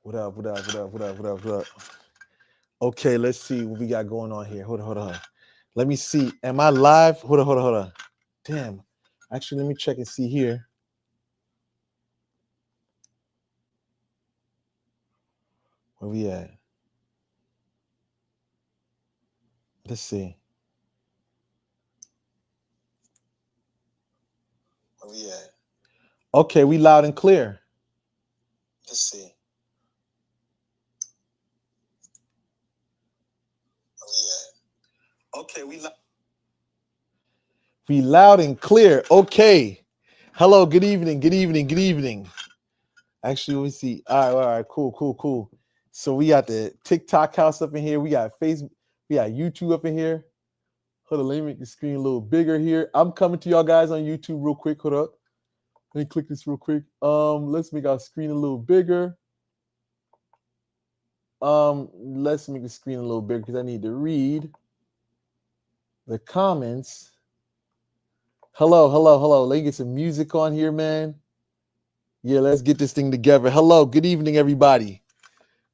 What up? What up? What up? What up? What up? What up? Okay, let's see what we got going on here. Hold on. Let me see. Am I live? Hold on. Damn. Actually, let me check and see here. Where we at? Let's see. Where we at? Okay, we loud and clear. Let's see. Where we at? Okay, we loud and clear. Okay. Hello, good evening. Actually, let me see. All right, cool. So we got the TikTok house up in here. We got Facebook, we got YouTube up in here. Hold on, let me make the screen a little bigger here. I'm coming to y'all guys on YouTube real quick. Hold up. Let me click this real quick. Let's make our screen a little bigger. Let's make the screen a little bigger because I need to read the comments. Hello. Let me get some music on here, man. Yeah, let's get this thing together. Hello, good evening, everybody.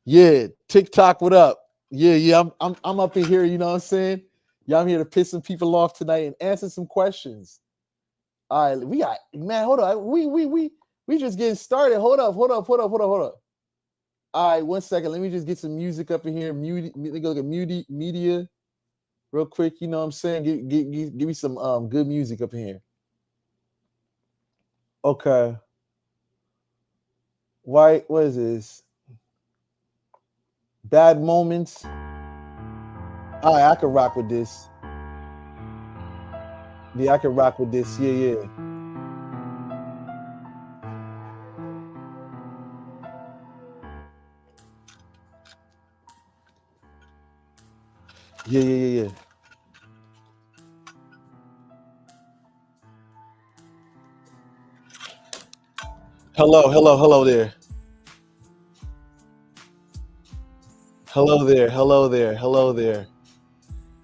Yeah, TikTok, what up? Yeah, I'm up in here, you know what I'm saying? Yeah, I'm here to piss some people off tonight and answer some questions. All right, we got, man, hold on. We just getting started. Hold up. All right, 1 second. Let me just get some music up in here. Look at media real quick, you know what I'm saying? Give me some good music up in here. Okay. What is this? Bad moments. All right, I can rock with this. Yeah, I can rock with this. Yeah. Yeah. Hello there. Hello there.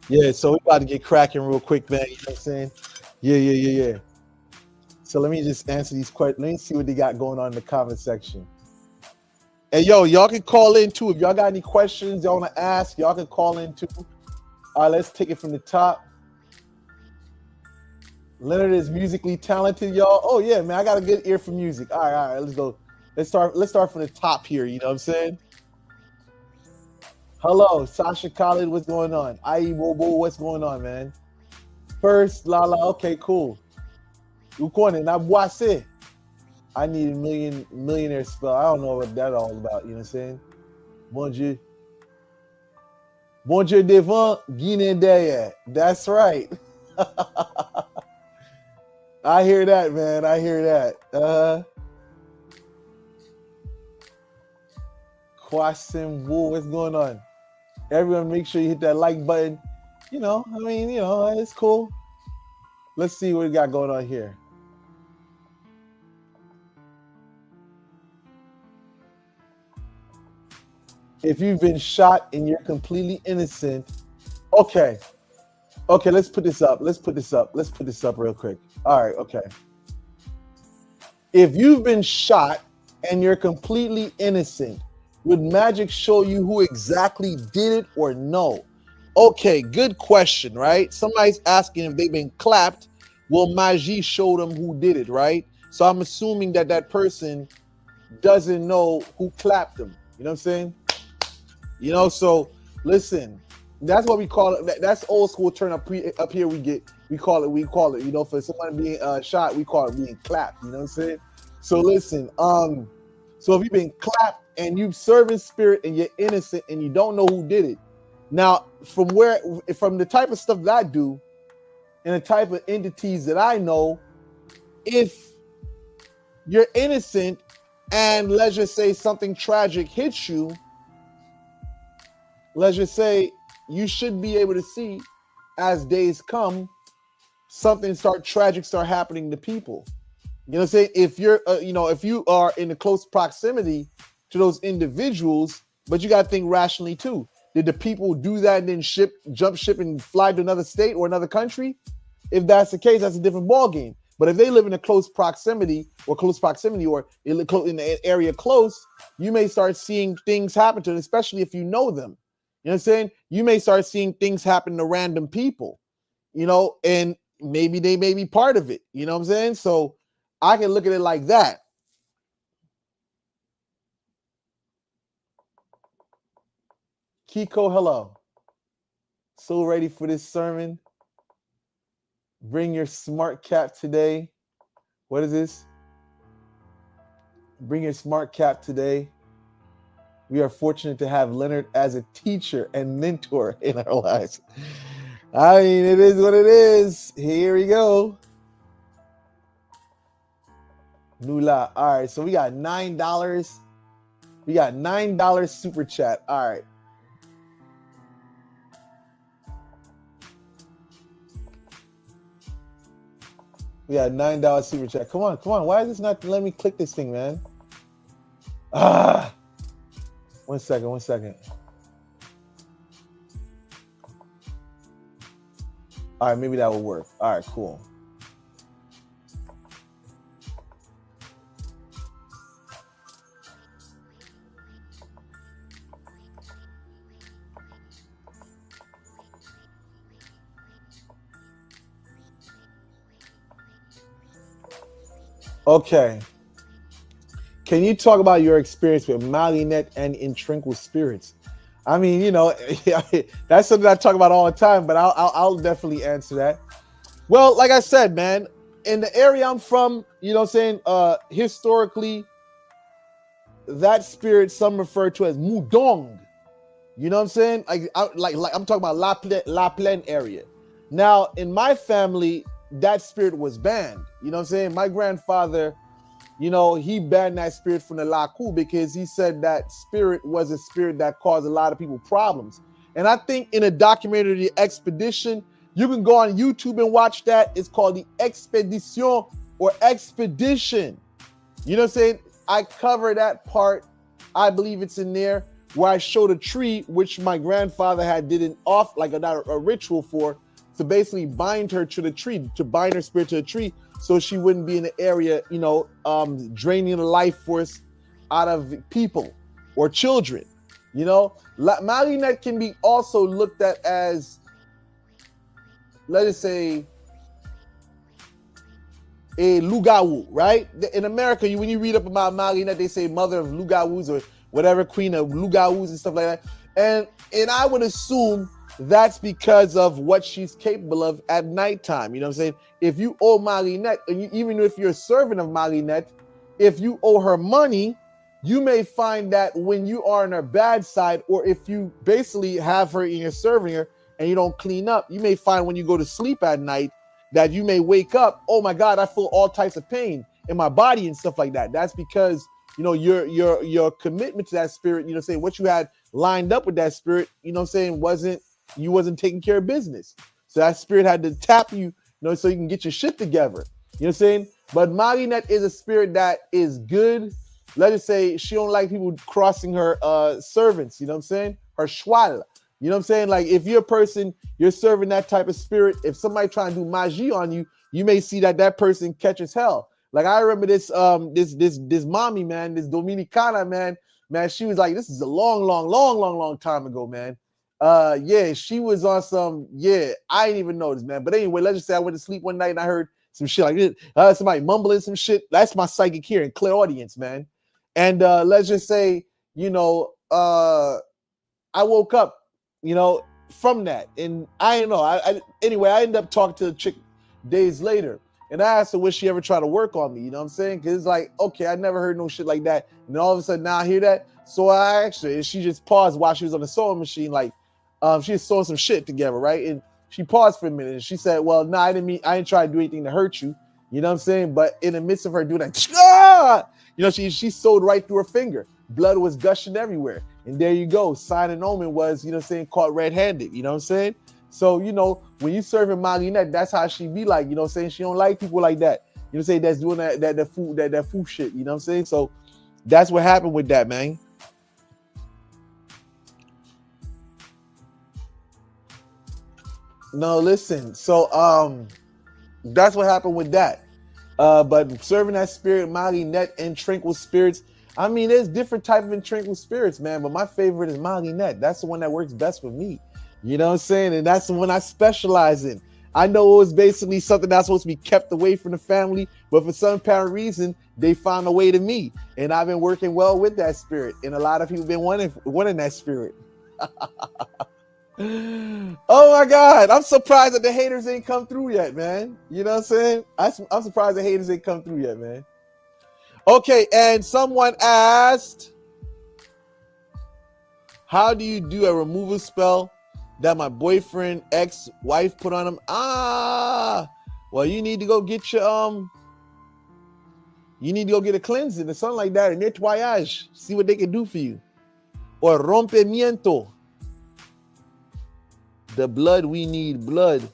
Yeah, so we about to get cracking real quick, man. You know what I'm saying? Yeah. So let me just answer these questions. Let me see what they got going on in the comment section. Hey, yo, y'all can call in too. If y'all got any questions y'all want to ask, y'all can call in too. All right, let's take it from the top. Leonard is musically talented, y'all. Oh yeah, man, I got a good ear for music. All right, let's go. Let's start from the top here. You know what I'm saying? Hello, Sasha Khalid, what's going on? IE Bobo, what's going on, man? First, Lala, okay, cool. Ukone, now Boise. I need a millionaire spell. I don't know what that's all about, you know what I'm saying? Bon Dieu. Bon Dieu devant, Guinée derrière. That's right. I hear that, man. I hear that. Kwasim Wu, what's going on? Everyone, make sure you hit that like button. You know, I mean, you know, it's cool. Let's see what we got going on here. If you've been shot and you're completely innocent, okay, let's put this up real quick. All right, okay. If you've been shot and you're completely innocent, would magic show you who exactly did it or no? Okay, good question, right? Somebody's asking if they've been clapped. Will magie show them who did it, right? So I'm assuming that person doesn't know who clapped them. You know what I'm saying? You know, so listen, that's what we call it. That's old school turn up here. We call it, you know, for someone being shot, we call it being clapped. You know what I'm saying? So listen, so if you've been clapped and you serve in spirit and you're innocent and you don't know who did it. Now, from the type of stuff that I do and the type of entities that I know, if you're innocent and let's just say something tragic hits you, let's just say you should be able to see as days come, something tragic start happening to people. You know what I'm saying? If you're, if you are in a close proximity to those individuals, but you got to think rationally too. Did the people do that and then jump ship and fly to another state or another country? If that's the case, that's a different ballgame. But if they live in a close proximity or in the area close, you may start seeing things happen to them, especially if you know them. You know what I'm saying? You may start seeing things happen to random people, and maybe they may be part of it. You know what I'm saying? So I can look at it like that. Kiko, hello. So ready for this sermon? Bring your smart cap today. What is this? Bring your smart cap today. We are fortunate to have Leonard as a teacher and mentor in our lives. I mean, it is what it is. Here we go. Nula. All right, so we got $9. We got $9 super chat. All right. We got $9 super chat. Come on. Why is this not letting me click this thing, man? One second. All right, maybe that will work. All right, cool. Okay. Can you talk about your experience with Marinette and in tranquil spirits? I mean, that's something I talk about all the time, but I'll definitely answer that. Well, like I said, man, in the area I'm from, historically, that spirit some refer to as Mudong. You know what I'm saying? Like I'm talking about La Plaine area. Now, in my family, that spirit was banned. You know what I'm saying? My grandfather, he banned that spirit from the Laku because he said that spirit was a spirit that caused a lot of people problems. And I think in a documentary, The Expedition, you can go on YouTube and watch that. It's called The Expedition or Expedition. You know what I'm saying? I cover that part. I believe it's in there where I showed a tree, which my grandfather had did a ritual for, to basically bind her to the tree, to bind her spirit to the tree, so she wouldn't be in the area, draining the life force out of people or children. Marinette can be also looked at as, let us say, a Lugawu, right? In America, when you read up about Marinette, they say mother of Lugawus or whatever, queen of Lugawus and stuff like that. And I would assume that's because of what she's capable of at nighttime. You know what I'm saying? If you owe Marinette, and even if you're a servant of Marinette, if you owe her money, you may find that when you are on her bad side, or if you basically have her and you're serving her and you don't clean up, you may find when you go to sleep at night that you may wake up, oh my God, I feel all types of pain in my body and stuff like that. That's because, your commitment to that spirit, saying what you had lined up with that spirit, you wasn't taking care of business. So that spirit had to tap you, so you can get your shit together. You know what I'm saying? But Marinette is a spirit that is good. Let us say she don't like people crossing her servants, you know what I'm saying? Her Suel. You know what I'm saying? Like if you're a person, you're serving that type of spirit, if somebody trying to do magie on you, you may see that person catches hell. Like I remember this mommy, man, this Dominicana, man, she was like, this is a long time ago, man. She was on some, I didn't even notice, man. But anyway, let's just say I went to sleep one night and I heard some shit like this. Somebody mumbling some shit. That's my psychic hearing, clear audience, man. And let's just say, I woke up, from that. And I don't know. Anyway, I ended up talking to the chick days later. And I asked her, would she ever try to work on me? You know what I'm saying? Because it's like, okay, I never heard no shit like that. And then all of a sudden now I hear that. So I actually, she just paused while she was on the sewing machine. Like, she was sewing some shit together, right? And she paused for a minute and she said, well, no, I didn't try to do anything to hurt you. You know what I'm saying? But in the midst of her doing that, she sewed right through her finger. Blood was gushing everywhere. And there you go. Sign and omen was, caught red-handed. You know what I'm saying? So, when you serving Marinette, that's how she be like, you know what I'm saying? She don't like people like that. You know what I'm saying? That's doing that fool shit. You know what I'm saying? So that's what happened with that, man. No, listen. So that's what happened with that. But serving that spirit, Marinette and tranquil spirits, I mean, there's different type of entranced spirits, man, but my favorite is Marinette. That's the one that works best for me. You know what I'm saying? And that's the one I specialize in. I know it was basically something that's supposed to be kept away from the family, but for some apparent reason, they found a way to me. And I've been working well with that spirit. And a lot of people been wanting that spirit. Oh my God. I'm surprised that the haters ain't come through yet, man. You know what I'm saying? I'm surprised the haters ain't come through yet, man. Okay, and someone asked, how do you do a removal spell that my boyfriend ex-wife put on him? Well, you need to go get your you need to go get a cleansing or something like that, a nettoyage. See what they can do for you. Or rompimiento. The blood, we need blood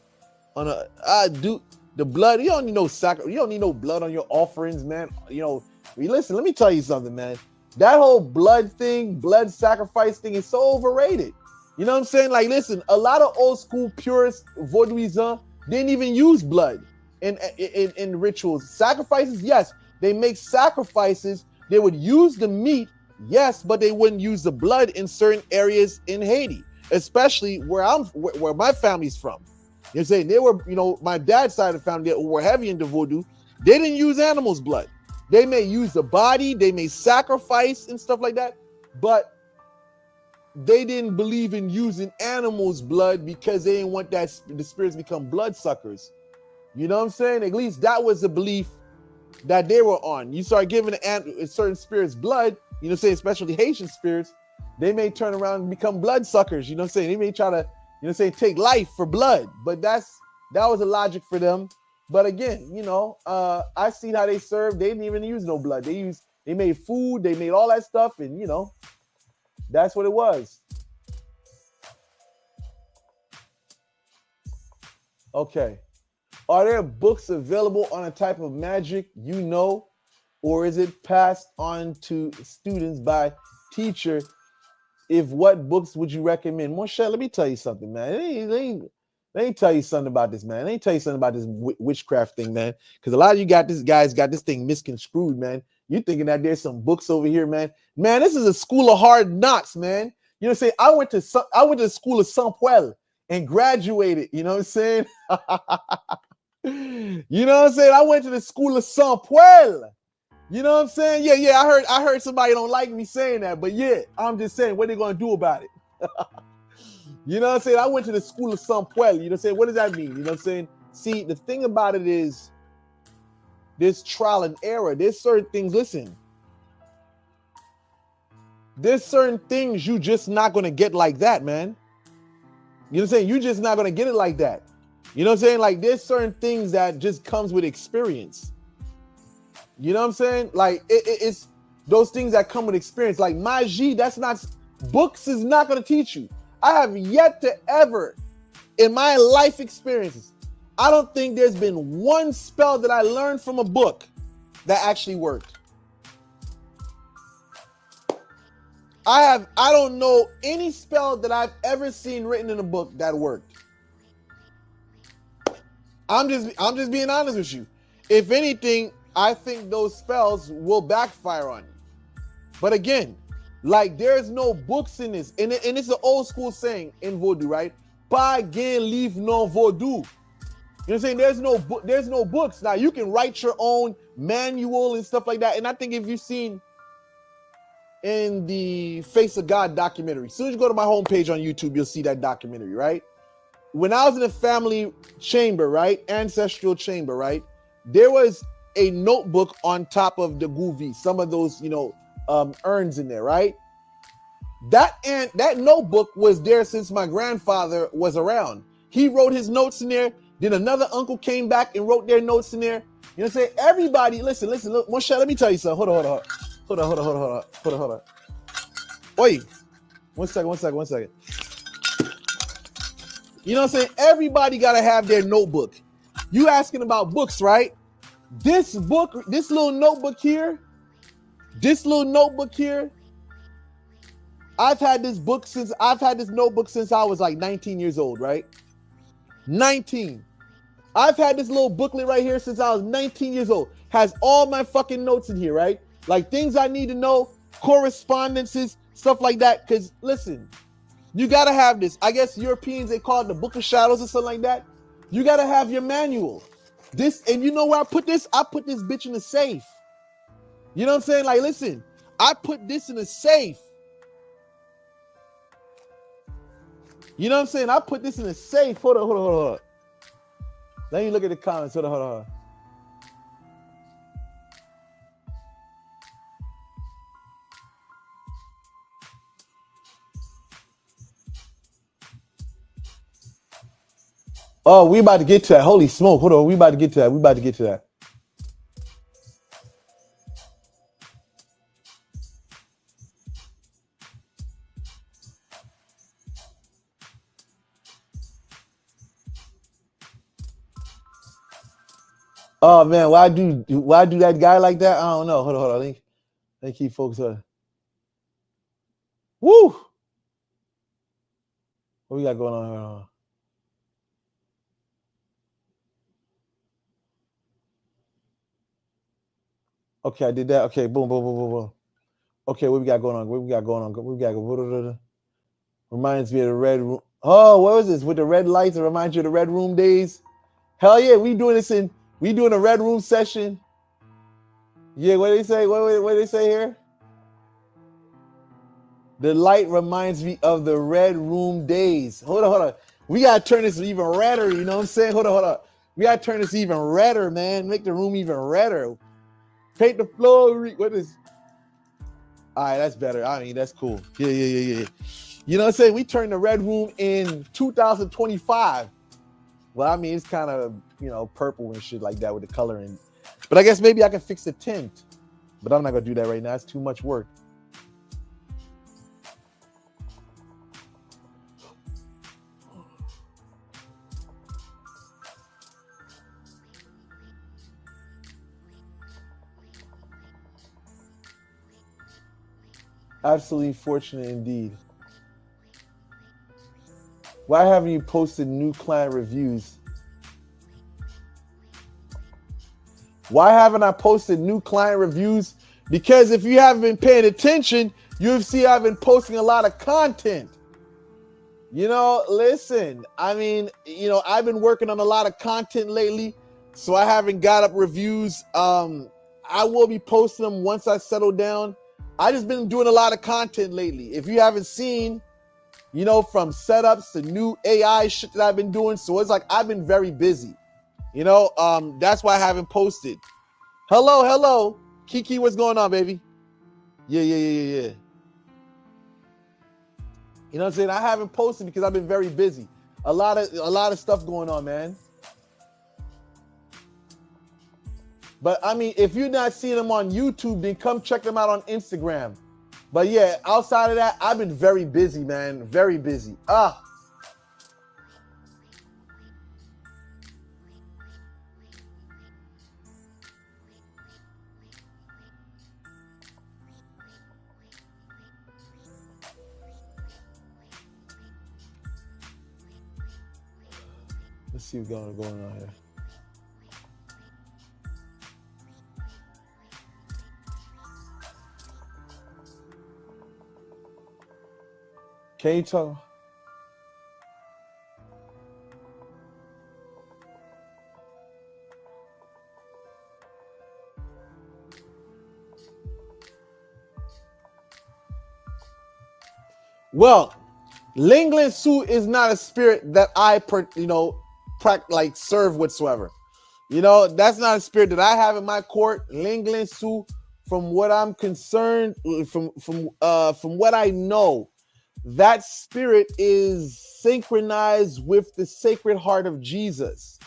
on the blood. You don't need no you don't need no blood on your offerings, man. You know, listen, let me tell you something, man. That whole blood thing, blood sacrifice thing is so overrated. You know what I'm saying? Like, listen, a lot of old school purist Vaudouisans didn't even use blood in rituals. Sacrifices, yes, they make sacrifices. They would use the meat, yes, but they wouldn't use the blood in certain areas in Haiti, especially where my family's from. You know what I'm saying? They were, my dad's side of the family were heavy into voodoo. They didn't use animals' blood. They may use the body, they may sacrifice and stuff like that, but they didn't believe in using animals' blood because they didn't want the spirits become blood suckers. You know what I'm saying? At least that was the belief that they were on. You start giving certain spirits blood, you know what I'm saying, especially Haitian spirits, they may turn around and become blood suckers. You know what I'm saying? They may try to, take life for blood, but that was a logic for them. But again, I seen how they served. They didn't even use no blood. They made food, they made all that stuff, and that's what it was. Okay. Are there books available on a type of magic or is it passed on to students by teacher? If what books would you recommend? Moshe, let me tell you something, man. Let me tell you something about this, man. Let me tell you something about this witchcraft thing, man. Because a lot of you guys got this thing misconstrued, man. You're thinking that there's some books over here, man. Man, this is a school of hard knocks, man. You know what I'm saying? I went to the school of Sanpwel and graduated. You know what I'm saying? You know what I'm saying? I went to the school of Sanpwel. You know what I'm saying? Yeah. I heard somebody don't like me saying that, but yeah, I'm just saying, what are they gonna do about it? You know what I'm saying? I went to the school of Sanpwel. You know what I'm saying? What does that mean? You know what I'm saying? See, the thing about it is there's trial and error. There's certain things, listen. There's certain things you just not going to get like that, man. You know what I'm saying? You're just not going to get it like that. You know what I'm saying? Like, there's certain things that just comes with experience. You know what I'm saying? Like, it's those things that come with experience. Like, magie, books is not going to teach you. I have yet to ever, in my life experiences, I don't think there's been one spell that I learned from a book that actually worked. I don't know any spell that I've ever seen written in a book that worked. I'm just being honest with you. If anything, I think those spells will backfire on you. But again, like, there's no books in this. And it's an old school saying in Voodoo, right? Pas gain livre non Voodoo. You know what I'm saying? There's no books. Now, you can write your own manual and stuff like that. And I think if you've seen in the Face of God documentary, as soon as you go to my homepage on YouTube, you'll see that documentary, right? When I was in a family chamber, right? Ancestral chamber, right? There was a notebook on top of the guvi, some of those, urns in there, right? That notebook was there since my grandfather was around. He wrote his notes in there. Then another uncle came back and wrote their notes in there. You know what I'm saying? Everybody, listen, look, Moshe, let me tell you something. Hold on. Wait, one second. You know what I'm saying? Everybody got to have their notebook. You asking about books, right? This little notebook here, I've had this notebook since I was like 19 years old, right? 19. I've had this little booklet right here since I was 19 years old. Has all my fucking notes in here, right? like things I need to know, correspondences, stuff like that. Because listen, you got to have this. I guess Europeans, they call it the Book of Shadows or something like that. You got to have your manual. This, and you know where I put this? I put this bitch in the safe. You know what I'm saying? Like, listen, I put this in a safe. You know what I'm saying? I put this in a safe. Hold on. Let me look at the comments. Hold on. Oh, we about to get to that. Holy smoke. Hold on. We about to get to that. Oh man, why do that guy like that? I don't know. Hold on. Let me keep focused on. Woo! What we got going on here? Okay, I did that. Okay, boom. Okay, what we got going on? Reminds me of the red room. Oh, what was this? With the red lights, it reminds you of the red room days. Hell yeah, we doing a red room session. Yeah, what do they say? What do they say here? The light reminds me of the red room days. Hold on. We gotta turn this even redder, you know what I'm saying? Hold on. We gotta turn this even redder, man. Make the room even redder. Paint the floor. What is? All right, that's better. I mean, that's cool. Yeah. You know what I'm saying? We turned the red room in 2025. Well, I mean, it's kind of, purple and shit like that with the coloring. But I guess maybe I can fix the tint. But I'm not going to do that right now. It's too much work. Absolutely fortunate indeed. Why haven't you posted new client reviews? Why haven't I posted new client reviews? Because if you haven't been paying attention, you'll see I've been posting a lot of content. Listen, I mean, I've been working on a lot of content lately, so I haven't got up reviews. I will be posting them once I settle down. I just been doing a lot of content lately. If you haven't seen, from setups to new AI shit that I've been doing, so it's like I've been very busy. That's why I haven't posted. Hello. Kiki, what's going on, baby? Yeah. You know what I'm saying? I haven't posted because I've been very busy. A lot of stuff going on, man. But I mean, if you're not seeing them on YouTube, then come check them out on Instagram. But yeah, outside of that, I've been very busy, man. Very busy. Let's see what's going on here. Can you talk? Well, Lingling Su is not a spirit that I serve whatsoever. That's not a spirit that I have in my court. Lingling Su, from what I'm concerned, from what I know, that spirit is synchronized with the Sacred Heart of Jesus.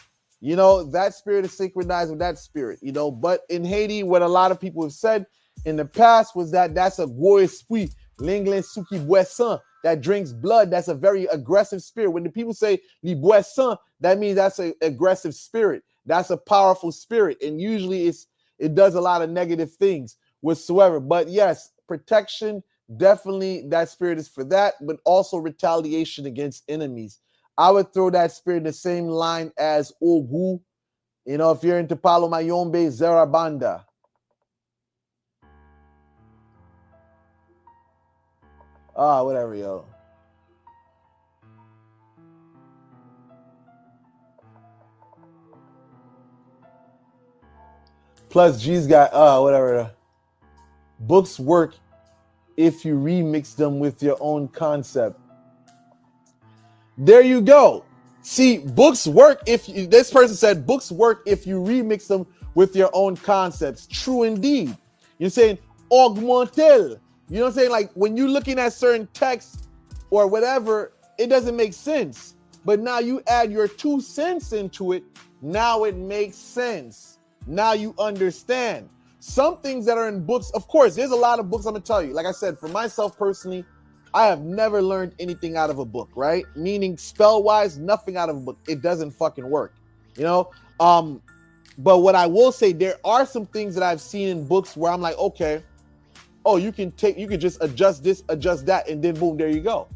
That spirit is synchronized with that spirit. But in Haiti, what a lot of people have said in the past was that that's a gros esprit, Lingling Suki Boisson, that drinks blood. That's a very aggressive spirit. When the people say li boisson, that means that's an aggressive spirit. That's a powerful spirit. And usually it does a lot of negative things whatsoever. But yes, protection, definitely that spirit is for that, but also retaliation against enemies. I would throw that spirit in the same line as Ogu. If you're into Palo Mayombe, Zarabanda. Whatever, yo. Plus, G's got whatever. Books work if you remix them with your own concept. There you go. See, books work if you, this person said books work if you remix them with your own concepts. True indeed. You're saying augmentel. You know what I'm saying? Like when you're looking at certain texts or whatever, it doesn't make sense. But now you add your 2 cents into it. Now it makes sense. Now you understand. Some things that are in books, of course, there's a lot of books I'm gonna tell you. Like I said, for myself personally, I have never learned anything out of a book, right? Meaning spell-wise, nothing out of a book. It doesn't fucking work, you know? But what I will say, there are some things that I've seen in books where I'm like, okay, oh, you can just adjust this, adjust that, and then boom, there you go.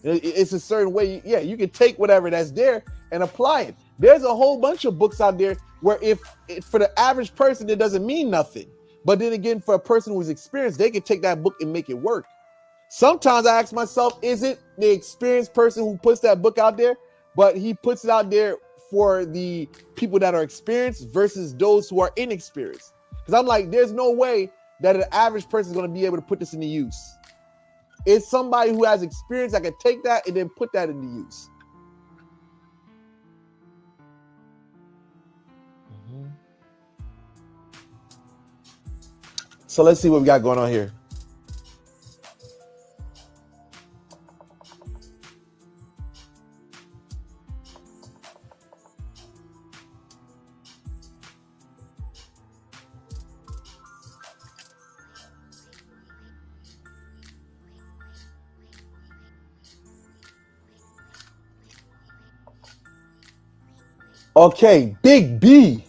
It's a certain way, yeah, you can take whatever that's there and apply it. There's a whole bunch of books out there where if for the average person, it doesn't mean nothing. But then again, for a person who's experienced, they can take that book and make it work. Sometimes I ask myself, is it the experienced person who puts that book out there, but he puts it out there for the people that are experienced versus those who are inexperienced? Because I'm like, there's no way that an average person is going to be able to put this into use. It's somebody who has experience that can take that and then put that into use. So let's see what we got going on here. Okay, Big B.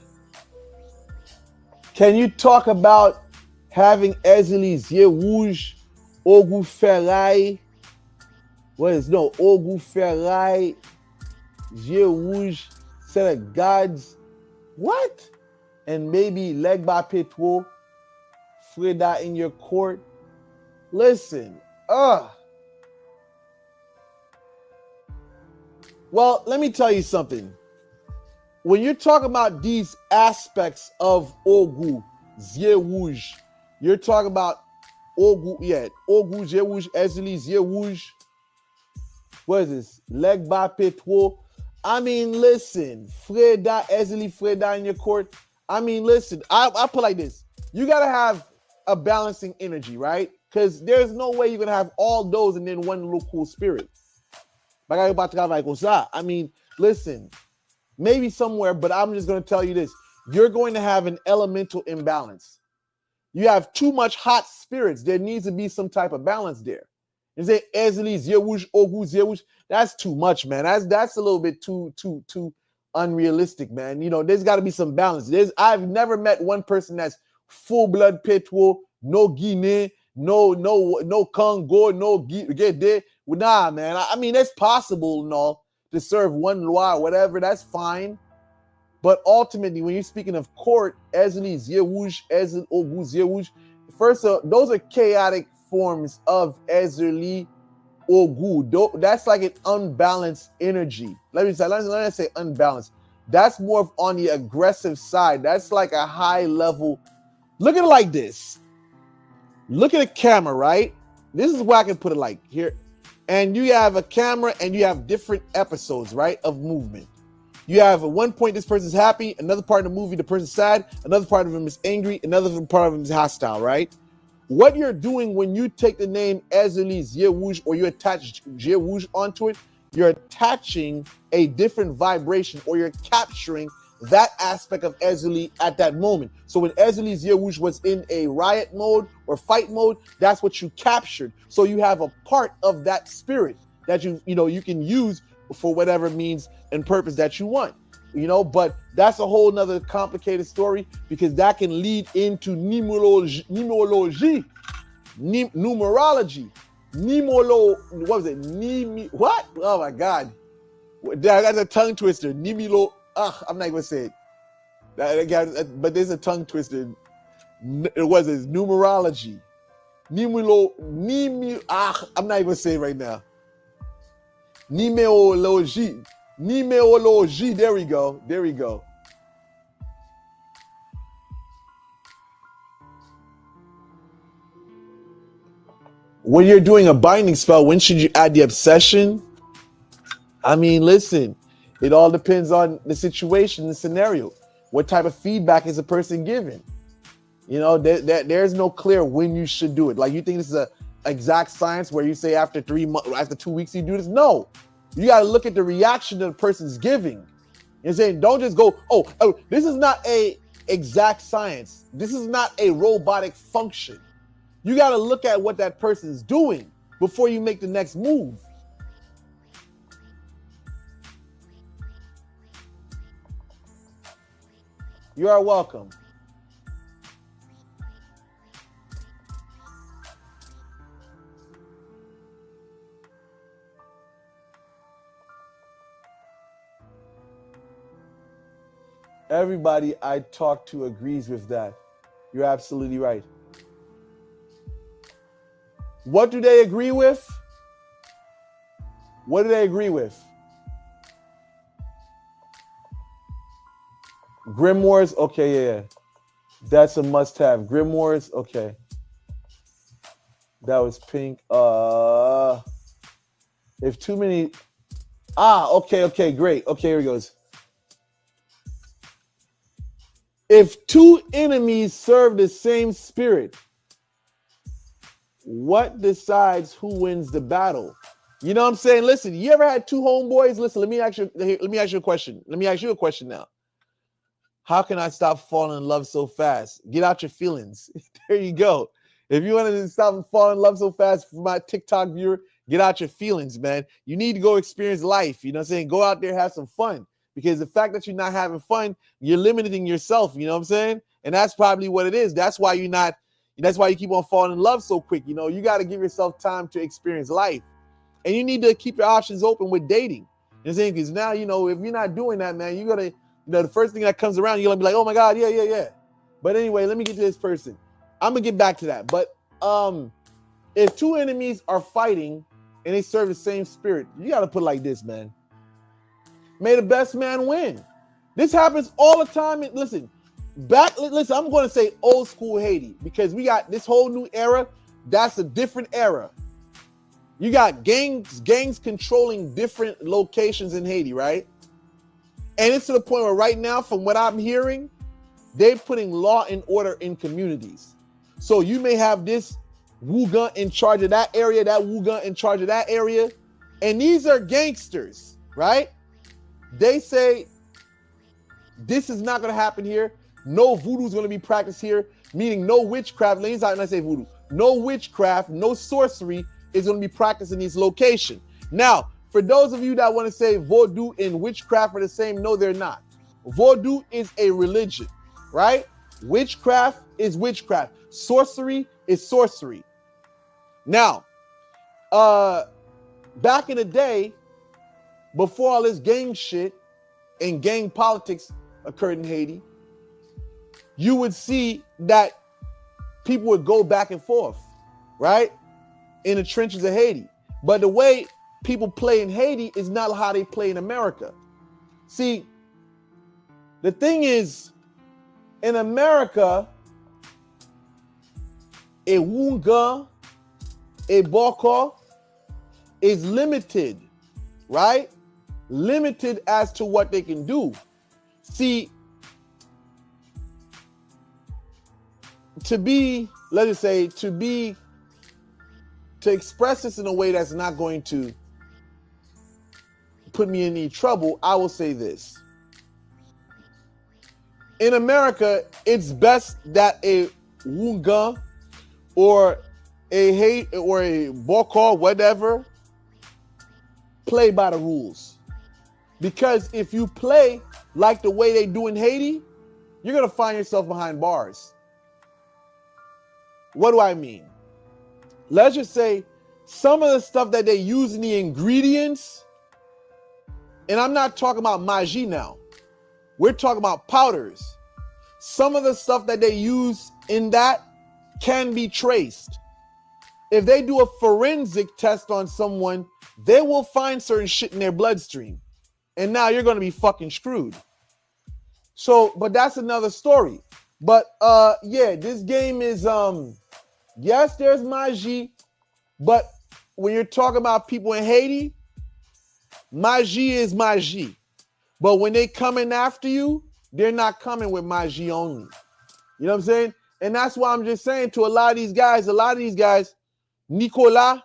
Can you talk about having Ezeli's Yeux Rouge, Ogu Ferrai? Ogu Ferrai, Yeux Rouge, set of gods. What? And maybe Legba Petro, Freda in your court. Listen, well, let me tell you something. When you're talking about these aspects of Ogu, Yeux Rouge, you're talking about Ogu, Ogu, Yeux Rouge, Ezeli's Yeux Rouge. What is this? Legba Petro. I mean, listen, Freda, Ezeli, Freda in your court. I mean, listen, I put like this. You got to have a balancing energy, right? Because there's no way you're going to have all those and then one little cool spirit. I mean, listen, maybe somewhere, but I'm just going to tell you this. You're going to have an elemental imbalance. You have too much hot spirits. There needs to be some type of balance there. You say Ezeli's Yeux Rouge, Ogu's Yeux Rouge. That's too much, man. That's a little bit too unrealistic, man. You know, there's got to be some balance. I've never met one person that's full blood Petro, no Guinea, no Congo, no Gede. Nah, man. I mean, it's possible and all to serve one loi, whatever. That's fine. But ultimately, when you're speaking of court, Ezeli's Yeux Rouge, Ezel Ogu's Yeux Rouge, first, those are chaotic forms of Ezeli Ogu. That's like an unbalanced energy. Let me say unbalanced. That's more on the aggressive side. That's like a high level. Look at it like this. Look at a camera, right? This is where I can put it like here. And you have a camera and you have different episodes, right, of movement. You have at one point this person's happy, another part of the movie the person's sad, another part of him is angry, another part of him is hostile, right? What you're doing when you take the name Ezeli's Yeux Rouge or you attach Yeux Rouge onto it, you're attaching a different vibration or you're capturing that aspect of Ezeli at that moment. So when Ezeli's Yeux Rouge was in a riot mode or fight mode, that's what you captured. So you have a part of that spirit that you can use for whatever means and purpose that you want, but that's a whole nother complicated story because that can lead into numerology, what? Oh my God. That's a tongue twister. I'm not going to say it. But there's a tongue twister. It was numerology. I'm not even saying right now. Numerology. Numerology. There we go. There we go. When you're doing a binding spell, when should you add the obsession? I mean, listen, it all depends on the situation, the scenario. What type of feedback is a person giving? You know, there's no clear when you should do it. Like, you think this is a exact science where you say after 3 months, after 2 weeks you do this? No, you got to look at the reaction that the person's giving. You're saying, don't just go, oh, this is not a exact science. This is not a robotic function. You got to look at what that person's doing before you make the next move. You are welcome. Everybody I talk to agrees with that. You're absolutely right. What do they agree with? What do they agree with? Grimoires, okay, yeah. That's a must-have. Grimoires, okay. That was pink. If too many... okay, great. Okay, here it goes. If two enemies serve the same spirit, what decides who wins the battle? You know what I'm saying? Listen, you ever had two homeboys? Listen, let me ask you a question. Let me ask you a question now. How can I stop falling in love so fast? Get out your feelings. There you go. If you want to stop falling in love so fast, for my TikTok viewer, get out your feelings, man. You need to go experience life. You know what I'm saying? Go out there, have some fun. Because the fact that you're not having fun, you're limiting yourself. You know what I'm saying? And that's probably what it is. That's why you keep on falling in love so quick. You know, you got to give yourself time to experience life. And you need to keep your options open with dating. You know what I'm saying? Because now, you know, if you're not doing that, man, you got to, you know, the first thing that comes around, you're going to be like, oh my God, yeah. But anyway, let me get to this person. I'm going to get back to that. But if two enemies are fighting and they serve the same spirit, you got to put it like this, man. May the best man win. This happens all the time. Listen, I'm going to say old school Haiti because we got this whole new era. That's a different era. You got gangs controlling different locations in Haiti, right? And it's to the point where right now, from what I'm hearing, they're putting law and order in communities. So you may have this Wuga in charge of that area, that Wuga in charge of that area. And these are gangsters, right? They say, this is not going to happen here. No voodoo is going to be practiced here, meaning no witchcraft. Let me not say voodoo. No witchcraft, no sorcery is going to be practiced in these locations. Now, for those of you that want to say Voodoo and witchcraft are the same, no, they're not. Voodoo is a religion, right? Witchcraft is witchcraft. Sorcery is sorcery. Now, back in the day, before all this gang shit and gang politics occurred in Haiti, you would see that people would go back and forth, right? In the trenches of Haiti. But the way people play in Haiti is not how they play in America. See, the thing is, in America, a wunga, a bokor is limited, right? Limited as to what they can do. See, to express this in a way that's not going to put me in any trouble, I will say this. In America, it's best that a wunga or a bokor, whatever, play by the rules. Because if you play like the way they do in Haiti, you're going to find yourself behind bars. What do I mean? Let's just say some of the stuff that they use in the ingredients, and I'm not talking about magie now. We're talking about powders. Some of the stuff that they use in that can be traced. if they do a forensic test on someone, they will find certain shit in their bloodstream. And now you're going to be fucking screwed. So, but that's another story. But yeah, this game is yes, there's magie, but when you're talking about people in Haiti, magie is magie. But when they coming after you, they're not coming with magie only. You know what I'm saying? And that's why I'm just saying to a lot of these guys, Nicolas,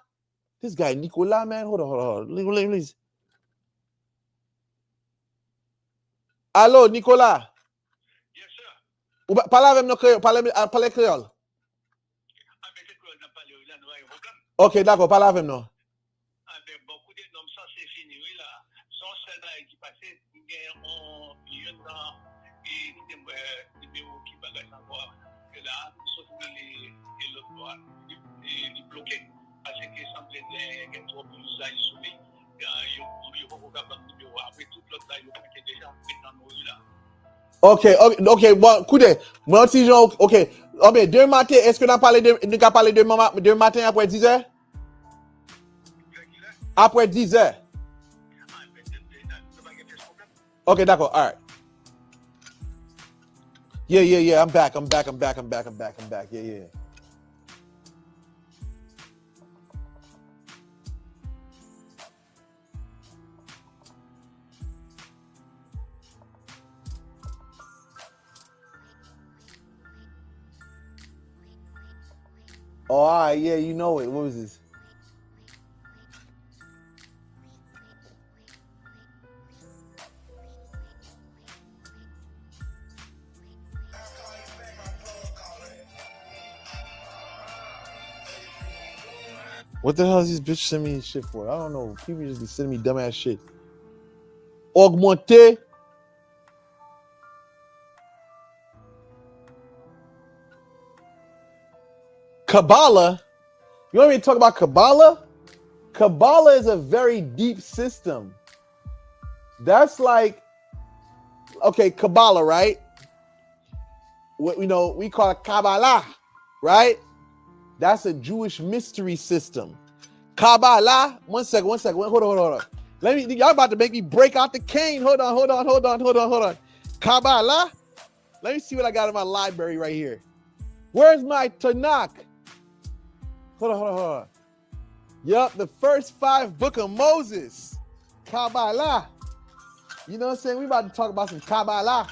this guy Nicolas, man, hold on. Please. Allô, Nicolas. Yes, sir. Parle avec nous, parle créole. Ok, d'accord, parle avec nous. Avec beaucoup de noms, ça c'est fini, oui, là. Sans celle-là qui passait, on y en a des numéros qui bagagent encore. Et là, surtout les l'autre, les bloqués. Parce que ça me plaît, qu'il y a trop plus à y soumettre. Il y a beaucoup de numéros. Après tout l'autre, là, il y a déjà maintenant, oui, là. Ok, bon, écoutez, moi aussi, genre, ok. Oh, mais demain matin, est-ce que nous avons parlé demain matin après 10h? Après 10h. Ok, d'accord, all right. Yeah, I'm back. Yeah. Oh, all right, yeah, you know it. What was this? What the hell is this bitch sending me shit for? I don't know. People just be sending me dumbass shit. Augmenter. Cabala. You want me to talk about Cabala? Cabala is a very deep system. That's like, okay, Cabala, right? We call it Cabala, right? That's a Jewish mystery system. Cabala, one second. Hold on. Y'all about to make me break out the cane. Hold on. Cabala. Let me see what I got in my library right here. Where's my Tanakh? Hold on. Yup, the first 5 book of Moses. Cabala. You know what I'm saying? We about to talk about some Cabala.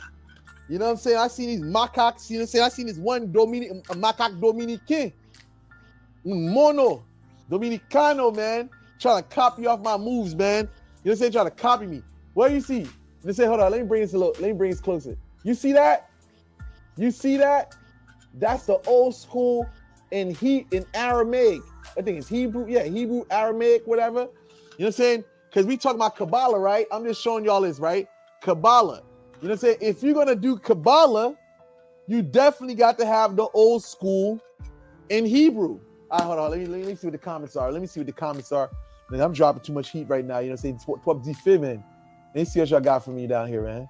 You know what I'm saying? I see these macaques. You know what I'm saying? I seen this one macaque Dominican. Un mono. Dominicano, man. Trying to copy off my moves, man. You know what I'm saying? Trying to copy me. What do you see? Let's say, hold on. Let me bring this closer. You see that? That's the old school in Aramaic. I think it's Hebrew. Yeah, Hebrew, Aramaic, whatever. You know what I'm saying? Because we talk about Cabala, right? I'm just showing y'all this, right? Cabala. You know what I'm saying? If you're going to do Cabala, you definitely got to have the old school in Hebrew. All right, hold on. Let me see what the comments are. Man, I'm dropping too much heat right now. You know what I'm saying? 12 D man. Let me see what y'all got for me down here, man.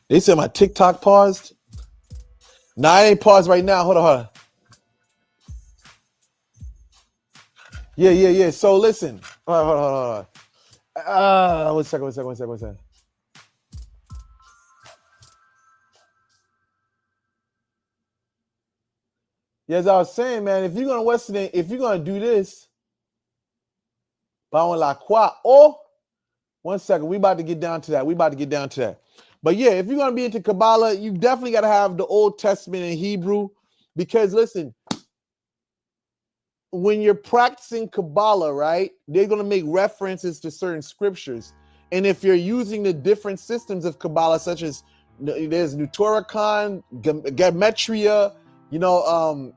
They said my TikTok paused. Nah, it ain't paused right now. Hold on. Yeah. So listen. Hold on. One second. Yeah, as I was saying, man, if you're gonna do this, Bawon la croix. Oh, 1 second. We about to get down to that. But yeah, if you're going to be into Cabala, you definitely got to have the Old Testament in Hebrew. Because listen, when you're practicing Cabala, right, they're going to make references to certain scriptures. And if you're using the different systems of Cabala, such as there's Nutoricon, Gematria,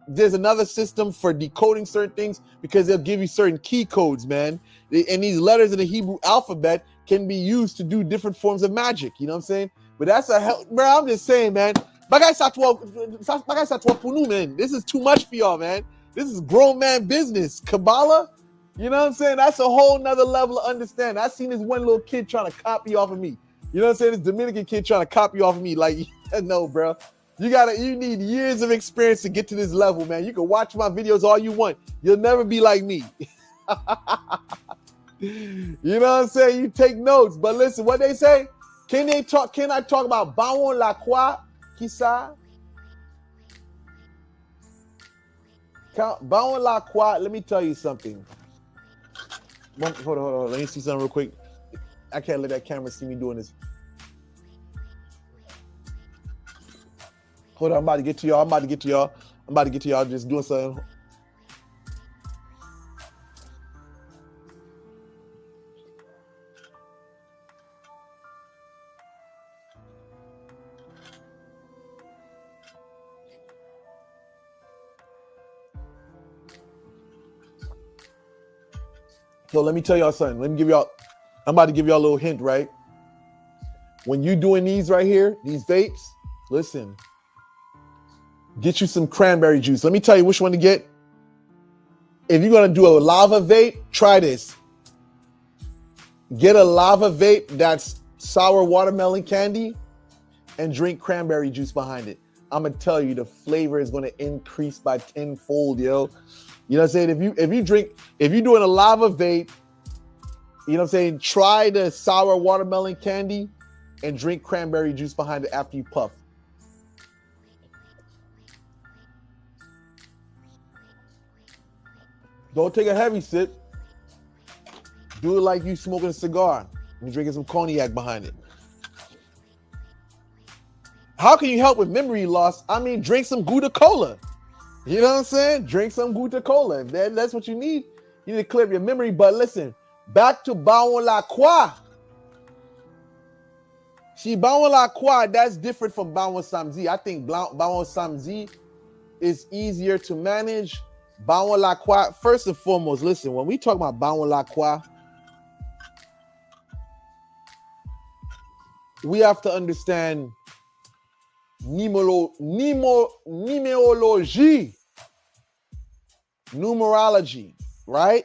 there's another system for decoding certain things because they'll give you certain key codes, man. And these letters in the Hebrew alphabet can be used to do different forms of magic. You know what I'm saying? But that's bro, I'm just saying, man. Bagay sa twa pou nou, man. This is too much for y'all, man. This is grown man business. Cabala, You know what I'm saying? That's a whole nother level of understanding. I seen this one little kid trying to copy off of me. You know what I'm saying? This Dominican kid trying to copy off of me. Like, no, bro. You need years of experience to get to this level, man. You can watch my videos all you want. You'll never be like me. You know what I'm saying? You take notes. But listen, what they say? Can I talk about Bawon la Croix? Kisa? Bawon la Croix, let me tell you something. Hold on. Let me see something real quick. I can't let that camera see me doing this. Hold on, I'm about to get to y'all. Just doing something. So let me tell y'all something. I'm about to give y'all a little hint, right? When you doing these right here, these vapes, listen, get you some cranberry juice. Let me tell you which one to get. If you're going to do a lava vape, try this. Get a lava vape that's sour watermelon candy and drink cranberry juice behind it. I'm going to tell you the flavor is going to increase by tenfold, yo. You know what I'm saying? If you're doing a lava vape, you know what I'm saying? Try the sour watermelon candy and drink cranberry juice behind it after you puff. Don't take a heavy sip. Do it like you smoking a cigar and drinking some cognac behind it. How can you help with memory loss? I mean, drink some Gouda Cola. You know what I'm saying? Drink some Gouda Cola. That's what you need. You need to clear up your memory. But listen, back to Bawon la Croix. See, Bawon la Croix, that's different from Bawon Samzi. I think Bawon Samzi is easier to manage. Bawon la Croix, first and foremost, listen, when we talk about Bawon la Croix, we have to understand numerology, right?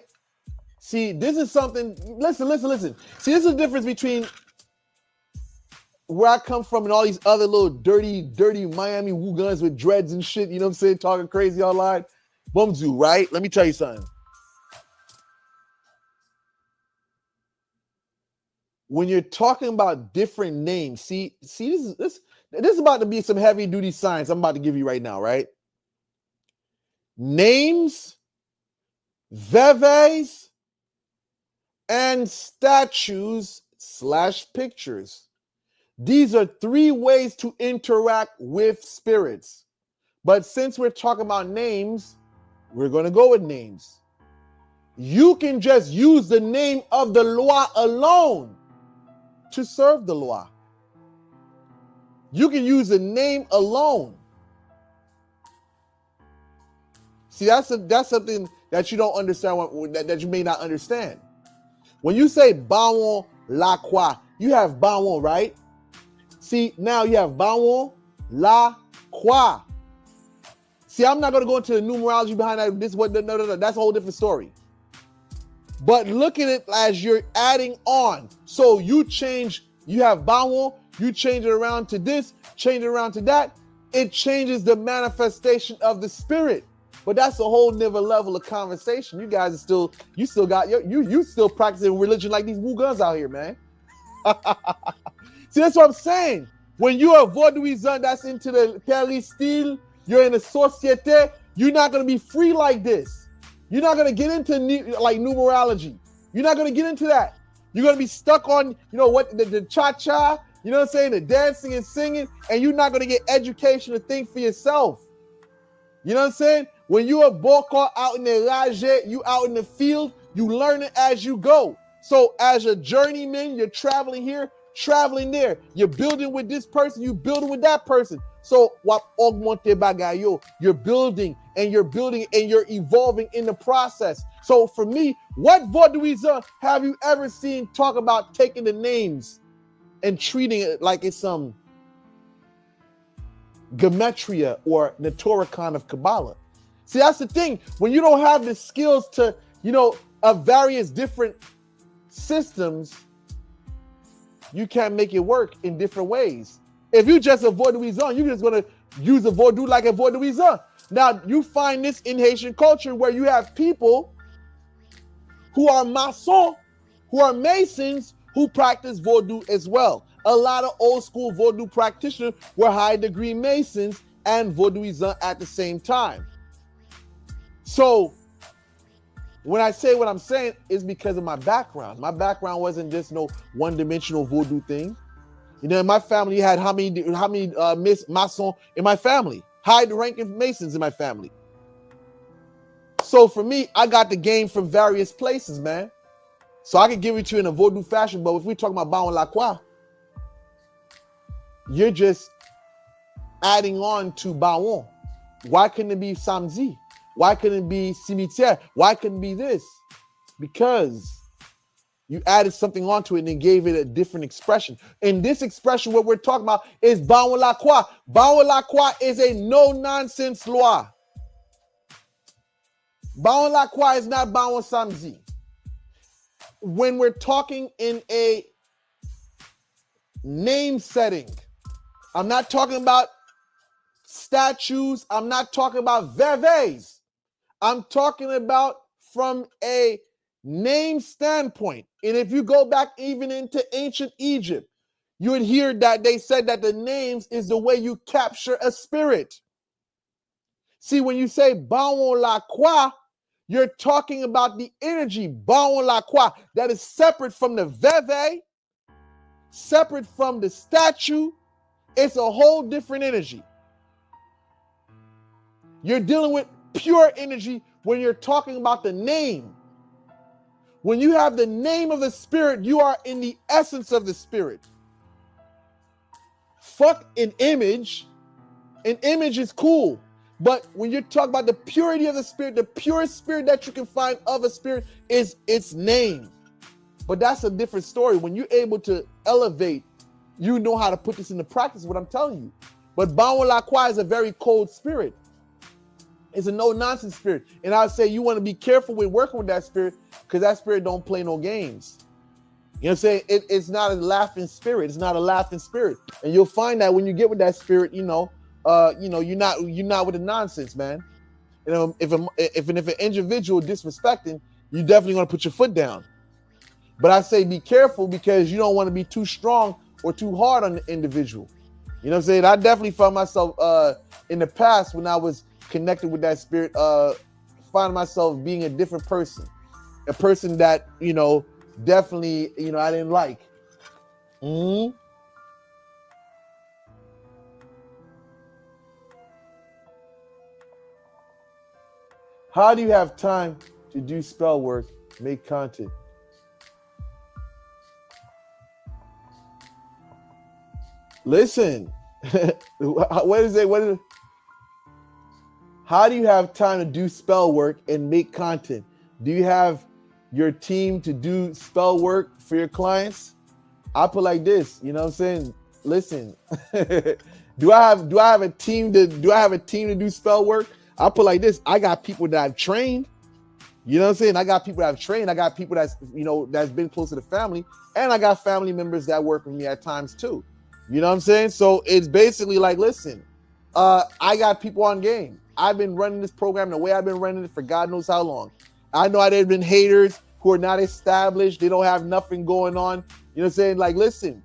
See, this is something, listen. See, this is the difference between where I come from and all these other little dirty Miami woo guns with dreads and shit, you know what I'm saying, talking crazy online. Bumzu, right? Let me tell you something. When you're talking about different names, see, this is about to be some heavy duty science I'm about to give you right now, right? Names, veves, and statues / pictures. These are 3 ways to interact with spirits. But since we're talking about names, we're going to go with names. You can just use the name of the loi alone to serve the loi. You can use the name alone. See, that's something that you don't understand, that you may not understand. When you say Bawon la Croix, you have Bawon, right? See, now you have Bawon la Croix. See, I'm not going to go into the numerology behind that. No. That's a whole different story. But look at it as you're adding on. So you have Bawon, you change it around to this, change it around to that. It changes the manifestation of the spirit. But that's a whole nother level of conversation. You guys are you still practicing religion like these woo guns out here, man. See, that's what I'm saying. When you are vaudouisant that's into the peristyle, you're in a societe, you're not going to be free like this. You're not going to get into like numerology. You're not going to get into that. You're going to be stuck on, the cha-cha, you know what I'm saying, the dancing and singing, and you're not going to get education to think for yourself. You know what I'm saying? When you're a bokor out in the rage, you out in the field, you learn it as you go. So as a journeyman, you're traveling here, traveling there. You're building with this person, you building with that person. So what augmente bagayo, you're building and you're evolving in the process. So for me, what vaudouisant have you ever seen talk about taking the names and treating it like it's some gematria or Notoricon of Cabala? See, that's the thing. When you don't have the skills to, of various different systems, you can't make it work in different ways. If you just a vaudouisant, you're just going to use a vaudou like a vaudouisant. Now, you find this in Haitian culture where you have people who are maçons, who are masons, who practice vaudou as well. A lot of old school vaudou practitioners were high degree masons and vaudouisants at the same time. So when I say what I'm saying, it's because of my background. My background wasn't just no one-dimensional voodoo thing. You know, in my family, you had how many Masons in my family, high-ranking Masons in my family. So for me, I got the game from various places, man. So I can give it to you in a voodoo fashion, but if we talk about Bawon Lacroix, you're just adding on to Bawon. Why couldn't it be Samedi? Why couldn't it be Cimetière? Why couldn't it be this? Because you added something onto it and it gave it a different expression. In this expression, what we're talking about is Bawon Lacroix. Bawon Lacroix is a no-nonsense loi. Bawon Lacroix is not Bawon Samedi. When we're talking in a name setting, I'm not talking about statues. I'm not talking about veves. I'm talking about from a name standpoint. And if you go back even into ancient Egypt, you would hear that they said that the names is the way you capture a spirit. See, when you say Bawon Lacroix, you're talking about the energy, Bawon Lacroix, that is separate from the veve, separate from the statue. It's a whole different energy. You're dealing with pure energy when you're talking about the name. When you have the name of the spirit, you are in the essence of the spirit. Fuck an image. An image is cool. But when you're talking about the purity of the spirit, the purest spirit that you can find of a spirit is its name. But that's a different story. When you're able to elevate, you know how to put this into practice, what I'm telling you. But Bawon Lacroix is a very cold spirit. It's a no-nonsense spirit. And I would say you want to be careful with working with that spirit because that spirit don't play no games. You know what I'm saying? It's not a laughing spirit. It's not a laughing spirit. And you'll find that when you get with that spirit, you're not with the nonsense, man. You know, if an individual disrespecting, you definitely want to put your foot down. But I say be careful because you don't want to be too strong or too hard on the individual. You know what I'm saying? I definitely found myself in the past when I was connected with that spirit, find myself being a different person, a person that, definitely, I didn't like. Mm-hmm. How do you have time to do spell work, make content? Listen, what is it? How do you have time to do spell work and make content? Do you have your team to do spell work for your clients? I put like this, you know what I'm saying? Listen, do I have a team to do spell work? I put like this. I got people that I've trained. You know what I'm saying? I got people that I've trained. I got people that's been close to the family, and I got family members that work with me at times too. You know what I'm saying? So it's basically like, listen, I got people on game. I've been running this program the way I've been running it for God knows how long. I know there've been haters who are not established. They don't have nothing going on. You know what I'm saying? Like, listen,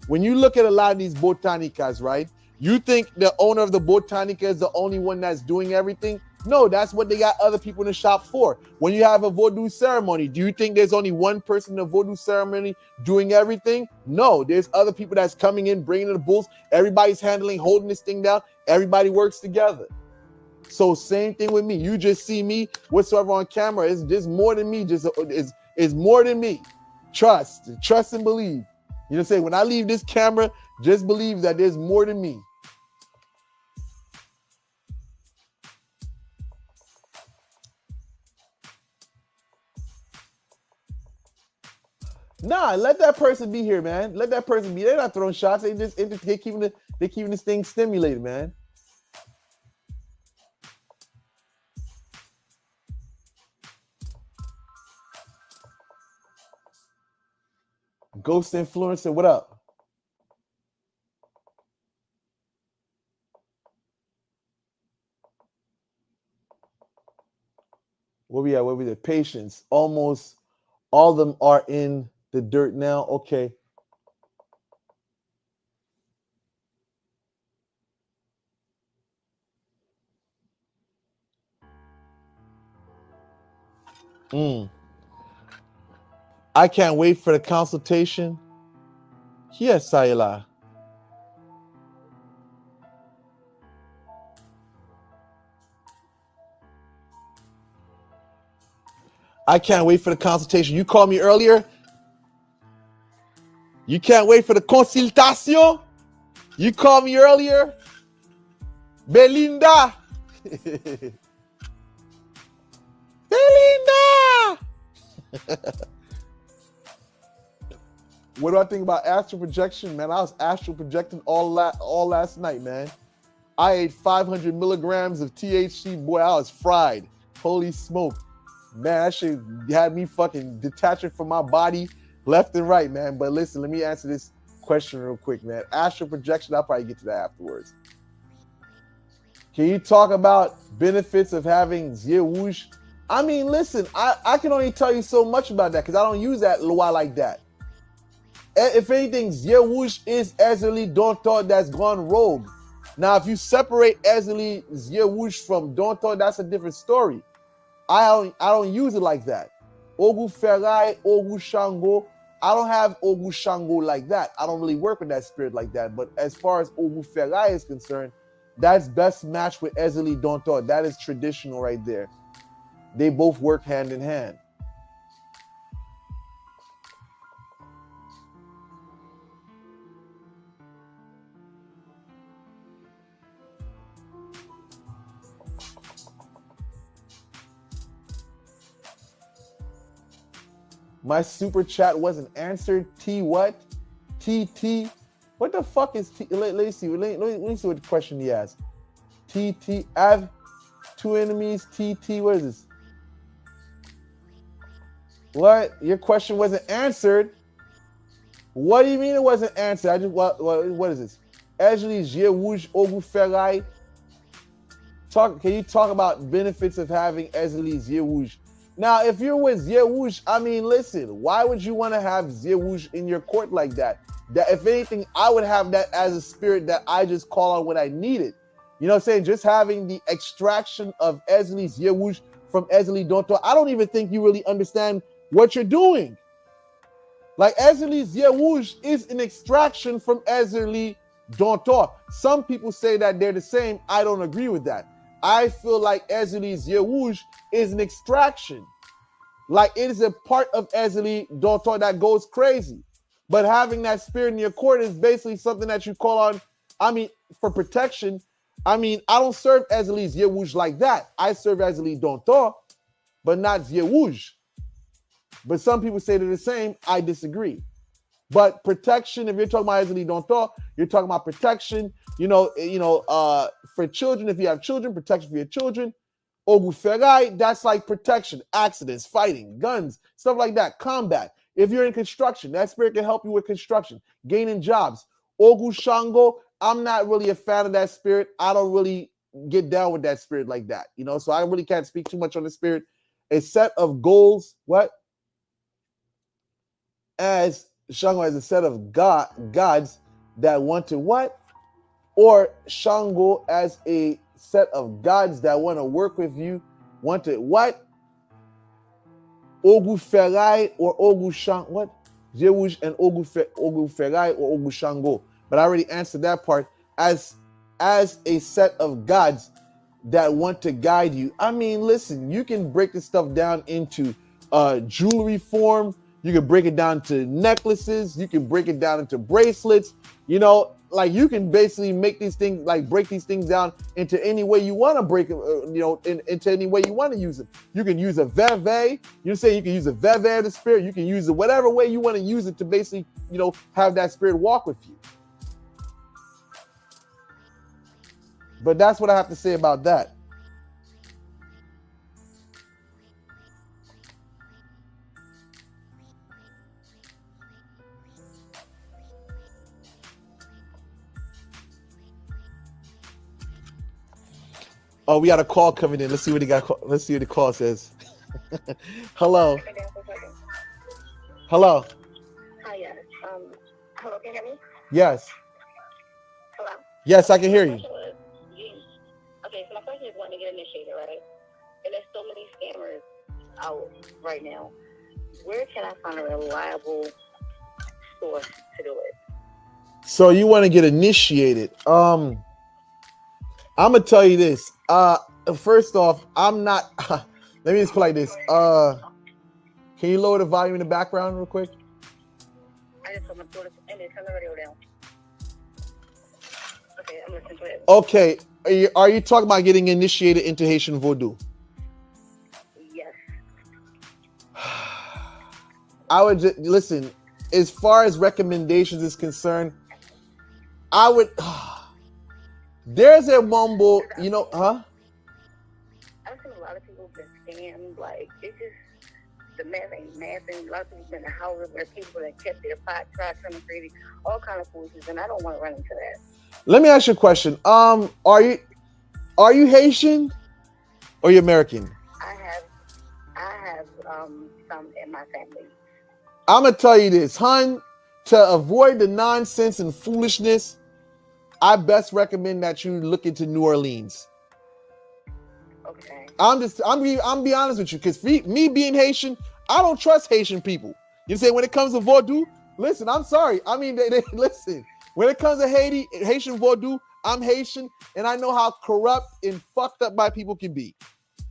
when you look at a lot of these botanicas, right? You think the owner of the botanica is the only one that's doing everything? No, that's what they got other people in the shop for. When you have a voodoo ceremony, do you think there's only one person in the voodoo ceremony doing everything? No, there's other people that's coming in, bringing in the bulls. Everybody's holding this thing down. Everybody works together. So same thing with me. You just see me whatsoever on camera. It's just more than me. It's more than me. Trust and believe. You know what I'm saying? When I leave this camera, just believe that there's more than me. Nah, let that person be here, man. Let that person be. They're not throwing shots. They keeping this thing stimulated, man. Ghost influencer, what up? Where we at? Where we at? Patience. Almost all of them are in the dirt now. Okay. I can't wait for the consultation. Yes, Sayla. I can't wait for the consultation. You called me earlier. You can't wait for the consultation. You called me earlier. Belinda. Belinda. What do I think about astral projection, man? I was astral projecting all last night, man. I ate 500 milligrams of THC. Boy, I was fried. Holy smoke. Man, that shit had me fucking detaching from my body left and right, man. But listen, let me answer this question real quick, man. Astral projection, I'll probably get to that afterwards. Can you talk about benefits of having Zierouge? I mean, listen, I can only tell you so much about that because I don't use that Loa like that. If anything, Zierouge is Ezeli Dontor that's gone rogue. Now, if you separate Ezeli Zierouge from Dontor, that's a different story. I don't use it like that. Ogu Ferai, Ogu Shango. I don't have Ogu Shango like that. I don't really work with that spirit like that. But as far as Ogu Ferai is concerned, that's best matched with Ezeli Dontor. That is traditional right there. They both work hand in hand. My super chat wasn't answered. T what? TT. What the fuck is T? Let me see. Let me see what the question he asked. TT. I have two enemies. TT. What is this? What? Your question wasn't answered? What do you mean it wasn't answered? I just what is this? Ezeli Zierouge Ogu Ferai. Can you talk about benefits of having Ezeli Zierouge? Now, if you're with Zierouge, I mean, listen, why would you want to have Zierouge in your court like that? That if anything, I would have that as a spirit that I just call on when I need it. You know what I'm saying? Just having the extraction of Ezeli Zierouge from Ezeli Dontor. I don't even think you really understand what you're doing. Like Ezeli Zierouge is an extraction from Ezeli Dontor. Some people say that they're the same. I don't agree with that. I feel like Ezeli Zierouge is an extraction. Like it is a part of Ezeli Dontor that goes crazy. But having that spirit in your court is basically something that you call on, I mean, for protection. I mean, I don't serve Ezeli Zierouge like that. I serve Ezeli Dontor, but not Zierouge. But some people say they're the same. I disagree. But protection, if you're talking about Ezeli Dontor, you're talking about protection. For children, if you have children, protection for your children. Ogu Ferai, that's like protection, accidents, fighting, guns, stuff like that, combat. If you're in construction, that spirit can help you with construction, gaining jobs. Ogu Shango, I'm not really a fan of that spirit. I don't really get down with that spirit like that, so I really can't speak too much on the spirit. A set of goals, what? As Shango as a set of gods that want to what? Or Shango as a set of gods that want to work with you, want to what? Ogu Ferai or Ogu Shango, what? Zierouge and Ogu Ferai or Ogu Shango. But I already answered that part. As a set of gods that want to guide you. I mean, listen, you can break this stuff down into jewelry form. You can break it down to necklaces. You can break it down into bracelets. Like you can basically make these things, like break these things down into any way you want to break it, into any way you want to use it. You can use a veve. You can use a veve of the spirit. You can use it whatever way you want to use it to basically, have that spirit walk with you. But that's what I have to say about that. Oh, we got a call coming in. Let's see what he got. Let's see what the call says. Hello. Hello. Hi, yes. Hello, can you hear me? Yes. Hello? Yes, I can hear you. Okay, so my question is wanting to get initiated, right? And there's so many scammers out right now. Where can I find a reliable source to do it? So you want to get initiated. I'm gonna tell you this. First off, I'm not let me just put it like this. Can you lower the volume in the background real quick? I just put my daughter and then turn the radio down. Okay, I'm listening to it. Okay. Are you talking about getting initiated into Haitian Voodoo? Yes. I would just listen, as far as recommendations is concerned, I would there's a mumble, you know, huh? I've seen a lot of people been scammed. Like, it's just, the math ain't mathing. A lot of people been in houses where people that kept their pot, tried something crazy, all kind of foolishness, and I don't want to run into that. Let me ask you a question. Are you Haitian or you American? I have some in my family. I'm gonna tell you this, hun, to avoid the nonsense and foolishness, I best recommend that you look into New Orleans. Okay. I'm be honest with you, because me being Haitian, I don't trust Haitian people. You say when it comes to Voodoo, listen, I'm sorry. I mean, they listen. When it comes to Haitian Voodoo, I'm Haitian, and I know how corrupt and fucked up my people can be.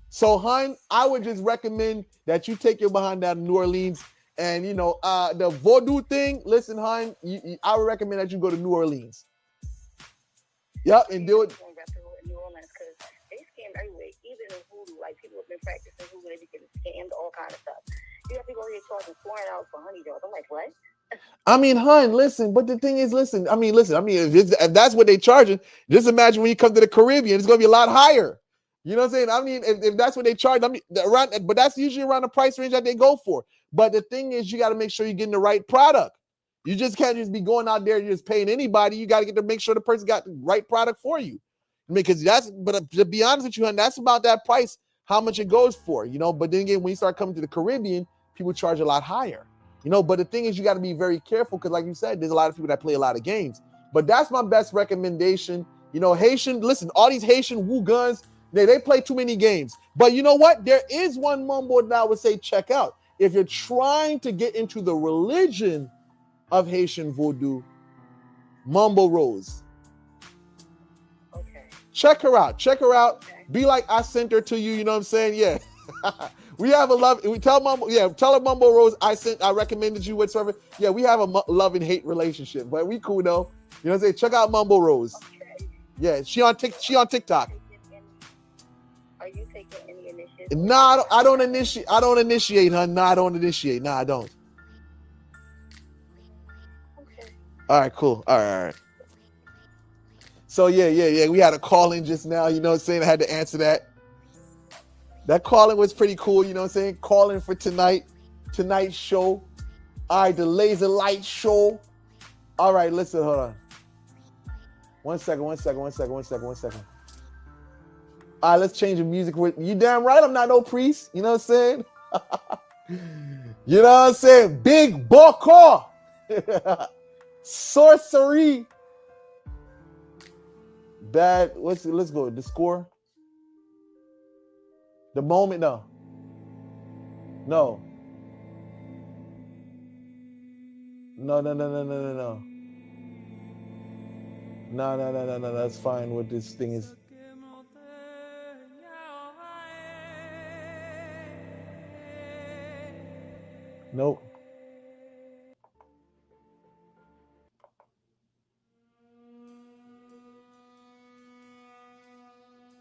So, hun, I would just recommend that you take your behind down to New Orleans. And, you know, the Voodoo thing, listen, hun, I would recommend that you go to New Orleans. Yep, and do it. New Orleans, because they scam everywhere, even in Voodoo. Like, people have been practicing Voodoo, they be getting scammed, all kind of stuff. You have to go here charging $400 for honey dogs. I'm like, what? I mean, hun, listen, but the thing is, listen, if that's what they're charging, just imagine when you come to the Caribbean, it's going to be a lot higher. You know what I'm saying? I mean, if that's what they charge, I mean, but that's usually around the price range that they go for. But the thing is, you got to make sure you're getting the right product. You just can't just be going out there and just paying anybody. You got to get to make sure the person got the right product for you. I mean, because but to be honest with you, hun, that's about that price, how much it goes for, you know. But then again, when you start coming to the Caribbean, people charge a lot higher. You know, but the thing is, you got to be very careful because, like you said, there's a lot of people that play a lot of games. But that's my best recommendation. You know, Haitian, listen, all these Haitian woo guns, they play too many games. But you know what? There is one mumbo that I would say check out. If you're trying to get into the religion of Haitian Voodoo, Mumbo Rose. Okay. Check her out. Okay. Be like I sent her to you. You know what I'm saying? Yeah. We have a love. We tell Mumbo. Yeah, tell her Mumbo Rose. I recommended you whatsoever. Yeah, we have a love and hate relationship, but we cool though. You know what I'm saying? Check out Mumbo Rose. Okay. Yeah, she on TikTok. Are you taking any initiative? Nah, I don't initiate. I don't initiate, hun. Nah, I don't initiate. Nah, I don't. Okay. All right, cool. All right. So yeah. We had a call in just now. You know what I'm saying? I had to answer that. That calling was pretty cool, you know what I'm saying? Calling for tonight's show. All right, the laser light show. All right, listen, hold on. One second. All right, let's change the music. You damn right I'm not no priest. You know what I'm saying? You know what I'm saying? Big bokor. Sorcery. Bad. Let's go. The score. The moment, no. No. No, that's fine what this thing is. Nope.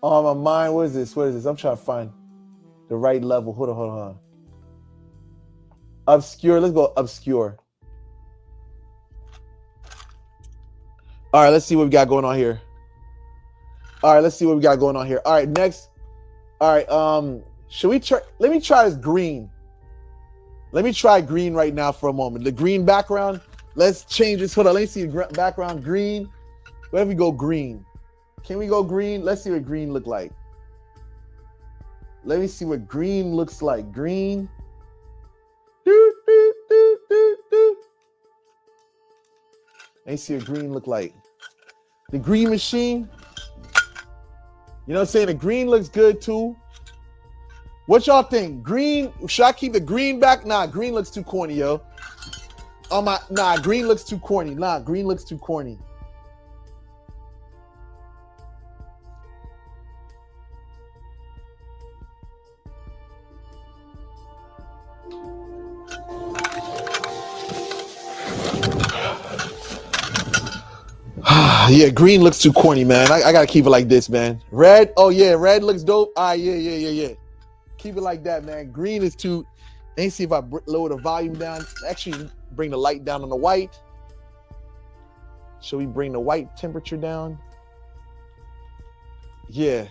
Oh, my mind, what is this? I'm trying to find the right level. Hold on. Obscure, let's go obscure. All right, let's see what we got going on here. All right, next. All right, should we try? Let me try this green. Let me try green right now for a moment. The green background. Let's change this. Hold on, let me see the background green. Where do we go green? Can we go green? Let's see what green look like. Let me see what green looks like. Green. Doot, doot, doot, doot, doot. Let me see what green look like. The green machine. You know what I'm saying? The green looks good too. What y'all think? Green, should I keep the green back? Nah, green looks too corny, yo. Nah, green looks too corny. Nah, green looks too corny. Yeah, green looks too corny, man. I gotta keep it like this, man. Red, oh yeah, red looks dope. Yeah. Keep it like that, man. Green is too. Let me see if I lower the volume down. Actually, bring the light down on the white. Should we bring the white temperature down? Yeah.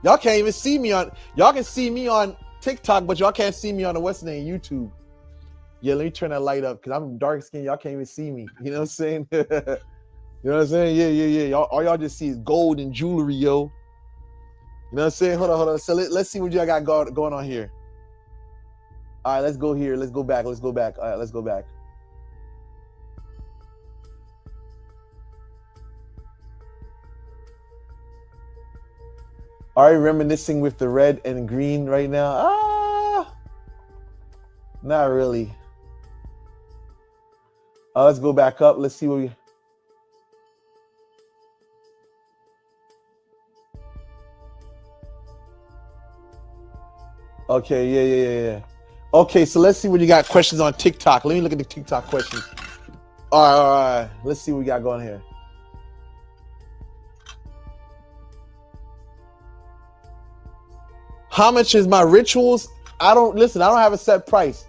Y'all can't even see me on. Y'all can see me on TikTok, but y'all can't see me on the what's name YouTube. Yeah, let me turn that light up because I'm dark skinned. Y'all can't even see me. You know what I'm saying? You know what I'm saying? Yeah. Y'all, all y'all just see is gold and jewelry, yo. You know what I'm saying? Hold on. So let's see what y'all got going on here. All right, let's go here. Let's go back. All right, let's go back. Are you reminiscing with the red and green right now? Not really. Let's go back up. Let's see what we... Okay, yeah. Okay, so let's see what you got questions on TikTok. Let me look at the TikTok questions. All right. Let's see what we got going here. How much is my rituals? I don't have a set price.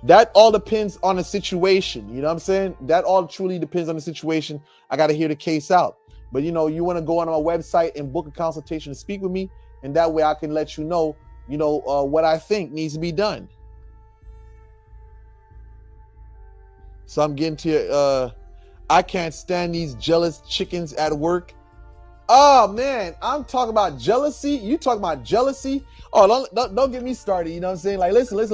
That all depends on the situation. You know what I'm saying? That all truly depends on the situation. I got to hear the case out. But you want to go on my website and book a consultation to speak with me. And that way I can let you know, what I think needs to be done. So I'm getting to, I can't stand these jealous chickens at work. Oh man, I'm talking about jealousy. You talking about jealousy? Oh, don't get me started. You know what I'm saying? Like, listen. Let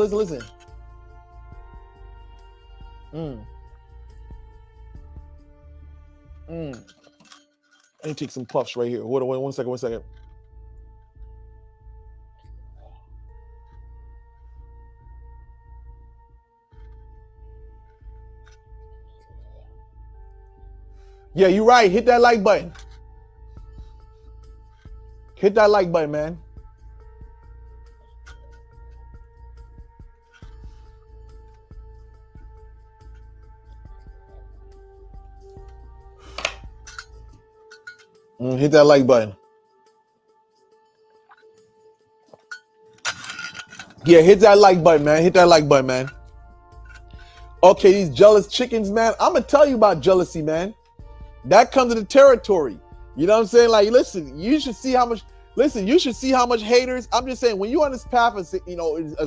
me take some puffs right here. Hold on, one second. Yeah, you're right. Hit that like button. Hit that like button, man. Hit that like button. Yeah, hit that like button, man. Okay, these jealous chickens, man. I'm going to tell you about jealousy, man. That comes to the territory. You know what I'm saying? Like, listen, you should see how much haters. I'm just saying, when you're on this path of,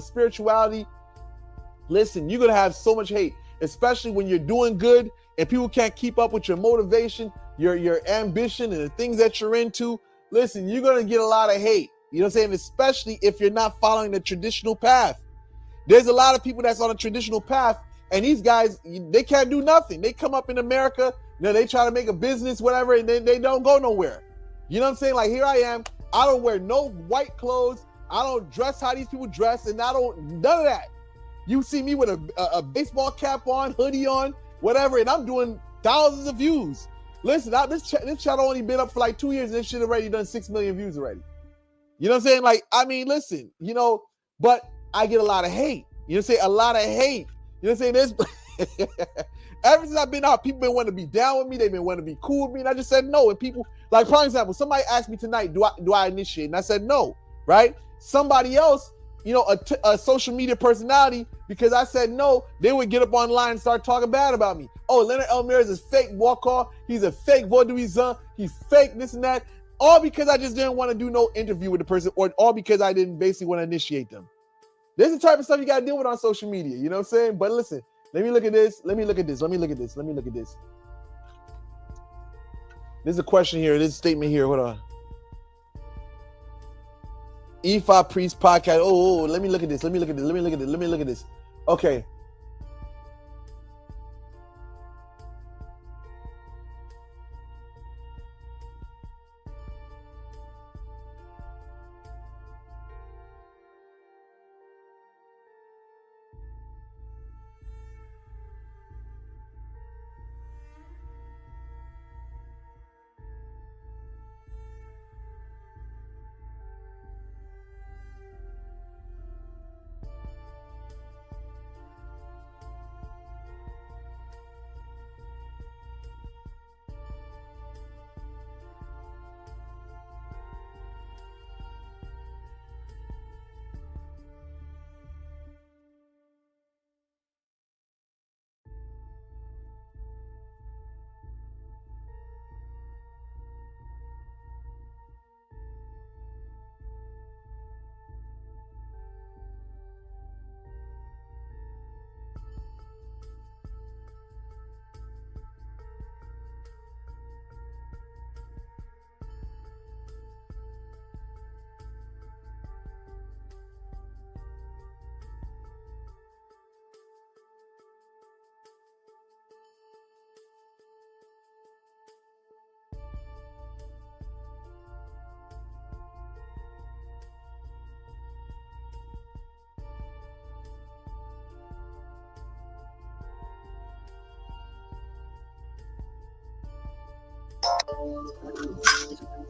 spirituality, listen, you're going to have so much hate, especially when you're doing good and people can't keep up with your motivation, your ambition, and the things that you're into. Listen, you're going to get a lot of hate. You know what I'm saying? Especially if you're not following the traditional path. There's a lot of people that's on a traditional path, and these guys, they can't do nothing. They come up in America, they try to make a business, whatever, and they don't go nowhere. You know what I'm saying? Like, here I am. I don't wear no white clothes. I don't dress how these people dress, and none of that. You see me with a baseball cap on, hoodie on, whatever, and I'm doing thousands of views. Listen, this channel only been up for like 2 years, and this shit already done 6 million views already. You know what I'm saying? Like, I mean, listen, but I get a lot of hate. You know what I'm saying? A lot of hate. You know what I'm saying? Ever since I've been out, people been wanting to be down with me. They've been wanting to be cool with me. And I just said no. And people, like, for example, somebody asked me tonight, do I initiate? And I said no, right? Somebody else, a social media personality, because I said no, they would get up online and start talking bad about me. Oh, Leonard Elmira is a fake bokor. He's a fake Voodoo. He's fake this and that. All because I just didn't want to do no interview with the person, or all because I didn't basically want to initiate them. This is the type of stuff you got to deal with on social media. You know what I'm saying? But listen, let me look at this. This is a question here. This statement here. Hold on. Ifa Priest podcast. Oh, let me look at this. Let me look at this. Okay.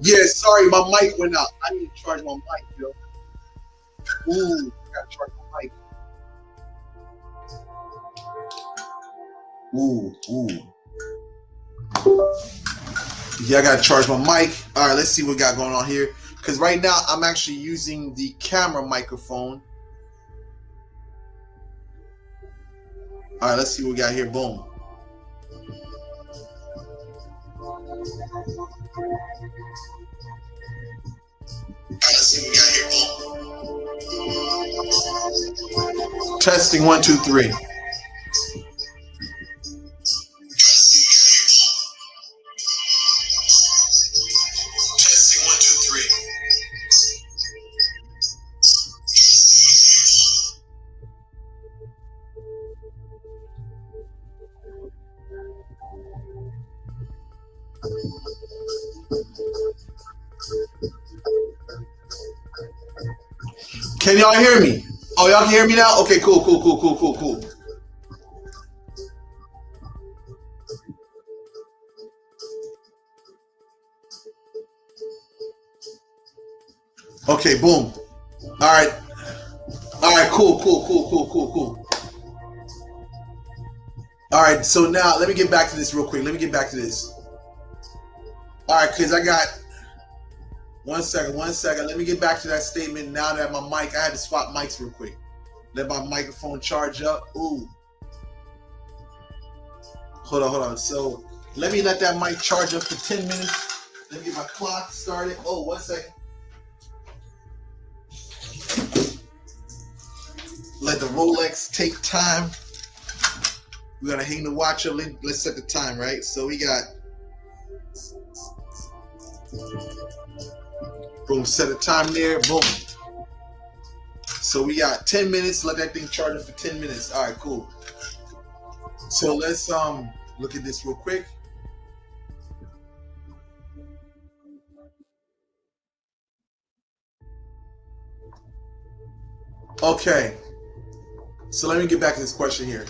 Yeah, sorry, my mic went out. I need to charge my mic, yo. Ooh, gotta charge my mic. Ooh. Yeah, I gotta charge my mic. All right, let's see what we got going on here. Because right now, I'm actually using the camera microphone. All right, let's see what we got here. Boom. Testing 1, 2, 3. Testing 1, 2, 3. Can y'all hear me? Oh, y'all can hear me now? Okay, cool. Okay, boom. All right, cool. All right, so now let me get back to this real quick. All right, because I got one second. Let me get back to that statement now that my mic, I had to swap mics real quick. Let my microphone charge up. Ooh. Hold on. So let me let that mic charge up for 10 minutes. Let me get my clock started. Oh, 1 second. Let the Rolex take time. We're gonna hang the watch up. Let's set the time, right? So we got, boom, set a time there, boom. So we got 10 minutes. Let that thing charge up for 10 minutes. All right, cool. So let's look at this real quick. Okay. So let me get back to this question here.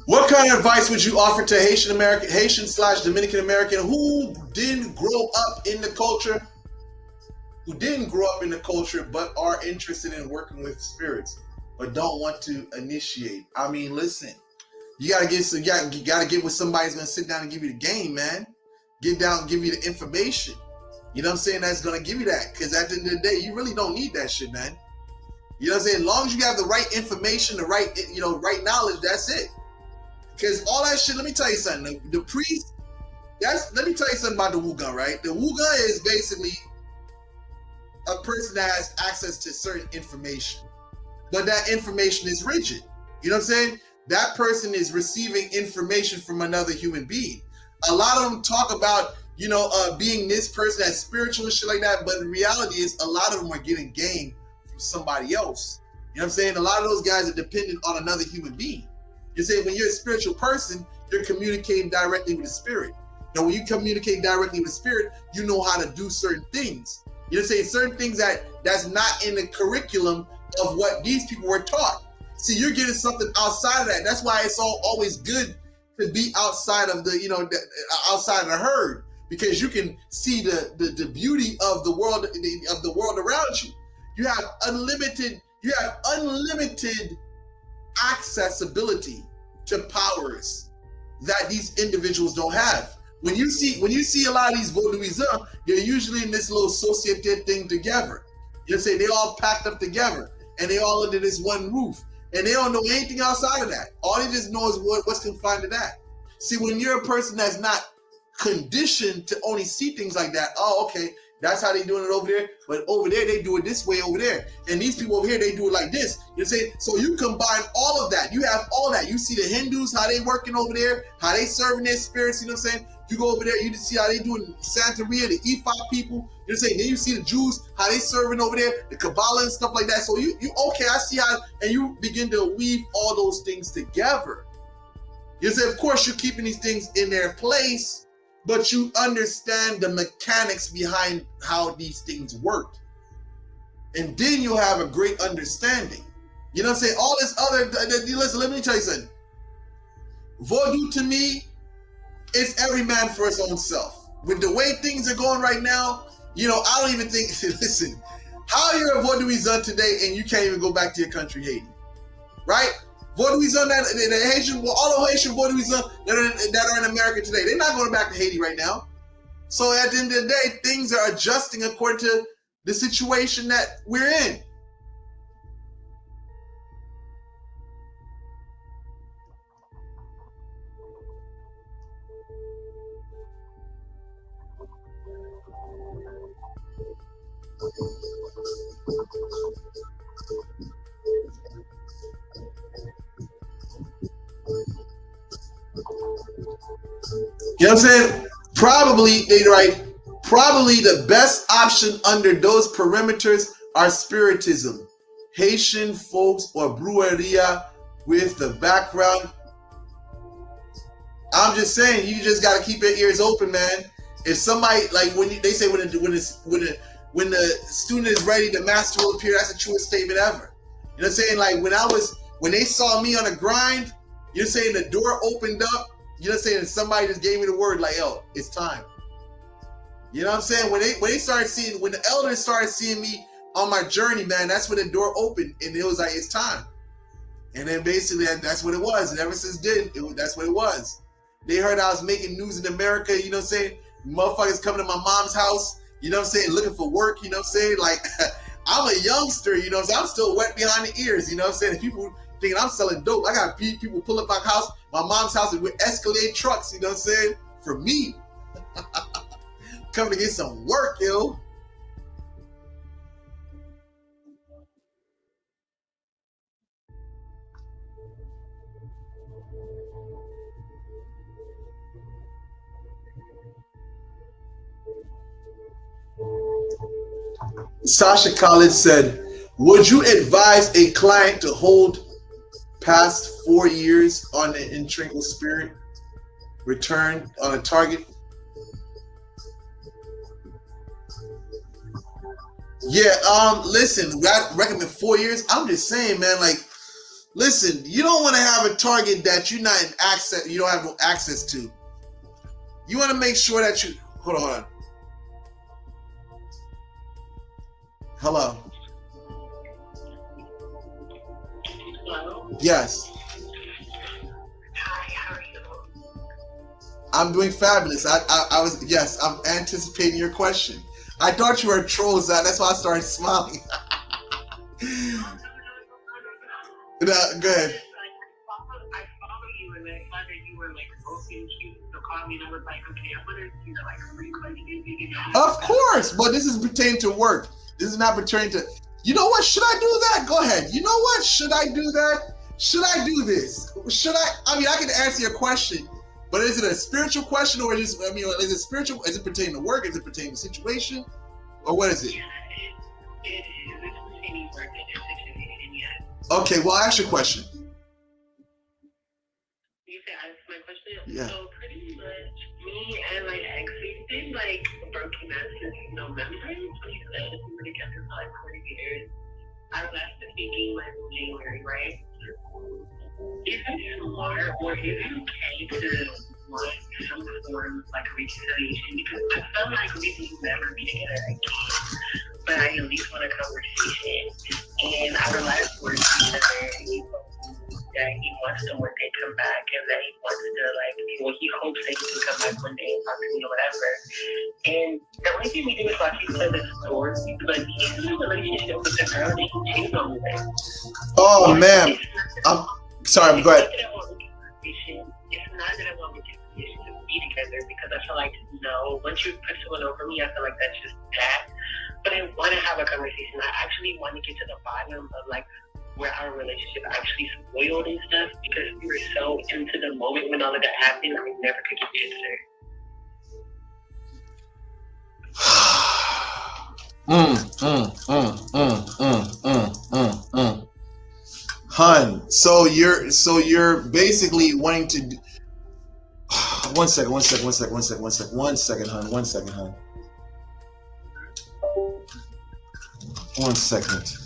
What kind of advice would you offer to Haitian/Dominican American who didn't grow up in the culture, but are interested in working with spirits, but don't want to initiate? I mean, listen, you gotta get with somebody who's gonna sit down and give you the game, man. Get down and give you the information. You know what I'm saying? That's gonna give you that. Because at the end of the day, you really don't need that shit, man. You know what I'm saying? As long as you have the right information, the right, right knowledge, that's it. Because all that shit, let me tell you something. The priest, let me tell you something about the Wugan, right? The Wugan is basically a person that has access to certain information. But that information is rigid. You know what I'm saying? that person is receiving information from another human being. A lot of them talk about, you know, being this person that's spiritual and shit like that, but the reality is a lot of them are getting game from somebody else. You know what I'm saying? A lot of those guys are dependent on another human being. You say when you're a spiritual person, you're communicating directly with the spirit. Now, when you communicate directly with the spirit, you know how to do certain things. You know what I'm saying? Certain things that's not in the curriculum of what these people were taught. See, you're getting something outside of that. That's why it's always good to be outside of the, you know, outside of the herd, because you can see the beauty of the world around you. You have unlimited accessibility to powers that these individuals don't have. When you see a lot of these Voodooism, they're usually in this little société thing together. You know, say they all packed up together and they all under this one roof, and they don't know anything outside of that. All they just know is what's confined to that. See, when you're a person that's not conditioned to only see things like that, oh, okay, that's how they doing it over there, but over there they do it this way over there, and these people over here they do it like this. You know, say, so you combine all of that. You have all that. You see the Hindus, how they working over there, how they serving their spirits. You know what I'm saying? You go over there, you see how they doing Santeria, the Ifa people. You know what I'm saying? Then you see the Jews, how they serving over there, the Cabala and stuff like that. So you okay, I see how, and you begin to weave all those things together. You say, of course, you're keeping these things in their place, but you understand the mechanics behind how these things work. And then you'll have a great understanding. You know what I'm saying? All this other, listen, let me tell you something. Voodoo to me, it's every man for his own self. With the way things are going right now, you know, I don't even think, listen, how you're a Voodooism today and you can't even go back to your country, Haiti, right? Voodooism, the Haitian, all the Haitian Voodooism that are in America today, they're not going back to Haiti right now. So at the end of the day, things are adjusting according to the situation that we're in. You know what I'm saying? Probably the best option under those perimeters are spiritism. Haitian folks or brujeria with the background. I'm just saying, you just got to keep your ears open, man. If somebody, like they say when the student is ready, the master will appear. That's the truest statement ever. You know what I'm saying? Like when they saw me on a grind, you're saying the door opened up. You know what I'm saying? Somebody just gave me the word like, yo, it's time. You know what I'm saying? When they started seeing, when the elders started seeing me on my journey, man, that's when the door opened and it was like, it's time. And then basically that's what it was. And ever since then, that's what it was. They heard I was making news in America, you know what I'm saying? Motherfuckers coming to my mom's house, you know what I'm saying? Looking for work, you know what I'm saying? Like, I'm a youngster, you know what I'm saying? I'm still wet behind the ears, you know what I'm saying? If people thinking I'm selling dope, I got people pull up my house, my mom's house with Escalade trucks, you know what I'm saying? For me. Coming to get some work, yo. Sasha Collins said, would you advise a client to hold past 4 years on an intrinsic spirit return on a target? Yeah, listen, I recommend 4 years. I'm just saying, man, like, listen, you don't want to have a target that you're not in access, you don't have no access to. You want to make sure that you, hold on. Hello. Hello? Yes. Hi, how are you? I'm doing fabulous. I was, yes, I'm anticipating your question. I thought you were a troll, Zach. That's why I started smiling. No, go ahead. I follow you, and I thought that you were like posting cute to call me, and I was like, okay, I'm gonna do that, like really quick. Of course, but this is pertaining to work. This is not pertaining to. You know what? Should I do that? Go ahead. You know what? Should I do that? Should I do this? Should I mean, I can answer your question, but is it a spiritual question, or is it spiritual? Is it pertaining to work? Is it pertaining to situation? Or what is it? Yeah, it is. It's pertaining to work and situation, yes. Okay, well, I'll ask you a question. You said ask my question? Yeah. So pretty much me and my ex, we've been like broken up since November 2011. We were together for like 40 years. Our last speaking was in January, right? Is it smart or is it okay to want some form of like reconciliation? Because I feel like we will never be together again. But I at least want a conversation. And our last words to each other, he told me that he wants to one day come back and that he wants to like, well, he hopes that he can come back one day and talk to me or whatever. And the only thing we do is watch each other's stories, but he's in a relationship with the girl that he cheated on with. Oh, man. I'm sorry, go ahead. It's not that I want reconciliation to be together, because I feel like, no, once you put someone over me, I feel like that's just that. But I want to have a conversation. I actually want to get to the bottom of like where our relationship actually spoiled and stuff, because we were so into the moment when all of that happened, I never could get the answer. Hun, so you're basically wanting to do... One second, hun. One second.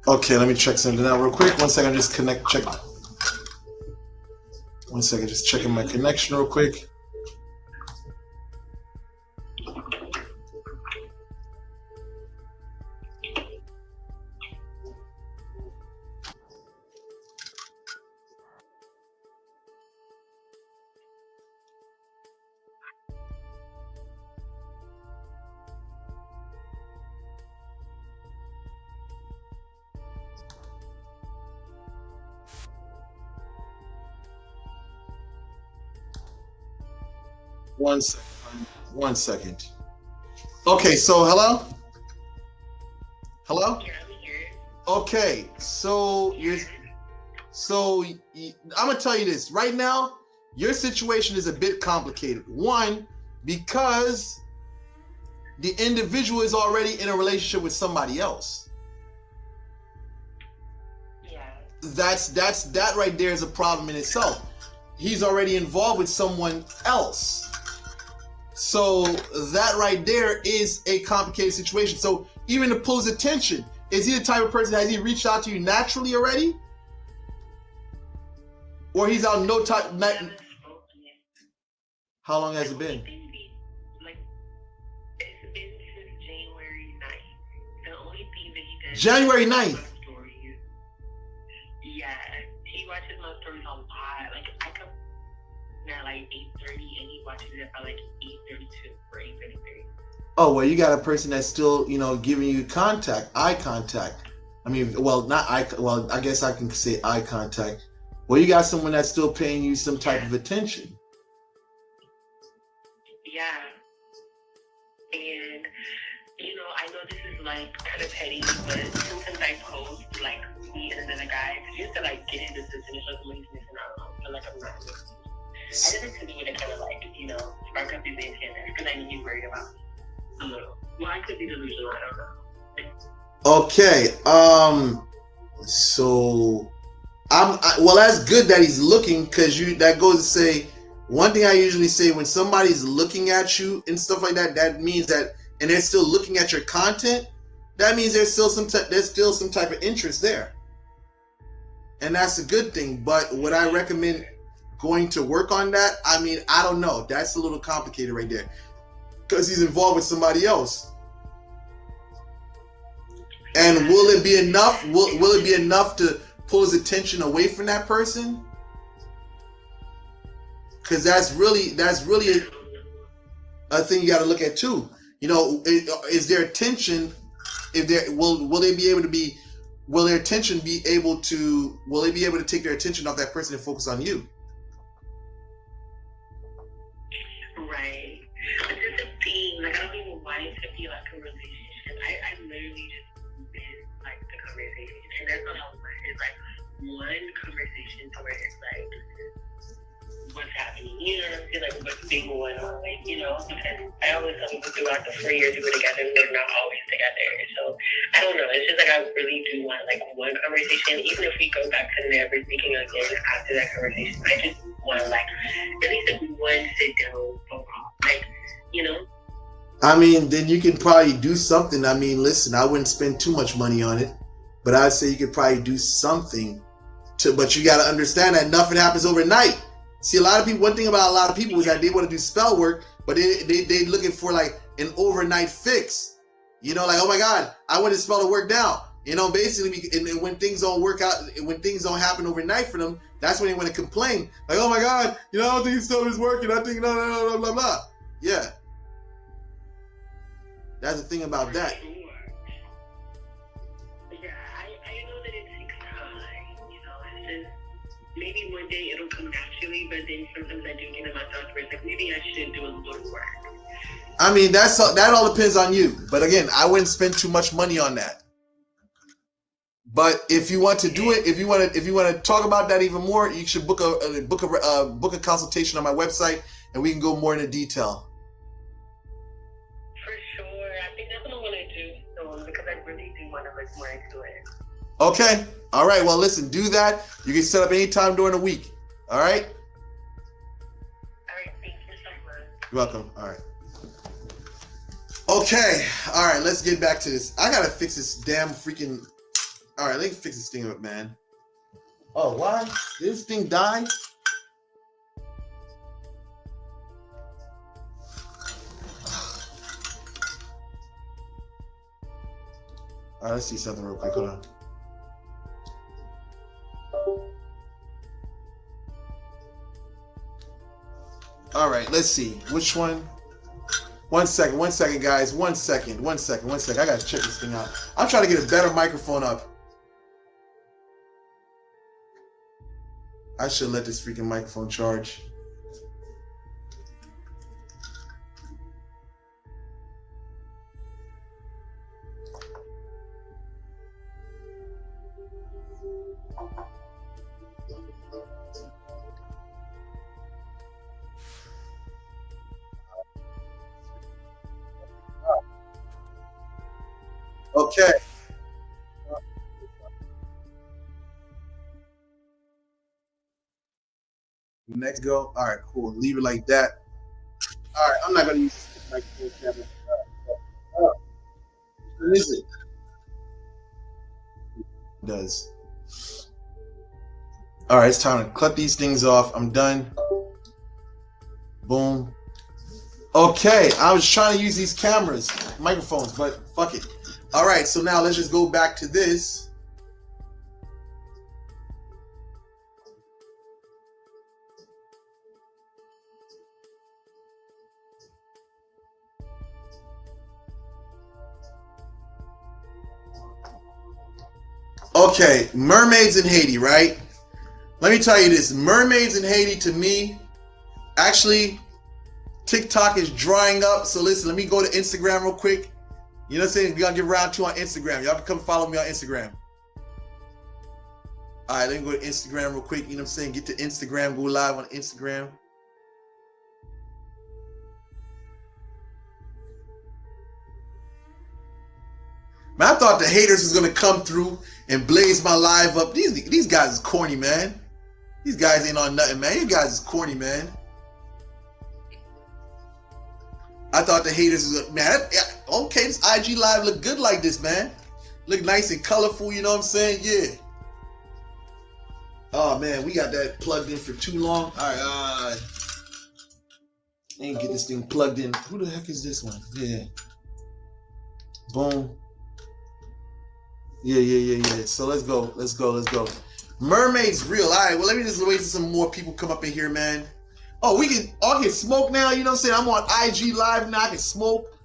Okay, let me check something out real quick. 1 second, just check. 1 second, just checking my connection real quick. One second. Okay, so hello? Yeah, I'm here. Okay, so I'm gonna tell you this right now. Your situation is a bit complicated. One, because the individual is already in a relationship with somebody else. Yeah. That right there is a problem in itself. He's already involved with someone else. So that right there is a complicated situation. So even to pull his attention, is he the type of person, has he reached out to you naturally already? Or he's out no time? How long has it been? Like, it's been since January 9th. The only thing that he does... January 9th? Yeah, he watches my stories a lot. Like, I come at like 8:30 and he watches it at like 8:32 or 8:33. Oh, well, you got a person that's still, giving you eye contact. I mean, well, I guess I can say eye contact. Well, you got someone that's still paying you some type of attention. Yeah. And, I know this is like kind of petty, but sometimes I post like me and another guy, just to like get into this and it's like when he's missing out. I feel like I'm not missing. I just have to do it to kind of like, spark up his antenna, because I know he's worried about me a little. Well, I could be delusional, I don't know. Okay, so well, that's good that he's looking, because that goes to say, one thing I usually say when somebody's looking at you and stuff like that, that means that, and they're still looking at your content, that means there's still some type of interest there, and that's a good thing. But would I recommend going to work on that? I mean, I don't know. That's a little complicated right there, because he's involved with somebody else. And will it be enough? Will it be enough to pull his attention away from that person? Because that's really a thing you got to look at too. You know, is their attention, if they will they be able to be, will their attention be able to, will they be able to take their attention off that person and focus on you? Right. But that's the thing. Like, I don't even want it to be like a relationship. I literally just miss like the conversation, and that's what I want. It's like one conversation to where it's like, what's happening here? It's like what's been going on, like, you know? Because I always tell people throughout the 4 years we were together, we're not always together. So I don't know. It's just like I really do want like one conversation, even if we go back to never speaking again after that conversation. I just want like at least one sit down phone call, like, you know. I mean, then you can probably do something. I mean, listen, I wouldn't spend too much money on it, but I'd say you could probably do something to, but you got to understand that nothing happens overnight. See, a lot of people, one thing about a lot of people is that they want to do spell work, but they looking for like an overnight fix. You know, like, oh my God, I want to spell the work now. You know, basically, and when things don't work out, when things don't happen overnight for them, that's when they want to complain. Like, oh my God, you know, I don't think stuff is working. I think no, blah, blah, blah. Yeah. That's the thing about that. Yeah, I know that it takes time, you know, it's just, maybe one day it'll come naturally, but then sometimes I do get in my thoughts where it's like, maybe I should do a little work. I mean, that all depends on you. But again, I wouldn't spend too much money on that. But if you want to do it, if you want to talk about that even more, you should book a consultation on my website, and we can go more into detail. For sure, I think that's what I'm gonna do soon, because I really do want to look more into it. Okay. All right. Well, listen, do that. You can set up any time during the week. All right. All right. Thank you so much. You're welcome. All right. Okay. All right. Let's get back to this. I gotta fix this damn freaking. All right. Let me fix this thing up, man. Oh, why? Did this thing die? All right. Let's see something real quick. Hold on. All right, let's see. Which one? 1 second, guys. 1 second. I gotta check this thing out. I'm trying to get a better microphone up. I should let this freaking microphone charge. Okay. Next go. All right, cool. Leave it like that. All right, I'm not gonna use this microphone camera. What is it? It does. All right, it's time to cut these things off. I'm done. Boom. Okay, I was trying to use these cameras, microphones, but fuck it. All right, so now let's just go back to this. Okay, mermaids in Haiti, right? Let me tell you this. Mermaids in Haiti, to me, actually, TikTok is drying up. So listen, let me go to Instagram real quick. You know what I'm saying? We're going to get round two on Instagram. Y'all can come follow me on Instagram. All right, let me go to Instagram real quick. You know what I'm saying? Get to Instagram. Go live on Instagram. Man, I thought the haters was going to come through and blaze my live up. These guys is corny, man. These guys ain't on nothing, man. You guys is corny, man. I thought the haters was, man, okay, this IG live look good like this, man. Look nice and colorful, you know what I'm saying? Yeah. Oh, man, we got that plugged in for too long. All right, ain't get this thing plugged in. Who the heck is this one? Yeah. Boom. Yeah. So let's go. Mermaids real. All right, well, let me just wait till some more people come up in here, man. Oh, we can all get smoke now. You know what I'm saying? I'm on IG live now. I can smoke.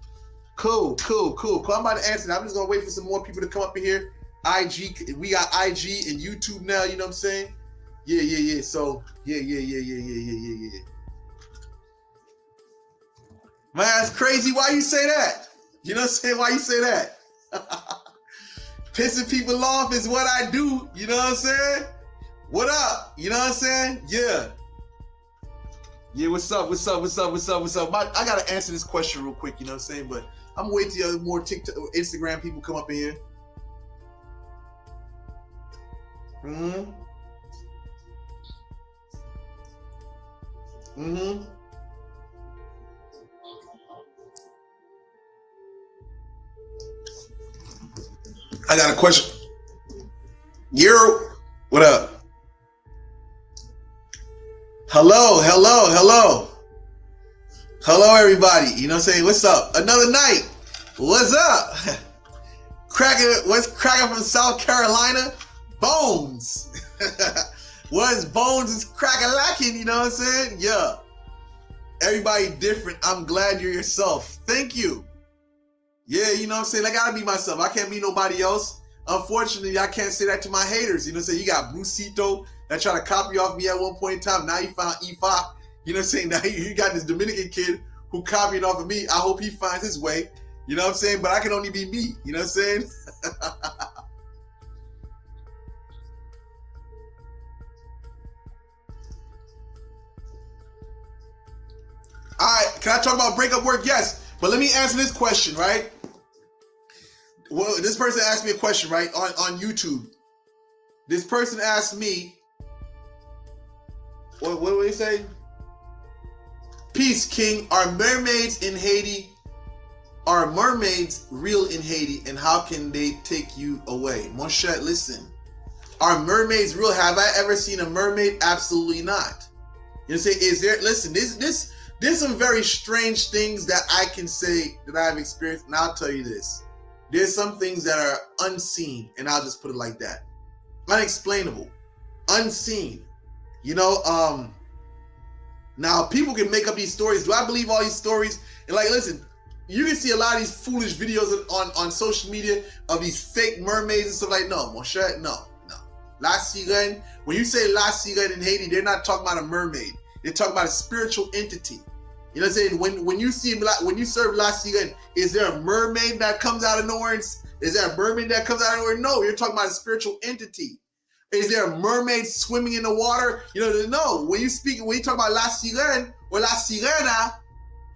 Cool. I'm about to answer that. I'm just gonna wait for some more people to come up in here. IG, we got IG and YouTube now. You know what I'm saying? Yeah. So yeah. Man, that's crazy. Why you say that? You know what I'm saying? Why you say that? Pissing people off is what I do. You know what I'm saying? What up? You know what I'm saying? Yeah. Yeah, what's up? I gotta answer this question real quick, you know what I'm saying? But I'm waiting till more TikTok, Instagram people come up in here. I got a question. What up? Hello, everybody. You know what I'm saying? What's up? Another night. What's up? What's cracking from South Carolina? Bones. What's Bones is cracking lacking, you know what I'm saying? Yeah. Everybody different. I'm glad you're yourself. Thank you. Yeah, you know what I'm saying? I gotta be myself. I can't be nobody else. Unfortunately, I can't say that to my haters. You know what I'm saying? You got Brucito that tried to copy off me at one point in time. Now you found Ifa. You know what I'm saying? Now you got this Dominican kid who copied off of me. I hope he finds his way. You know what I'm saying? But I can only be me. You know what I'm saying? All right, can I talk about breakup work? Yes, but let me answer this question, right? Well, this person asked me a question, right, on YouTube. This person asked me, what did he say? Peace, King. Are mermaids in Haiti? Are mermaids real in Haiti, and how can they take you away? Moshe, listen. Are mermaids real? Have I ever seen a mermaid? Absolutely not. You know, say, is there? Listen, there's some very strange things that I can say that I've experienced, and I'll tell you this. There's some things that are unseen, and I'll just put it like that. Unexplainable. Unseen. You know, now people can make up these stories. Do I believe all these stories? And like, listen, you can see a lot of these foolish videos on social media of these fake mermaids and stuff like, no, Moshe, no. La Sirène, when you say La Sirène in Haiti, they're not talking about a mermaid. They're talking about a spiritual entity. You know what I'm saying? When you serve La Sirène, is there a mermaid that comes out of nowhere? Is there a mermaid that comes out of nowhere? No, you're talking about a spiritual entity. Is there a mermaid swimming in the water? You know, no. When you talk about La Sirène or La Sirena,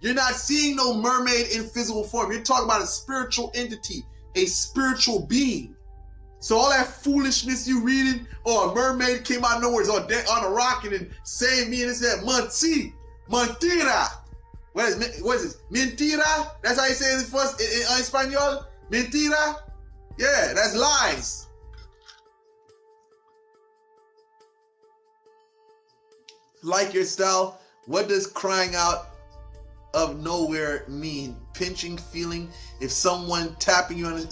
you're not seeing no mermaid in physical form. You're talking about a spiritual entity, a spiritual being. So all that foolishness you reading, a mermaid came out of nowhere, on a rock and then saved me, and it's that mentira. What is this? Mentira? That's how you say it first in Espanol? Mentira? Yeah, that's lies. Like your style, what does crying out of nowhere mean? Pinching feeling? If someone tapping you on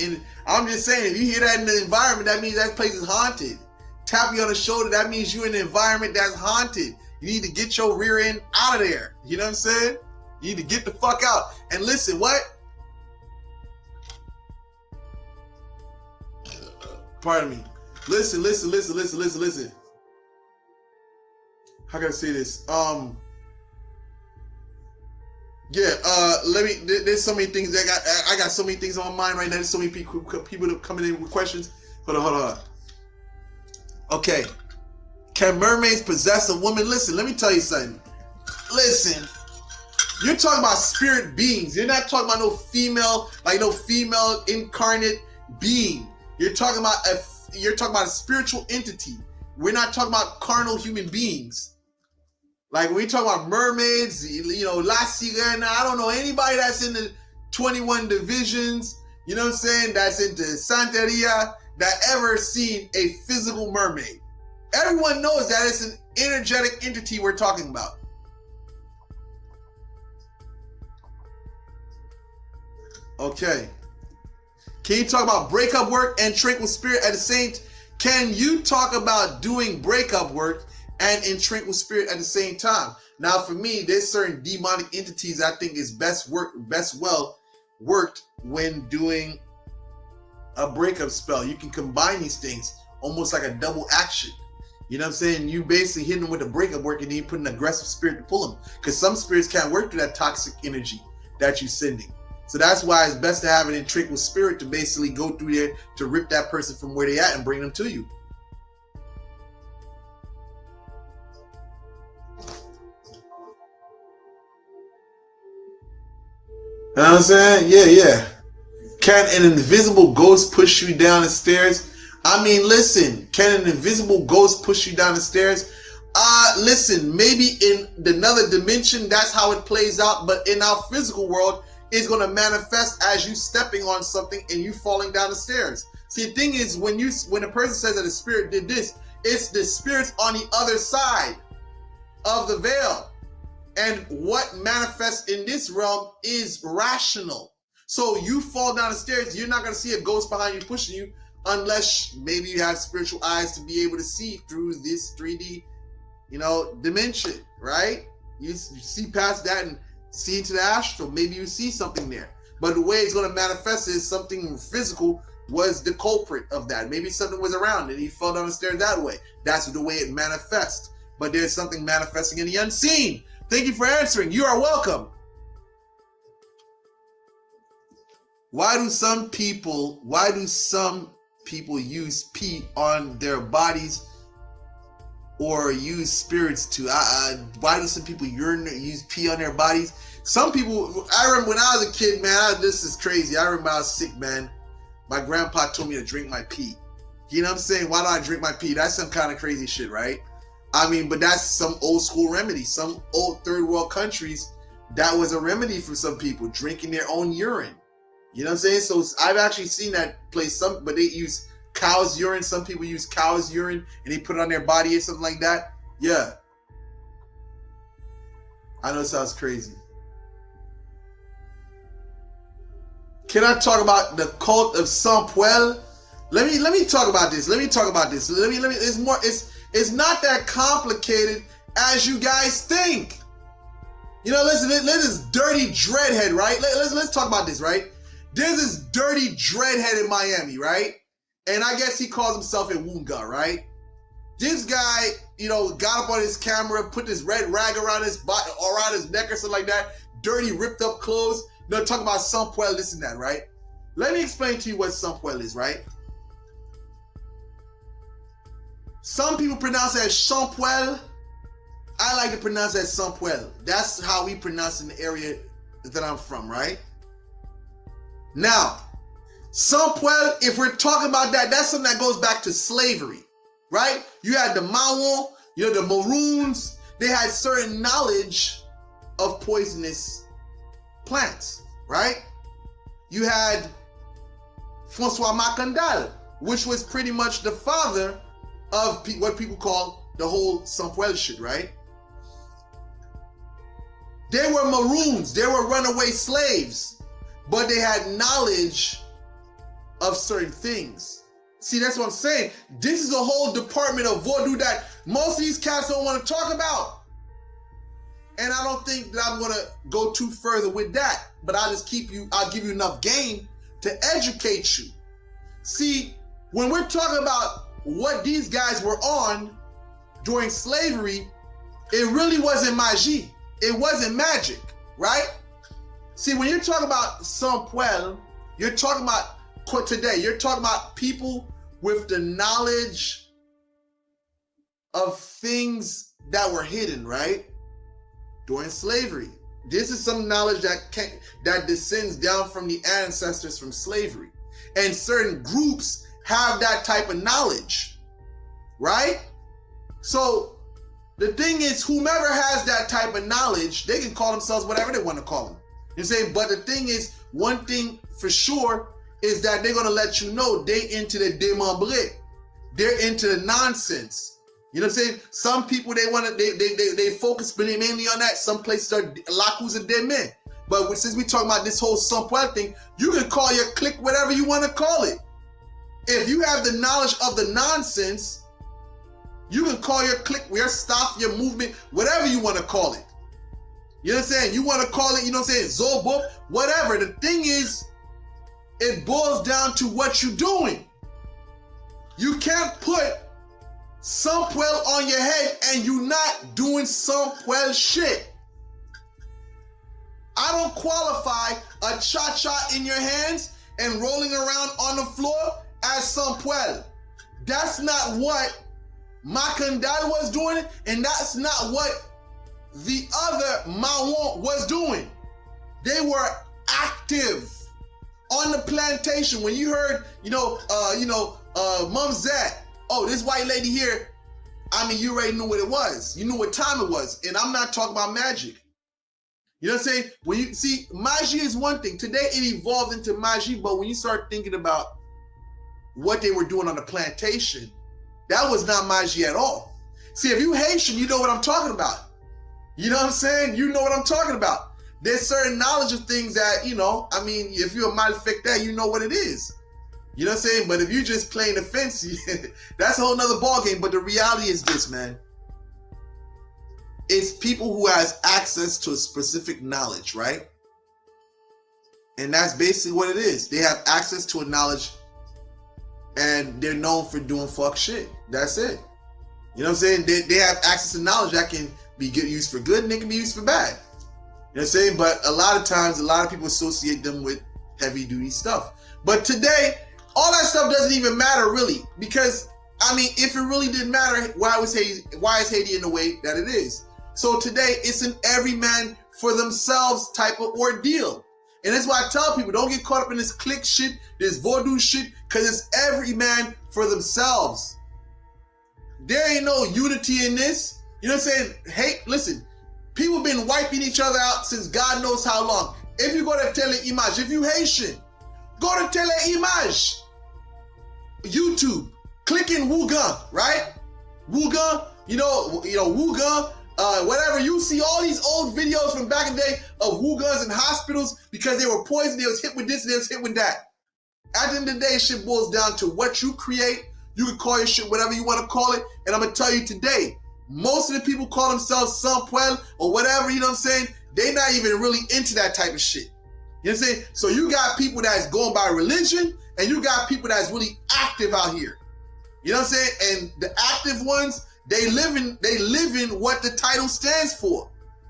I'm just saying, if you hear that in the environment, that means that place is haunted. Tapping you on the shoulder, that means you're in an environment that's haunted. You need to get your rear end out of there. You know what I'm saying? You need to get the fuck out. And listen, what? Pardon me. Listen. How can I say this? There's so many things I got so many things on my mind right now. There's so many people coming in with questions. Hold on. Okay. Can mermaids possess a woman? Listen, let me tell you something. Listen, you're talking about spirit beings. You're not talking about no female incarnate being. You're talking about a spiritual entity. We're not talking about carnal human beings. Like when we talk about mermaids, you know, La Sirena, I don't know anybody that's in the 21 divisions, you know what I'm saying, that's into Santeria, that ever seen a physical mermaid. Everyone knows that it's an energetic entity we're talking about. Okay. Can you talk about breakup work and tranquil spirit at the same time? Can you talk about doing breakup work and in tranquil spirit at the same time? Now, for me, there's certain demonic entities I think is best well worked when doing a breakup spell. You can combine these things almost like a double action. You know what I'm saying? You basically hit them with the breakup work and then you put an aggressive spirit to pull them. Because some spirits can't work through that toxic energy that you're sending. So that's why it's best to have an intrigued with spirit to basically go through there to rip that person from where they at and bring them to you. You know what I'm saying? Yeah. Can an invisible ghost push you down the stairs? I mean, listen, can an invisible ghost push you down the stairs? Listen, maybe in another dimension, that's how it plays out. But in our physical world, it's going to manifest as you stepping on something and you falling down the stairs. See, the thing is, when a person says that the spirit did this, it's the spirits on the other side of the veil. And what manifests in this realm is rational. So you fall down the stairs, you're not going to see a ghost behind you pushing you unless maybe you have spiritual eyes to be able to see through this 3D, dimension, right? You see past that and see into the astral. Maybe you see something there. But the way it's going to manifest is something physical was the culprit of that. Maybe something was around and he fell down the stairs that way. That's the way it manifests. But there's something manifesting in the unseen. Thank you for answering. You are welcome. Why do some people use pee on their bodies or use spirits to? Why do some people use pee on their bodies? Some people, I remember when I was a kid, man, this is crazy. I remember I was sick, man. My grandpa told me to drink my pee. You know what I'm saying? Why do I drink my pee? That's some kind of crazy shit, right? I mean, but that's some old school remedy. Some old third world countries, that was a remedy for some people, drinking their own urine. You know what I'm saying? So I've actually seen that place, but they use cow's urine. Some people use cow's urine and they put it on their body or something like that. Yeah. I know it sounds crazy. Can I talk about the cult of Sanpwel? Let me talk about this. It's not that complicated as you guys think. Listen, this dirty dreadhead, right? Let's talk about this, right? There's this dirty dreadhead in Miami, right? And I guess he calls himself a Woonga, right? This guy, got up on his camera, put this red rag around his body, around his neck or something like that. Dirty, ripped up clothes. Talking about Sanpwel, this and that, right? Let me explain to you what Sanpwel is, right? Some people pronounce it as Sanpwel. I like to pronounce it as Sanpwel. That's how we pronounce it in the area that I'm from, right? Now, Sanpwel, if we're talking about that, that's something that goes back to slavery, right? You had the Bawon, the Maroons. They had certain knowledge of poisonous plants, right? You had Francois Macandal, which was pretty much the father of what people call the whole Sanpwel shit, right? They were Maroons, they were runaway slaves, but they had knowledge of certain things. See, that's what I'm saying. This is a whole department of voodoo that most of these cats don't want to talk about. And I don't think that I'm gonna go too further with that, but I'll give you enough game to educate you. See, when we're talking about what these guys were on during slavery, it really wasn't magie. It wasn't magic, right? See, when you're talking about Sanpwel, you're talking about today, you're talking about people with the knowledge of things that were hidden, right? During slavery. This is some knowledge that descends down from the ancestors from slavery. And certain groups have that type of knowledge, right? So the thing is, whomever has that type of knowledge, they can call themselves whatever they want to call them. You say, but the thing is, one thing for sure is that they're going to let you know they into the démembré. They're into the nonsense. You know what I'm saying? Some people, they focus mainly on that. Some places are lacus and demen. But since we talking about this whole Sanpwel thing, you can call your clique whatever you want to call it. If you have the knowledge of the nonsense, you can call your clique, your staff, your movement, whatever you want to call it. You know what I'm saying? You want to call it, you know what I'm saying, Zobo, whatever. The thing is, it boils down to what you're doing. You can't put Sanpwel on your head and you not doing Sanpwel shit. I don't qualify a cha-cha in your hands and rolling around on the floor as Sanpwel. That's not what Makandal was doing, and that's not what the other Bawon was doing. They were active on the plantation. When you heard, Mom Zat, oh, this white lady here, I mean, you already knew what it was. You knew what time it was. And I'm not talking about magic. You know what I'm saying? When you see, magie is one thing. Today it evolved into magie, but when you start thinking about what they were doing on the plantation, that was not magie at all. See, if you Haitian, you know what I'm talking about. You know what I'm saying? You know what I'm talking about. There's certain knowledge of things that, I mean, if you're a malfecta, you know what it is. You know what I'm saying? But if you're just playing the fence, that's a whole nother ballgame. But the reality is this, man. It's people who has access to a specific knowledge, right? And that's basically what it is. They have access to a knowledge and they're known for doing fuck shit. That's it. You know what I'm saying? They have access to knowledge that can be used for good and it can be used for bad. You know what I'm saying? But a lot of times, a lot of people associate them with heavy duty stuff. But today, all that stuff doesn't even matter really. Because, I mean, if it really didn't matter, why is Haiti in the way that it is? So today, it's an every man for themselves type of ordeal. And that's why I tell people, don't get caught up in this clique shit, this voodoo shit, because it's every man for themselves. There ain't no unity in this. You know what I'm saying? Hey, listen, people been wiping each other out since God knows how long. If you go to Tele-Image, if you Haitian, go to Tele-Image. YouTube, click in Wooga, right? Wooga, Wooga, whatever. You see all these old videos from back in the day of Woogans in hospitals because they were poisoned, they was hit with this, they was hit with that. At the end of the day, shit boils down to what you create. You can call your shit whatever you want to call it. And I'm going to tell you today, most of the people call themselves Sanpwel or whatever, you know what I'm saying? They're not even really into that type of shit. You know what I'm saying? So you got people that's going by religion and you got people that's really active out here. You know what I'm saying? And the active ones, they live in what the title stands for. You know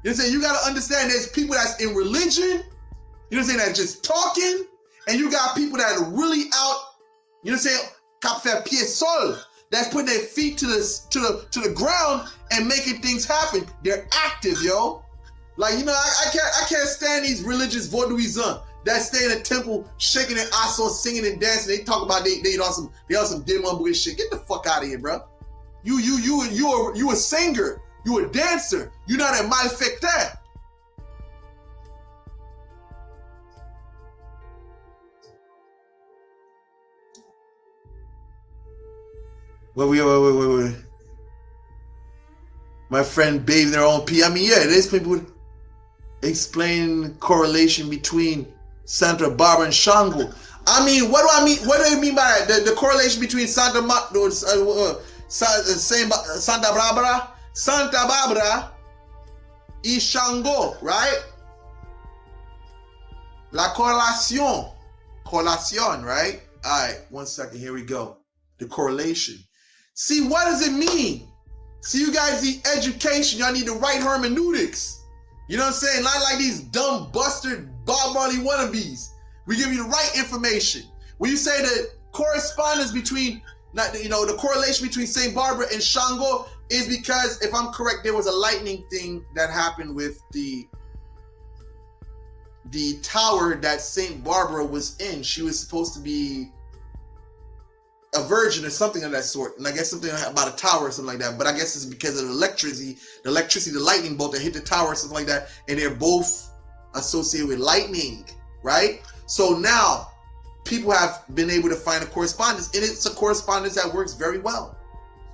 what I'm saying? You got to understand there's people that's in religion, you know what I'm saying, that's just talking, and you got people that are really out, you know what I'm saying, cap faire pied sol, that's putting their feet to the ground and making things happen. They're active, yo. Like, I can't stand these religious vaudouisans that stay in a temple shaking their ass off, singing and dancing. They talk about they on some demon and shit. Get the fuck out of here, bro. You a singer. You a dancer. You're not a malfecta. Wait. My friend bathed their own pee. I mean, yeah, there's people would explain correlation between Santa Barbara and Shango. I mean, what do I mean? What do you mean by that? The correlation between Santa Barbara y Shango, right? La correlation, right? All right, 1 second. Here we go. The correlation. See, what does it mean? See, you guys need education. Y'all need the right hermeneutics. You know what I'm saying? Not like these dumb, busted Bob Marley wannabes. We give you the right information. When you say the correspondence between, the correlation between St. Barbara and Shango is because, if I'm correct, there was a lightning thing that happened with the tower that St. Barbara was in. She was supposed to be a virgin or something of that sort, and I guess something about a tower or something like that. But I guess it's because of the electricity, the lightning bolt that hit the tower or something like that, and they're both associated with lightning, right? So now people have been able to find a correspondence, and it's a correspondence that works very well.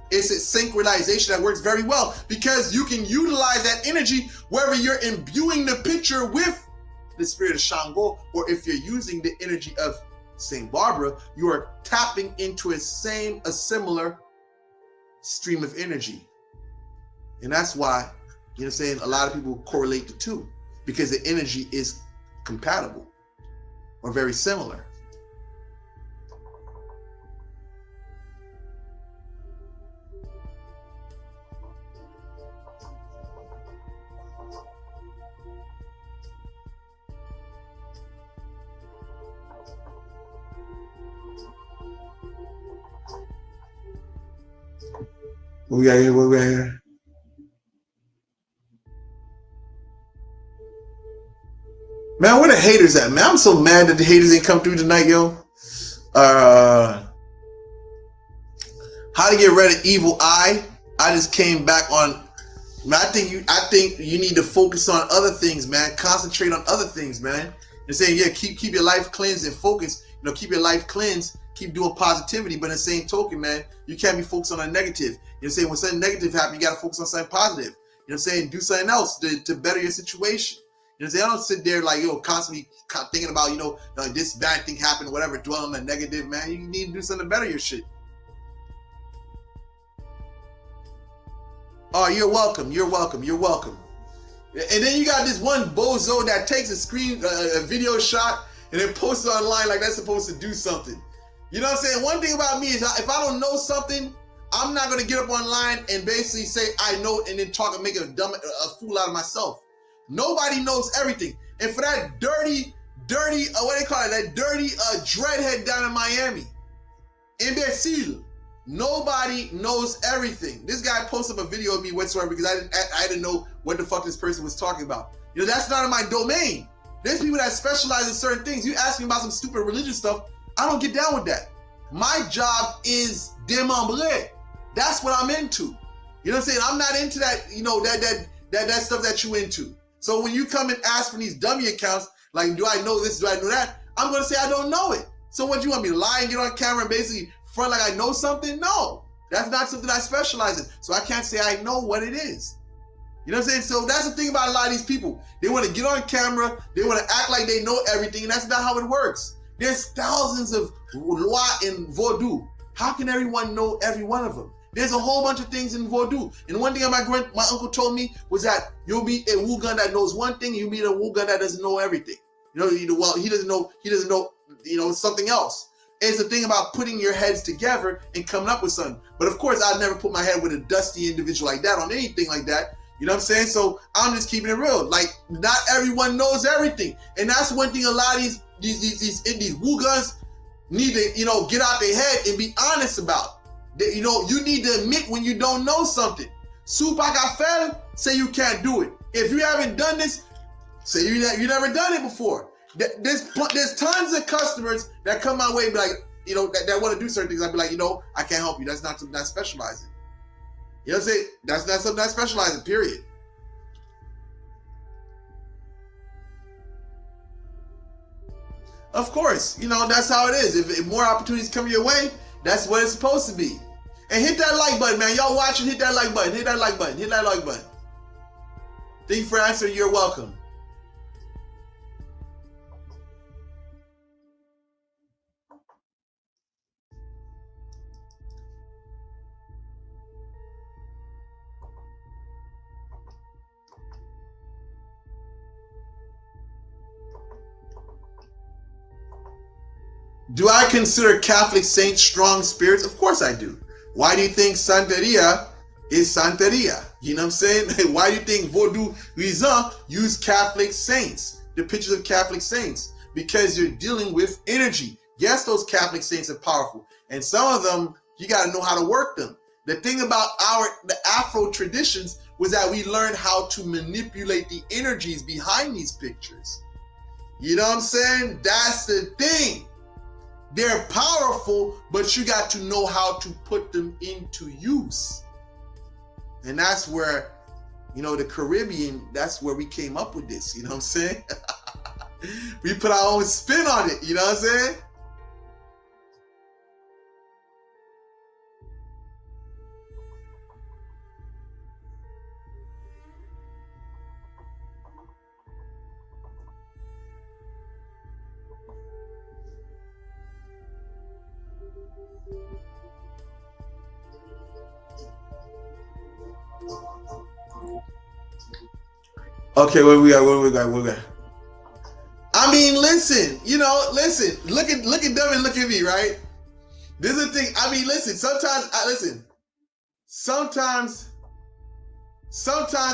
It's a synchronization that works very well because you can utilize that energy whether you're imbuing the picture with the spirit of Shango or if you're using the energy of St. Barbara, you are tapping into a similar stream of energy. And that's why You know what I'm saying? A lot of people correlate the two because the energy is compatible or very similar. What we got here? What we got here? Man, where the haters at, man? I'm so mad that the haters ain't come through tonight, yo. How to get rid of evil eye? I just came back on. Man, I think you need to focus on other things, man. Concentrate on other things, man. And saying, yeah, keep your life cleansed and focused. You know, keep your life cleansed. Keep doing positivity, but in the same token, man, you can't be focused on a negative. You know what I'm saying? When something negative happens, you got to focus on something positive. You know what I'm saying? Do something else to better your situation. You know what I'm saying? I don't sit there like, constantly thinking about, this bad thing happened or whatever, dwell on the negative, man. You need to do something to better your shit. Oh, you're welcome. You're welcome. You're welcome. And then you got this one bozo that takes a video shot and then posts it online like that's supposed to do something. You know what I'm saying? One thing about me is if I don't know something, I'm not going to get up online and basically say I know it and then talk and make a fool out of myself. Nobody knows everything. And for that dirty, what they call it, that dirty dreadhead down in Miami, imbecile, nobody knows everything. This guy posted up a video of me whatsoever because I didn't know what the fuck this person was talking about. That's not in my domain. There's people that specialize in certain things. You ask me about some stupid religious stuff, I don't get down with that. My job is démembré. That's what I'm into. You know what I'm saying? I'm not into that, that stuff that you into. So when you come and ask for these dummy accounts, like, do I know this, do I know that? I'm going to say I don't know it. So what, you want me to lie and get on camera and basically front like I know something? No, that's not something I specialize in. So I can't say I know what it is. You know what I'm saying? So that's the thing about a lot of these people. They want to get on camera. They want to act like they know everything. And that's not how it works. There's thousands of loi in Voodoo. How can everyone know every one of them? There's a whole bunch of things in Voodoo. And one thing my uncle told me was that you'll meet a Wugan that knows one thing. You meet a Wugan that doesn't know everything. Well, he doesn't know, something else. It's the thing about putting your heads together and coming up with something. But of course, I'd never put my head with a dusty individual like that on anything like that. You know what I'm saying? So I'm just keeping it real. Like, not everyone knows everything. And that's one thing a lot of these Wugans need to, get out their head and be honest about. You need to admit when you don't know something. Supagafel, say you can't do it. If you haven't done this, say you never done it before. There's tons of customers that come my way and be like, that want to do certain things. I'd be like, I can't help you. That's not something I specialize in. You know what I'm saying? That's not something I specialize in, period. Of course, that's how it is. If more opportunities come your way, that's what it's supposed to be. And hit that like button, man. Y'all watching, hit that like button. Hit that like button. Hit that like button. Thank you for answering. You're welcome. Do I consider Catholic saints strong spirits? Of course I do. Why do you think Santeria is Santeria? You know what I'm saying? Why do you think Voodoo use Catholic saints, the pictures of Catholic saints? Because you're dealing with energy. Yes, those Catholic saints are powerful. And some of them, you got to know how to work them. The thing about the Afro traditions was that we learned how to manipulate the energies behind these pictures. You know what I'm saying? That's the thing. They're powerful, but you got to know how to put them into use. And that's where, the Caribbean, that's where we came up with this. You know what I'm saying? We put our own spin on it. You know what I'm saying? Okay, what we got? I mean, listen, listen. Look at them and look at me, right? This is the thing. I mean, listen. Sometimes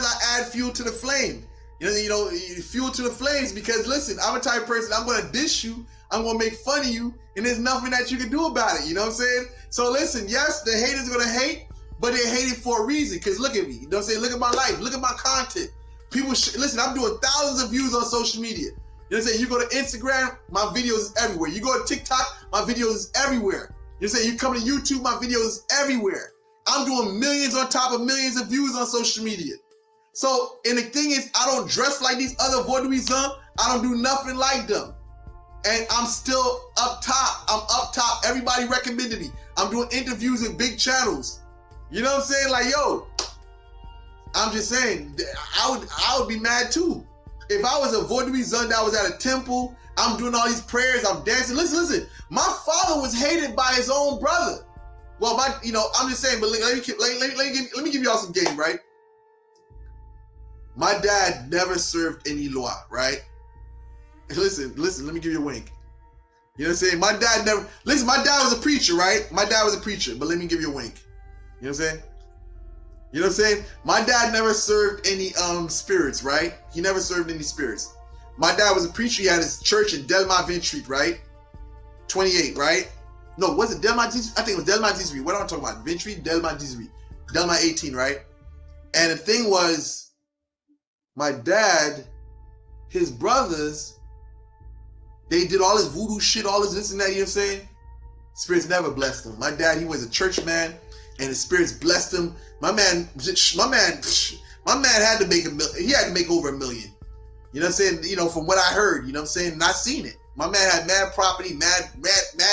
I add fuel to the flame. Fuel to the flames, because listen, I'm a type of person, I'm going to dish you, I'm going to make fun of you, and there's nothing that you can do about it. You know what I'm saying? So listen, yes, the haters are going to hate, but they're hating for a reason, because look at me. You know what I'm saying? Look at my life. Look at my content. People, listen, I'm doing thousands of views on social media. You know what I'm saying? You go to Instagram, my videos is everywhere. You go to TikTok, my videos is everywhere. You know what I'm saying? You come to YouTube, my videos is everywhere. I'm doing millions on top of millions of views on social media. So, and the thing is, I don't dress like these other voodooism. I don't do nothing like them. And I'm still up top. I'm up top. Everybody recommended me. I'm doing interviews with big channels. You know what I'm saying? Like, yo, I'm just saying, I would be mad too. If I was a voodooism that was at a temple, I'm doing all these prayers, I'm dancing. Listen. My father was hated by his own brother. Well, I'm just saying, but let me give y'all some game, right? My dad never served any law, right? Listen, let me give you a wink. You know what I'm saying? My dad was a preacher, right? My dad was a preacher, but let me give you a wink. You know what I'm saying? You know what I'm saying? My dad never served any spirits, right? He never served any spirits. My dad was a preacher. He had his church in Delmont Street, right? 28, right? No, was it Delmont? I think it was Delmont Street. What am I talking about? Ventry, Delmont Street. Delmont 18, right? And the thing was, my dad, his brothers, they did all this voodoo shit, all this and that, you know what I'm saying? Spirits never blessed him. My dad, he was a church man, and the spirits blessed him. My man had to make he had to make over $1 million. You know what I'm saying? From what I heard, you know what I'm saying? Not seen it. My man had mad property, mad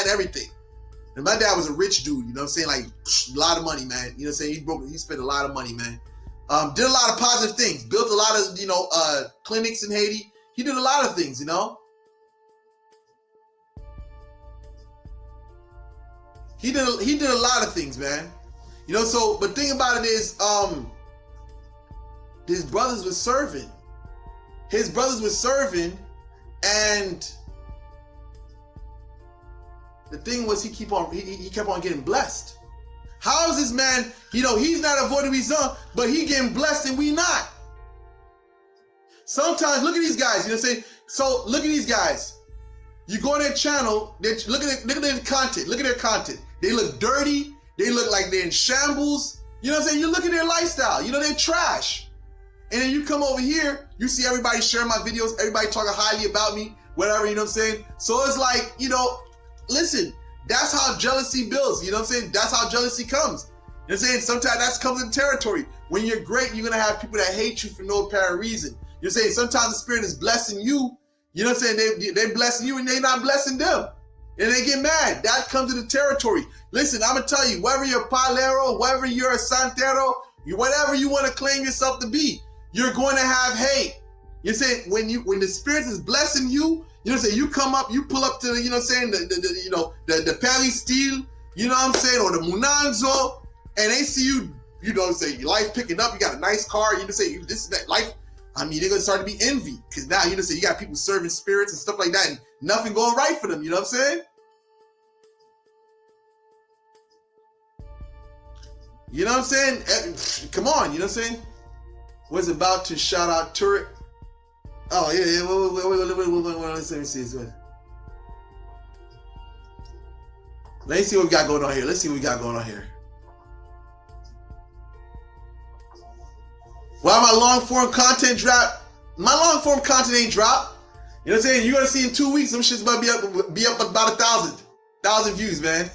everything. And my dad was a rich dude, you know what I'm saying? Like, a lot of money, man. You know what I'm saying? He spent a lot of money, man. Did a lot of positive things. Built a lot of, clinics in Haiti. He did a lot of things, you know? He did a lot of things, man. So, but thing about it is, his brothers were serving. And the thing was, he kept on getting blessed. How is this man, he's not a voodooism, but he getting blessed and we not? Sometimes, look at these guys, you know what I'm saying? So, look at these guys. You go on their channel, look at their content. Look at their content. They look dirty. They look like they're in shambles. You know what I'm saying? You look at their lifestyle. They're trash. And then you come over here, you see everybody sharing my videos, everybody talking highly about me, whatever, you know what I'm saying? So it's like, listen, that's how jealousy builds, you know what I'm saying? That's how jealousy comes. You know what I'm saying? Sometimes that comes in territory. When you're great, you're going to have people that hate you for no apparent reason. You know what I'm saying? Sometimes the spirit is blessing you. You know what I'm saying? They're blessing you and they're not blessing them. And they get mad. That comes in the territory. Listen, I'm going to tell you, whether you're a palero, whether you're a santero, whatever you want to claim yourself to be, you're going to have hate. You say when the spirit is blessing you, you know what I'm saying, you come up, you pull up to the, you know what I'm saying, the Pali steel, you know what I'm saying, or the Munanzo, and they see you, you know what I'm saying, your life picking up, you got a nice car, you know what I'm saying, this is that life. I mean, they're gonna start to be envy, because now, you know what I'm saying, you got people serving spirits and stuff like that, and nothing going right for them, you know what I'm saying? You know what I'm saying? Come on, you know what I'm saying? Was about to shout out Turret. Oh, yeah. Wait, let me see. Let's see what we got going on here. Why my long form content drop? My long form content ain't drop. You know what I'm saying? You're going to see in 2 weeks, some shit's about to be up about 1,000 views, man.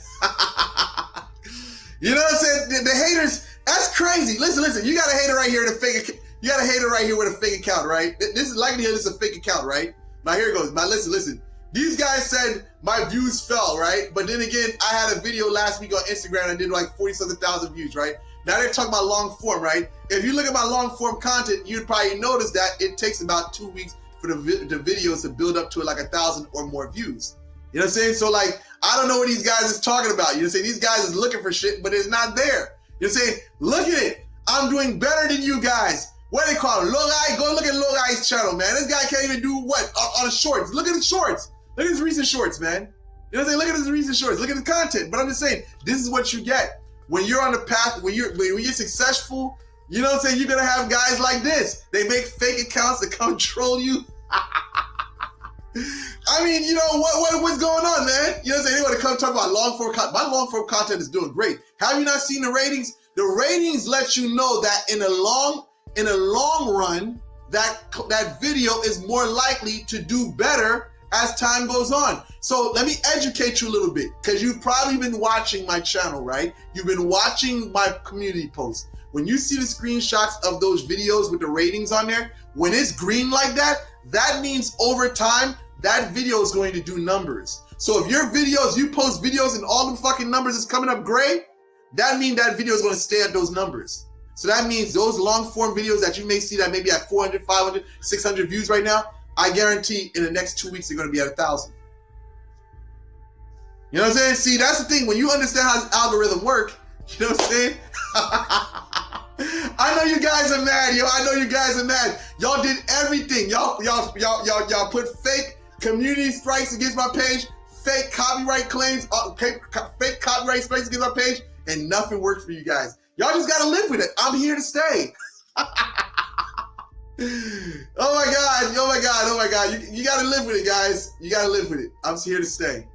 You know what I'm saying? The haters, that's crazy. Listen. You got a hater right here with a fake. You got a hater right here with a fake account, right? This is likely this is a fake account, right? Now here it goes. Now listen. These guys said my views fell, right? But then again, I had a video last week on Instagram and did like 40-something thousand views, right? Now they're talking about long form, right? If you look at my long form content, you'd probably notice that it takes about 2 weeks for the videos to build up to like 1,000 or more views. You know what I'm saying? So like, I don't know what these guys is talking about. You know what I'm saying? These guys is looking for shit, but it's not there. You know what I'm saying? Look at it. I'm doing better than you guys. what do they call him? Logai? Go look at Logai's channel, man. This guy can't even do what? On the shorts. Look at the shorts. Look at his recent shorts, man. You know what I'm saying? Look at his recent shorts. Look at the content. But I'm just saying, this is what you get. When you're on the path, when you're successful, you know what I'm saying? You're going to have guys like this. They make fake accounts to control you. I mean, you know, what's going on, man? You know what I'm saying? They want to come talk about long-form content. My long-form content is doing great. Have you not seen the ratings? The ratings let you know that in a long run, that video is more likely to do better as time goes on. So let me educate you a little bit, because you've probably been watching my channel, right? You've been watching my community posts. When you see the screenshots of those videos with the ratings on there, when it's green like that, that means over time, that video is going to do numbers. So if your videos, you post videos and all the fucking numbers is coming up gray, that means that video is going to stay at those numbers. So that means those long form videos that you may see that may be at 400, 500, 600 views right now, I guarantee in the next 2 weeks, they're going to be at 1,000. You know what I'm saying? See, that's the thing. When you understand how this algorithm works, you know what I'm saying? I know you guys are mad, yo. I know you guys are mad. Y'all did everything. Y'all put fake community strikes against my page, fake copyright claims, fake copyright strikes against my page, and nothing works for you guys. Y'all just gotta live with it. I'm here to stay. Oh my God, oh my God, oh my God. You gotta live with it, guys. You gotta live with it. I'm here to stay.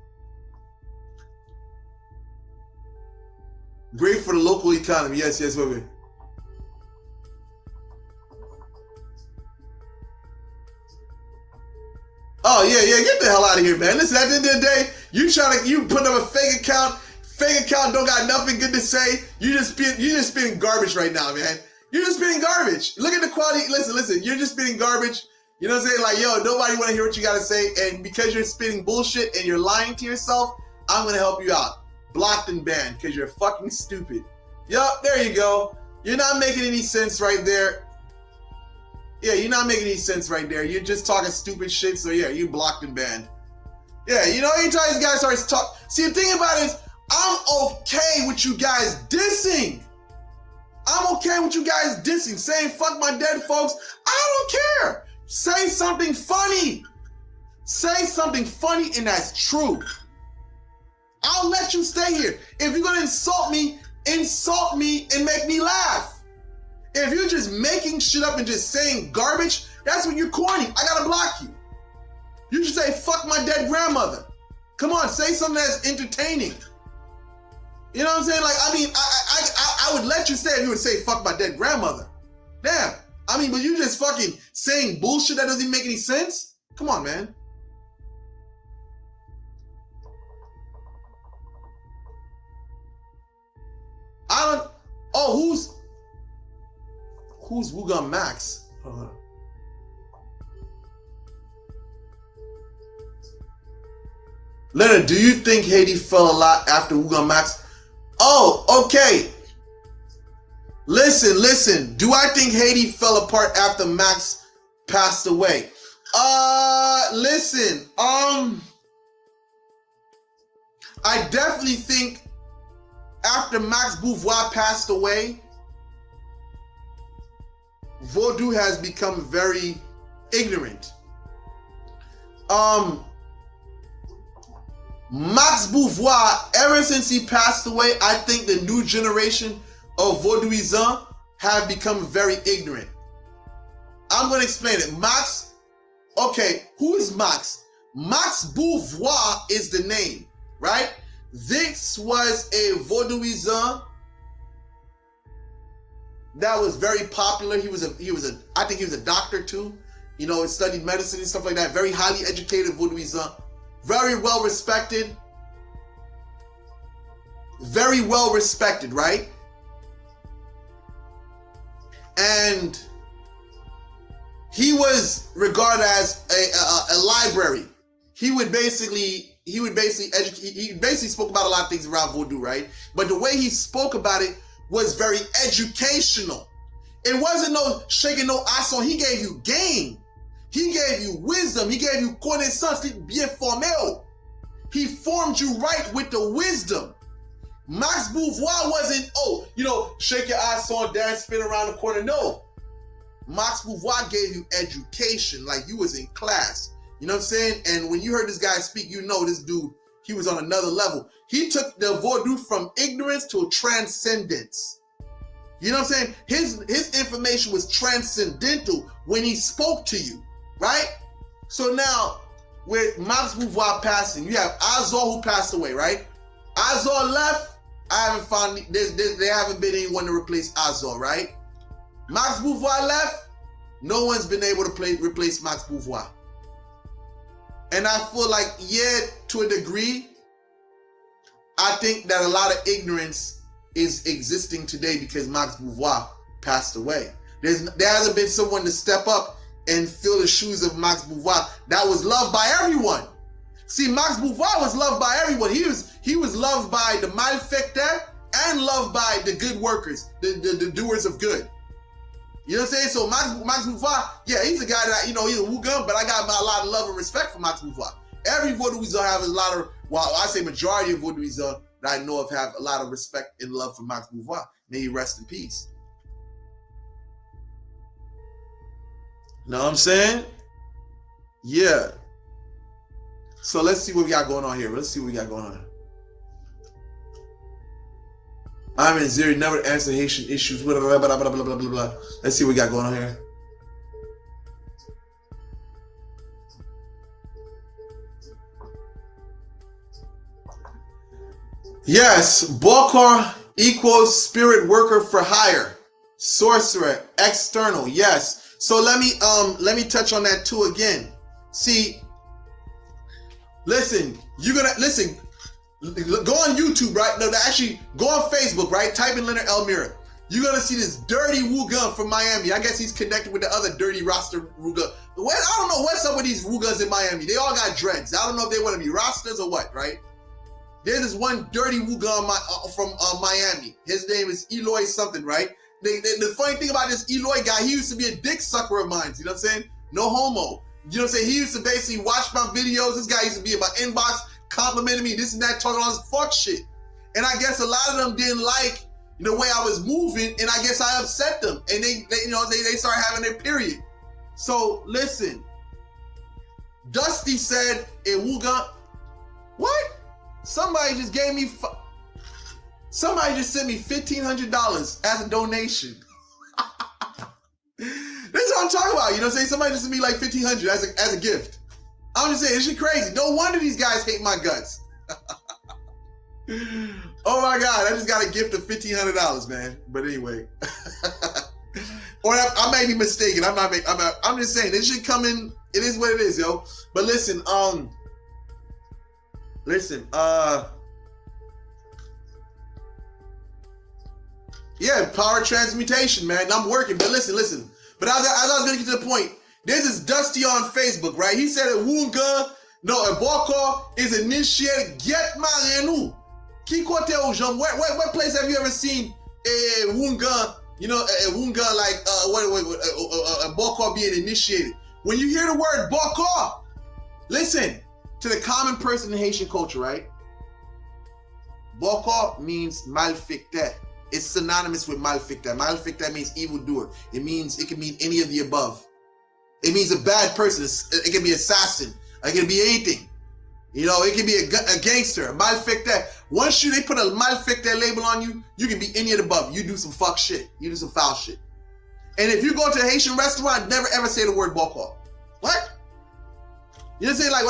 Great for the local economy. Yes, yes, wait. Oh yeah, get the hell out of here, man. Listen, at the end of the day, you put up a fake account don't got nothing good to say. You just spitting garbage right now, man. You're just spitting garbage. Look at the quality. Listen, you're just spitting garbage. You know what I'm saying? Like, yo, nobody want to hear what you got to say. And because you're spitting bullshit and you're lying to yourself, I'm going to help you out. Blocked and banned because you're fucking stupid. Yup, there you go. You're not making any sense right there. Yeah, you're not making any sense right there. You're just talking stupid shit. So yeah, you blocked and banned. Yeah, you know, anytime these guys start talk. See, the thing about it is, I'm okay with you guys dissing. I'm okay with you guys dissing, saying fuck my dead folks. I don't care. Say something funny. Say something funny and that's true. I'll let you stay here. If you're gonna insult me and make me laugh. If you're just making shit up and just saying garbage, that's when you're corny. I gotta block you. You should say fuck my dead grandmother. Come on, say something that's entertaining. You know what I'm saying? Like, I mean, I would let you stay if you would say fuck my dead grandmother. Damn. I mean, but you just fucking saying bullshit that doesn't make any sense? Come on, man. Who's Wugan Max? Hold on. Leonard, do you think Haiti fell a lot after Wugan Max? Oh, okay. Listen. Do I think Haiti fell apart after Max passed away? Listen. I definitely think after Max Beauvoir passed away, Voodoo has become very ignorant. Max Beauvoir, ever since he passed away, I think the new generation of Vaudouisans have become very ignorant. I'm going to explain it. Max, okay, who is Max? Max Beauvoir is the name, right? This was a Vaudouisan that was very popular. He was I think he was a doctor too. You know, he studied medicine and stuff like that. Very highly educated Vaudouisan. Very well respected. Very well respected, right? And he was regarded as a library. He basically spoke about a lot of things around Voodoo, right? But the way he spoke about it was very educational. It wasn't no shaking no ass on. He gave you game. He gave you wisdom. He gave you connaissance bien formel. He formed you right with the wisdom. Max Beauvoir wasn't, shake your ass on, dance, spin around the corner. No. Max Beauvoir gave you education, like you was in class. You know what I'm saying? And when you heard this guy speak, you know this dude, he was on another level. He took the Voodoo from ignorance to transcendence. You know what I'm saying? His information was transcendental when he spoke to you, right? So now, with Max Beauvoir passing, you have Azor who passed away, right? Azor left. I haven't found, there haven't been anyone to replace Azor, right? Max Beauvoir left. No one's been able to replace Max Beauvoir. And I feel like, yeah, to a degree, I think that a lot of ignorance is existing today because Max Beauvoir passed away. There hasn't been someone to step up and fill the shoes of Max Beauvoir that was loved by everyone. See, Max Beauvoir was loved by everyone. He was loved by the malfecteurs and loved by the good workers, the doers of good. You know what I'm saying? So Max Beauvoir, yeah, he's a guy that, you know, he's a Wugan, but I got a lot of love and respect for Max Beauvoir. Every Voodooizer have a lot of, well, I say majority of Voodooizer that I know of have a lot of respect and love for Max Beauvoir. May he rest in peace. Know what I'm saying? Yeah. So let's see what we got going on here. Let's see what we got going on. I'm in Zeri, never answer Haitian issues. Blah, blah, blah, blah, blah, blah, blah, blah. Let's see what we got going on here. Yes, bokor equals spirit worker for hire. Sorcerer, external, yes. So let me touch on that too again. See, listen, go on YouTube, right? No, actually, go on Facebook, right? Type in Leonard Elmira. You're gonna see this dirty Wugan from Miami. I guess he's connected with the other dirty roster Wugan. I don't know what's up with these Wugans in Miami. They all got dreads. I don't know if they want to be rosters or what, right? There's this one dirty Wugan from Miami. His name is Eloy something, right? The funny thing about this Eloy guy, he used to be a dick sucker of mine. You know what I'm saying? No homo. You know what I'm saying? He used to basically watch my videos. This guy used to be in my inbox, complimenting me, this and that, talking all this fuck shit. And I guess a lot of them didn't like the way I was moving, and I guess I upset them. And they started having their period. So listen, Dusty said in Wugan, what? Somebody just gave me, somebody just sent me $1,500 as a donation. This is what I'm talking about. You know what I'm saying? Somebody just sent me like $1,500 as a gift. I'm just saying, this shit crazy. No wonder these guys hate my guts. Oh my God, I just got a gift of $1,500, man. But anyway. Or I may be mistaken. I'm just saying, this shit coming, it is what it is, yo. But listen, yeah, power transmutation, man. I'm working, but listen. But as I was gonna get to the point, there's this Dusty on Facebook, right? He said a Wunga, no, a bokor is initiated. Get Marenu. What place have you ever seen a Wunga, you know, a Wunga like a bokor being initiated? When you hear the word bokor, listen to the common person in Haitian culture, right? Bokor means malfecteur. It's synonymous with malfecteur. Malfecteur means evildoer. It can mean any of the above. It means a bad person. It can be assassin. It can be anything. You know, it can be a gangster, a malfecteur. Once they put a malfecteur label on you, you can be any of the above. You do some fuck shit. You do some foul shit. And if you go to a Haitian restaurant, never ever say the word bokor. What? You know what I'm saying? Like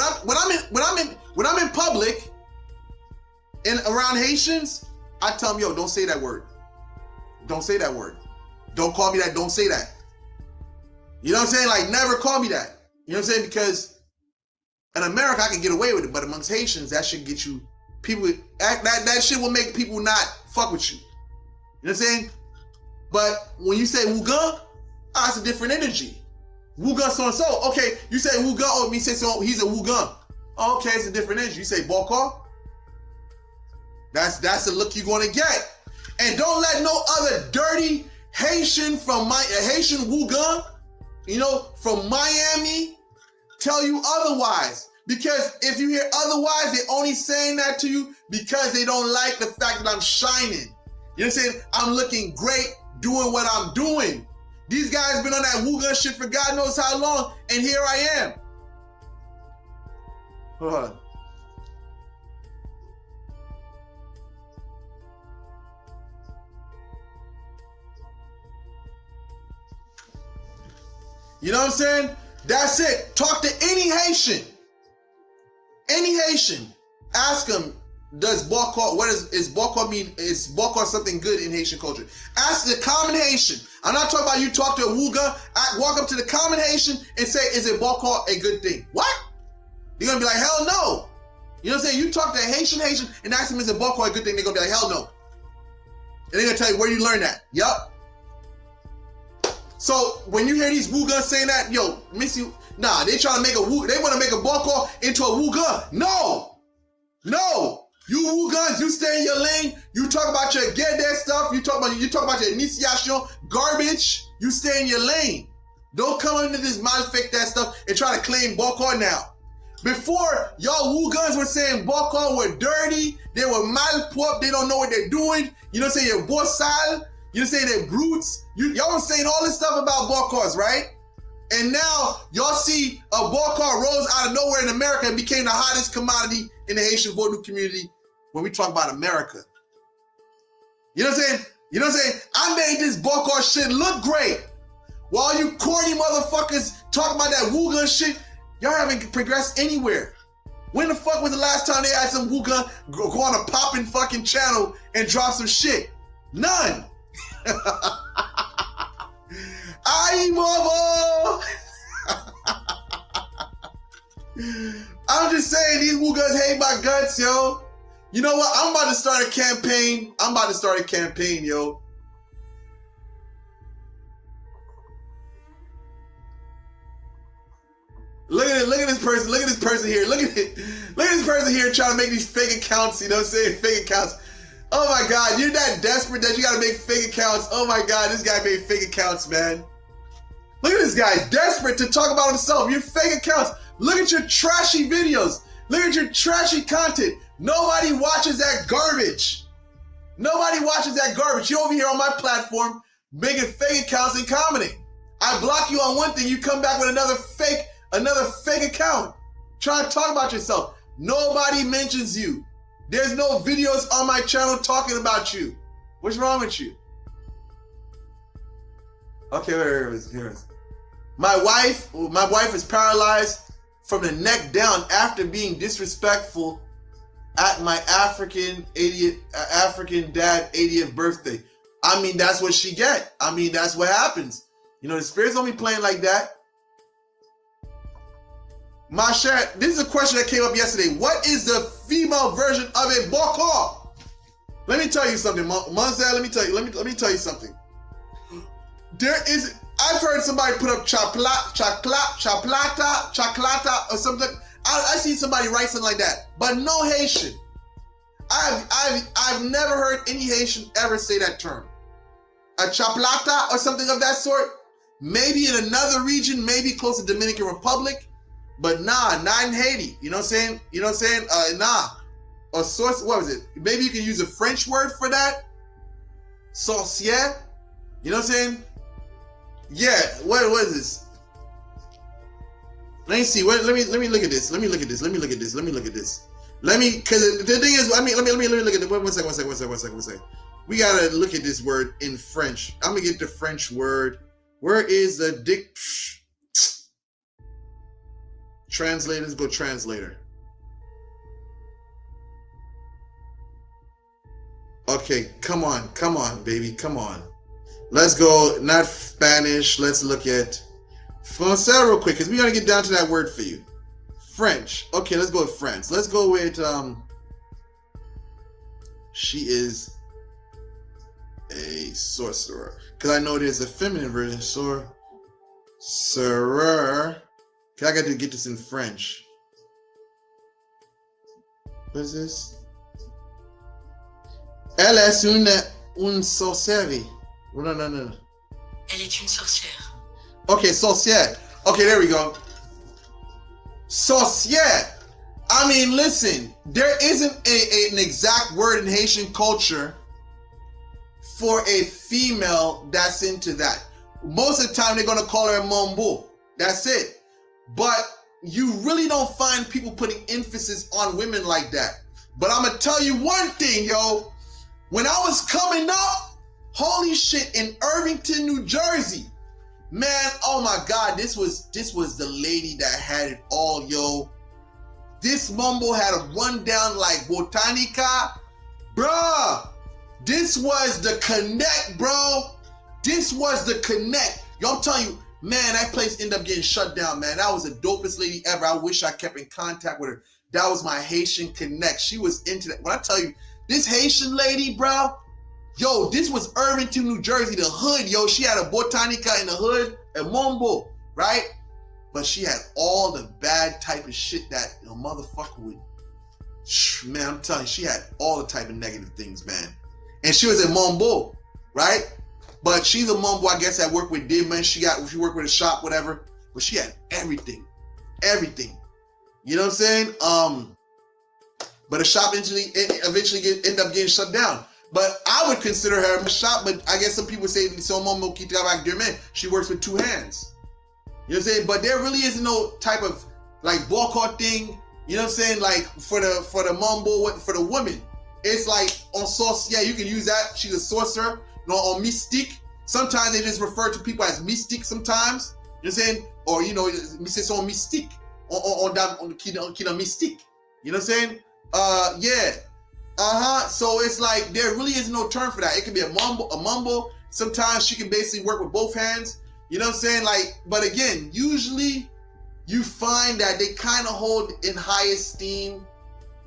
when I'm in public and around Haitians, I tell them, yo, don't say that word. Don't say that word. Don't call me that. Don't say that. You know what I'm saying? Like, never call me that. You know what I'm saying? Because in America, I can get away with it, but amongst Haitians, that should get you people. That shit will make people not fuck with you. You know what I'm saying? But when you say Wugan, it's a different energy. Wugan so and so. Okay, you say Wugan, or me say so. He's a Wugan. Oh, okay, it's a different energy. You say bokor. That's the look you're gonna get. And don't let no other dirty Haitian Haitian Wugan, you know, from Miami, tell you otherwise. Because if you hear otherwise, they're only saying that to you because they don't like the fact that I'm shining. You know what I'm saying? I'm looking great doing what I'm doing. These guys been on that Wuga shit for God knows how long, and here I am. Hold on. You know what I'm saying? That's it. Talk to any Haitian. Any Haitian. Ask them, does bokor, what is bokor mean? Is bokor something good in Haitian culture? Ask the common Haitian. I'm not talking about you talk to a Wuga. Walk up to the common Haitian and say, is it bokor a good thing? What? You're going to be like, hell no. You know what I'm saying? You talk to a Haitian and ask them, is it bokor a good thing? They're going to be like, hell no. And they're going to tell you, where you learn that? Yup. So when you hear these Wugas saying that, yo, Missy, nah, they trying to make they want to make a bokor into a Wuga. No. You Wugans, you stay in your lane. You talk about your get there stuff. You talk about your initiation garbage. You stay in your lane. Don't come into this malfect that stuff and try to claim bokor now. Before, y'all Wugans were saying bokor were dirty. They were malpop. They don't know what they're doing. You know what I'm saying? You're bossal. You know what I'm saying? They're brutes. Y'all were saying all this stuff about bokors, right? And now y'all see a bokor rose out of nowhere in America and became the hottest commodity in the Haitian Voodoo community when we talk about America. You know what I'm saying? You know what I'm saying? I made this bokor shit look great. While you corny motherfuckers talk about that Wuga shit, y'all haven't progressed anywhere. When the fuck was the last time they had some Wuga go on a popping fucking channel and drop some shit? None. Ay, mama. I'm just saying, these Wugas hate my guts, yo. You know what? I'm about to start a campaign. Yo. Look at this person. Look at this person here. Look at this person here trying to make these fake accounts. You know what I'm saying? Fake accounts. Oh my God, you're that desperate that you gotta make fake accounts. Oh my God, this guy made fake accounts, man. Look at this guy, desperate to talk about himself. Your fake accounts. Look at your trashy videos. Look at your trashy content. Nobody watches that garbage. Nobody watches that garbage. You're over here on my platform making fake accounts and commenting. I block you on one thing, you come back with another fake account. Try to talk about yourself. Nobody mentions you. There's no videos on my channel talking about you. What's wrong with you? Okay, here it is. My wife is paralyzed from the neck down after being disrespectful at my African dad 80th birthday. I mean, that's what she get. I mean, that's what happens. You know, the spirits don't be playing like that. Masha, this is a question that came up yesterday. What is the female version of a bokor? Let me tell you something, Monza. Let me tell you something. I've heard somebody put up chaplata or something. I see somebody write something like that, but no Haitian. I've never heard any Haitian ever say that term. A chaplata or something of that sort. Maybe in another region, maybe close to Dominican Republic. But nah, not in Haiti. You know what I'm saying? Nah. Or source, what was it? Maybe you can use a French word for that. Sorcier. You know what I'm saying? Yeah. What is this? Let me see. Let me look at this. Because the thing is, let me look at it. One second. We gotta look at this word in French. I'm gonna get the French word. Where is the dick? Translators, go translator. Okay, come on, baby, come on. Let's go, not Spanish, let's look at Francais real quick, because we gotta get down to that word for you. French. Okay, let's go with France. Let's go with, she is a sorcerer. Because I know there's a feminine version, sorcerer. I got to get this in French. What is this? Elle est une sorcière. No. Elle est une sorcière. Okay, sorcière. Okay, there we go. Sorcière. I mean, listen, there isn't an exact word in Haitian culture for a female that's into that. most of the time they're gonna call her a Mambo. That's it. But you really don't find people putting emphasis on women like that. But I'm gonna tell you one thing, yo. When I was coming up, holy shit, in Irvington, New Jersey, man, oh my God, this was the lady that had it all, yo. This Mambo had a rundown like Botanica. Bruh, this was the connect, bro. This was the connect. Yo, I'm telling you, man, that place ended up getting shut down, man. That was the dopest lady ever. I wish I kept in contact with her. That was my Haitian connect. She was into that. When I tell you, this Haitian lady, bro, yo, this was Irvington, New Jersey, the hood, yo. She had a Botanica in the hood, a Mambo, right? But she had all the bad type of shit that a motherfucker would. Man, I'm telling you, she had all the type of negative things, man. And she was a Mambo, right? But she's a Mambo, I guess, that worked with Dimon. She worked with a shop, whatever. But she had everything. Everything. You know what I'm saying? But the shop eventually ended up getting shut down. But I would consider her a shop, but I guess some people say, so Mambo qui travaille avec deux mains. She works with two hands. You know what I'm saying? But there really isn't no type of like bokor thing, you know what I'm saying? Like for the Mambo, for the woman. It's like on source, yeah, you can use that. She's a sorcerer. No, on mystique. Sometimes they just refer to people as mystique sometimes. You know what I'm saying? Or, you know, c'est son mystique. On the mystique. You know what I'm saying? Yeah. So it's like there really is no term for that. It can be a mumble. Sometimes she can basically work with both hands. You know what I'm saying? Like, but again, usually you find that they kind of hold in high esteem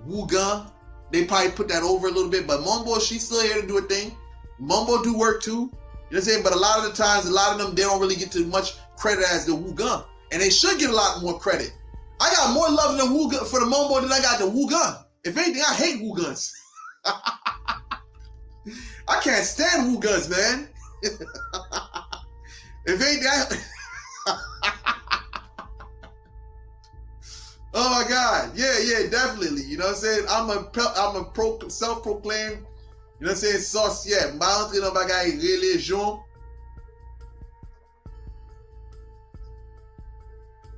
Wuga. They probably put that over a little bit, but Mambo, she's still here to do a thing. Mambo do work too. You know what I'm saying? But a lot of the times, a lot of them, they don't really get too much credit as the Wuga. And they should get a lot more credit. I got more love than Wuga for the Mambo than I got the Wuga. If anything, I hate Wugans. I can't stand Wugans, man. If anything, oh my God, yeah, definitely. You know what I'm saying? I'm a self-proclaimed, you know what I'm saying, sorcier. M'entre dans bagay religion.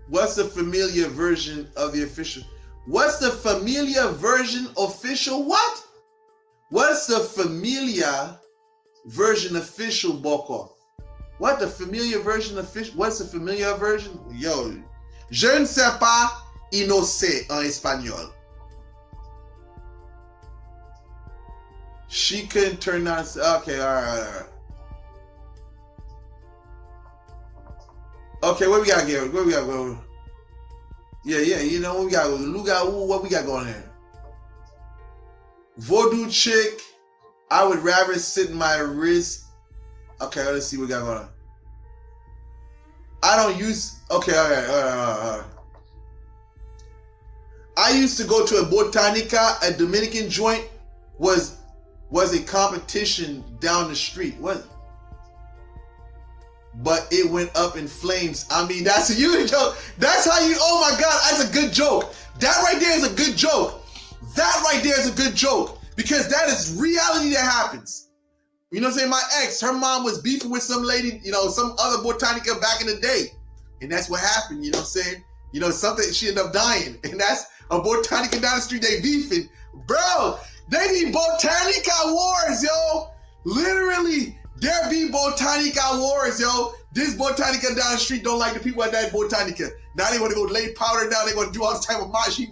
What's the familiar version of the official? What's the familiar version official what? What's the familiar version official bokor? What the familiar version official? What's the familiar version? Yo, je ne sais pas y no sé en espagnol. She couldn't turn on. Okay, all right. Okay, what we got here? What we got going? Yeah, you know what we got? What we got going here? Voodoo chick. I would rather sit in my wrist. Okay, let's see what we got going on. I don't use. Okay, all right. I used to go to a Botanica, a Dominican joint. Was a competition down the street. What? But it went up in flames. I mean, that's a huge joke. That's how you. Oh my God, that's a good joke. That right there is a good joke. That right there is a good joke because that is reality that happens. You know what I'm saying? My ex, her mom was beefing with some lady, you know, some other Botanica back in the day. And that's what happened, you know what I'm saying? You know, something, she ended up dying. And that's a Botanica down the street, they beefing. Bro, they be Botanica wars, yo. Literally, there be Botanica wars, yo. This Botanica down the street don't like the people at that Botanica. Now they want to go lay powder down. They want to do all this type of maji.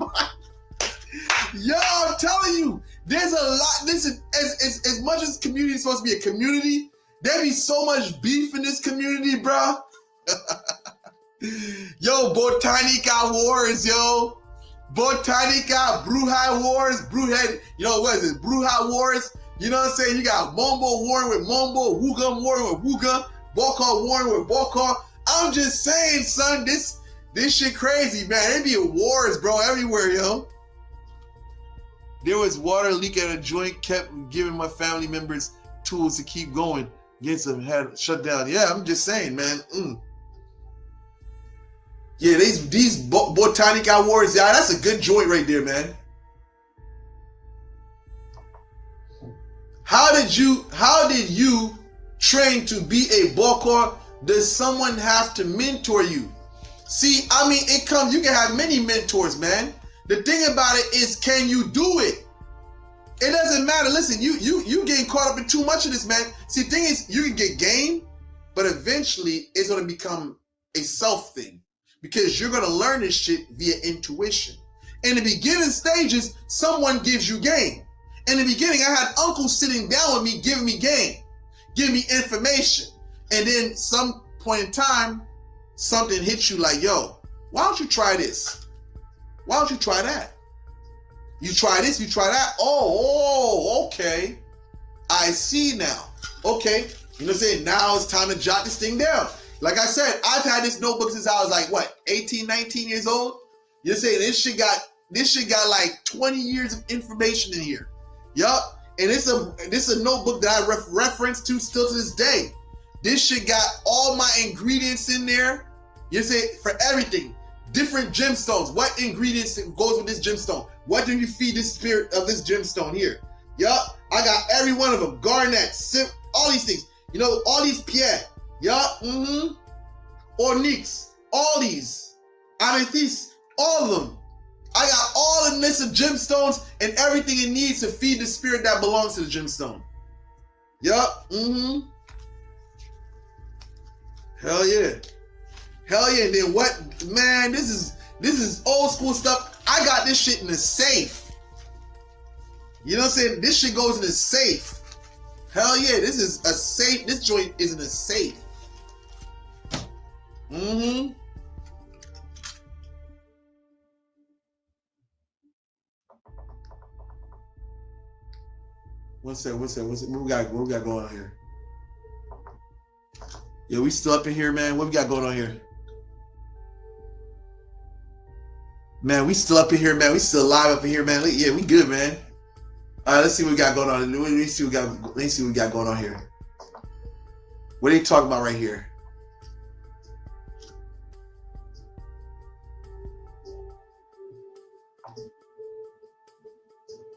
Yo, I'm telling you, there's a lot. Listen, as much as community is supposed to be a community, there be so much beef in this community, bro. Yo, Botanica wars, yo. Botanica, Bruja wars, Bruja, you know, what is it? Bruja wars. You know what I'm saying? You got Mambo warring with Mambo, Wuga warring with Wuga, Bokor warring with Bokor. I'm just saying, son, this shit crazy, man. There be wars, bro, everywhere, yo. There was water leak at a joint, kept giving my family members tools to keep going. Get some had shut down. Yeah, I'm just saying, man. Yeah, these Botanica wars, yeah, that's a good joint right there, man. How did you train to be a bokor Does someone have to mentor you? See, I mean, it comes, you can have many mentors, man. The thing about it is, can you do it? It doesn't matter. Listen, you getting caught up in too much of this, man. See, the thing is, you can get game, but eventually it's going to become a self thing because you're going to learn this shit via intuition. In the beginning stages, someone gives you game. In the beginning, I had uncles sitting down with me, giving me game, giving me information. And then some point in time, something hits you like, yo, why don't you try this? Why don't you try that? You try this, you try that. Oh, okay. I see now. Okay. You know what I'm saying? Now it's time to jot this thing down. Like I said, I've had this notebook since I was like, what, 18, 19 years old? You know what I'm saying? This shit got like 20 years of information in here. Yup. And this is a notebook that I reference to still to this day. This shit got all my ingredients in there. You say for everything, different gemstones. What ingredients goes with this gemstone? What do you feed the spirit of this gemstone here? Yup, I got every one of them. Garnet, all these things. You know, all these pierre. Yup, Onyx, all these. Amethyst, all of them. I got all of this of gemstones and everything it needs to feed the spirit that belongs to the gemstone. Yup, Hell yeah. Hell yeah. And then what, man, this is old school stuff. I got this shit in the safe. You know what I'm saying? This shit goes in the safe. Hell yeah, this is a safe. This joint is in a safe. What's that? What we got going on here? Yeah, we still up in here, man. What we got going on here? Man, we still up in here, man. We still live up in here, man. Yeah, we good, man. All right, let's see what we got going on. Let me see what we got going on here. What are you talking about right here?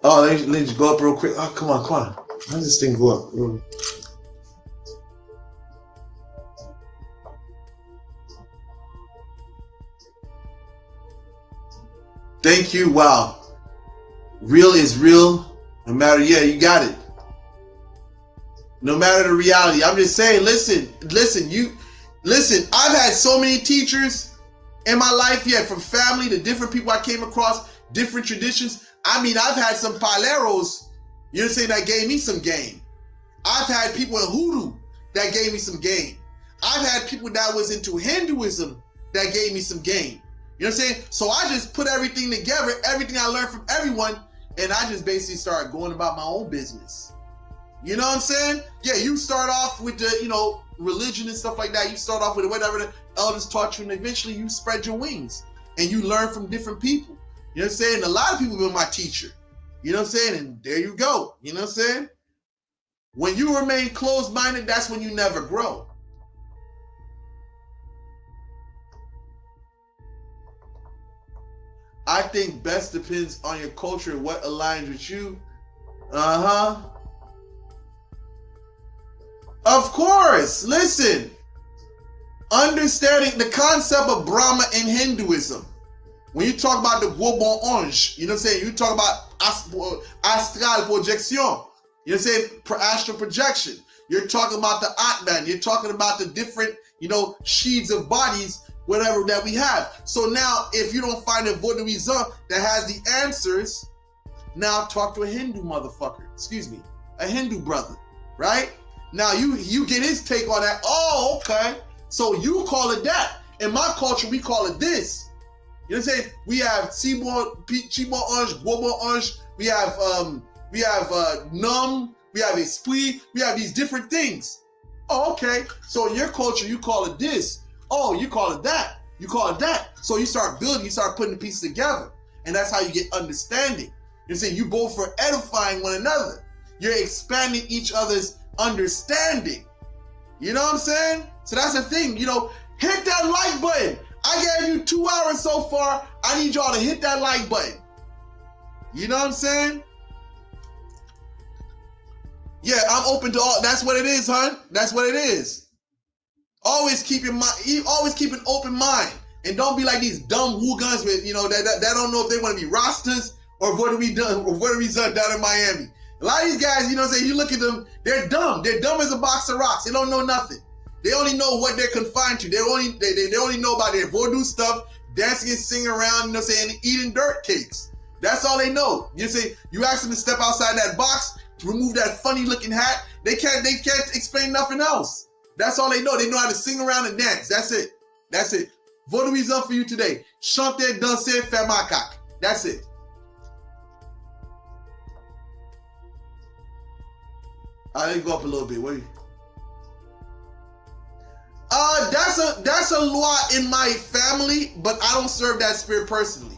Oh, let me just go up real quick. Oh, come on. How does this thing go up? Thank you. Wow. Real is real. No matter, yeah, you got it. No matter the reality. I'm just saying, listen, I've had so many teachers in my life, yeah, from family to different people I came across, different traditions. I mean, I've had some paleros, you know what I'm saying, that gave me some game. I've had people in Voodoo that gave me some game. I've had people that was into Hinduism that gave me some game. You know what I'm saying? So I just put everything together, everything I learned from everyone, and I just basically started going about my own business. You know what I'm saying? Yeah, you start off with the, you know, religion and stuff like that. You start off with whatever the elders taught you, and eventually you spread your wings and you learn from different people. You know what I'm saying? A lot of people have been my teacher. You know what I'm saying? And there you go. You know what I'm saying? When you remain closed-minded, that's when you never grow. I think best depends on your culture and what aligns with you. Of course. Listen. Understanding the concept of Brahma in Hinduism. When you talk about the Bawon, you know what I'm saying? You talk about Astral projection. You know what I'm saying? Astral projection. You're talking about the Atman. You're talking about the different, you know, sheets of bodies, whatever that we have. So now, if you don't find a Voodooism that has the answers, now talk to a Hindu motherfucker. Excuse me, a Hindu brother, right? Now you get his take on that. Oh, okay. So you call it that. In my culture, we call it this. You know what I'm saying? We have Chibon Ange, Bobo Ange. We have Num. We have Esprit. We have these different things. Oh, okay. So in your culture, you call it this. Oh, you call it that. You call it that. So you start building, you start putting the pieces together. And that's how you get understanding. You're saying you both are edifying one another. You're expanding each other's understanding. You know what I'm saying? So that's the thing. You know, hit that like button. I gave you 2 hours so far. I need y'all to hit that like button. You know what I'm saying? Yeah, I'm open to all. That's what it is, hon. That's what it is. Always keep your mind, always keep an open mind. And don't be like these dumb woogans with, that don't know if they want to be Rastas or what are we done down in Miami. A lot of these guys, you look at them, they're dumb. They're dumb as a box of rocks. They don't know nothing. They only know what they're confined to. They only know about their voodoo stuff, dancing and singing around, and eating dirt cakes. That's all they know. You ask them to step outside that box, to remove that funny looking hat. They can't explain nothing else. That's all they know. They know how to sing around and dance. That's it. Voodoo is up for you today. Chanter, danser, faire macaque. That's it. All right, let me go up a little bit. What? That's a law in my family, but I don't serve that spirit personally.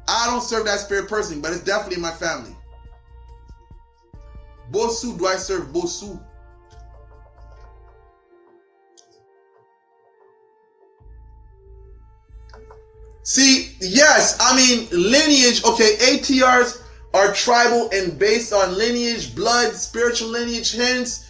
But it's definitely in my family. Bosu, do I serve Bosu? See, yes, lineage, okay, ATRs are tribal and based on lineage, blood, spiritual lineage, hence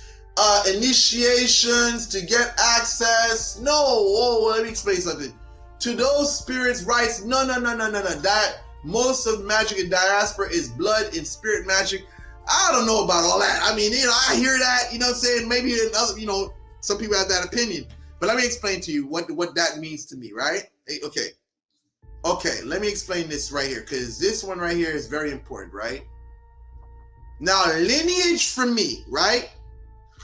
initiations to get access. No, let me explain something. To those spirits' rights, no. That most of magic in diaspora is blood and spirit magic. I don't know about all that. I hear that, maybe another, some people have that opinion. But let me explain to you what that means to me, right? Okay, let me explain this right here, because this one right here is very important, right? Now, lineage for me, right?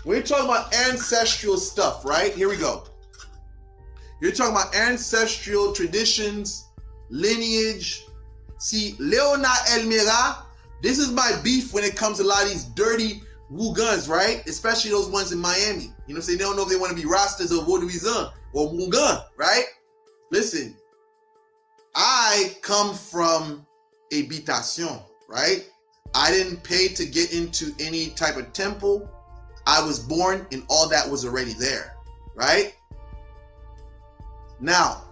We're talking about ancestral stuff, right? Here we go. You're talking about ancestral traditions, lineage. See, Leona Elmira, this is my beef when it comes to a lot of these dirty woogans, right? Especially those ones in Miami. They don't know if they want to be Rastas or Voodooizan or Woogan, right? Listen, I come from a habitation, right? I didn't pay to get into any type of temple. I was born and all that was already there, right? Now,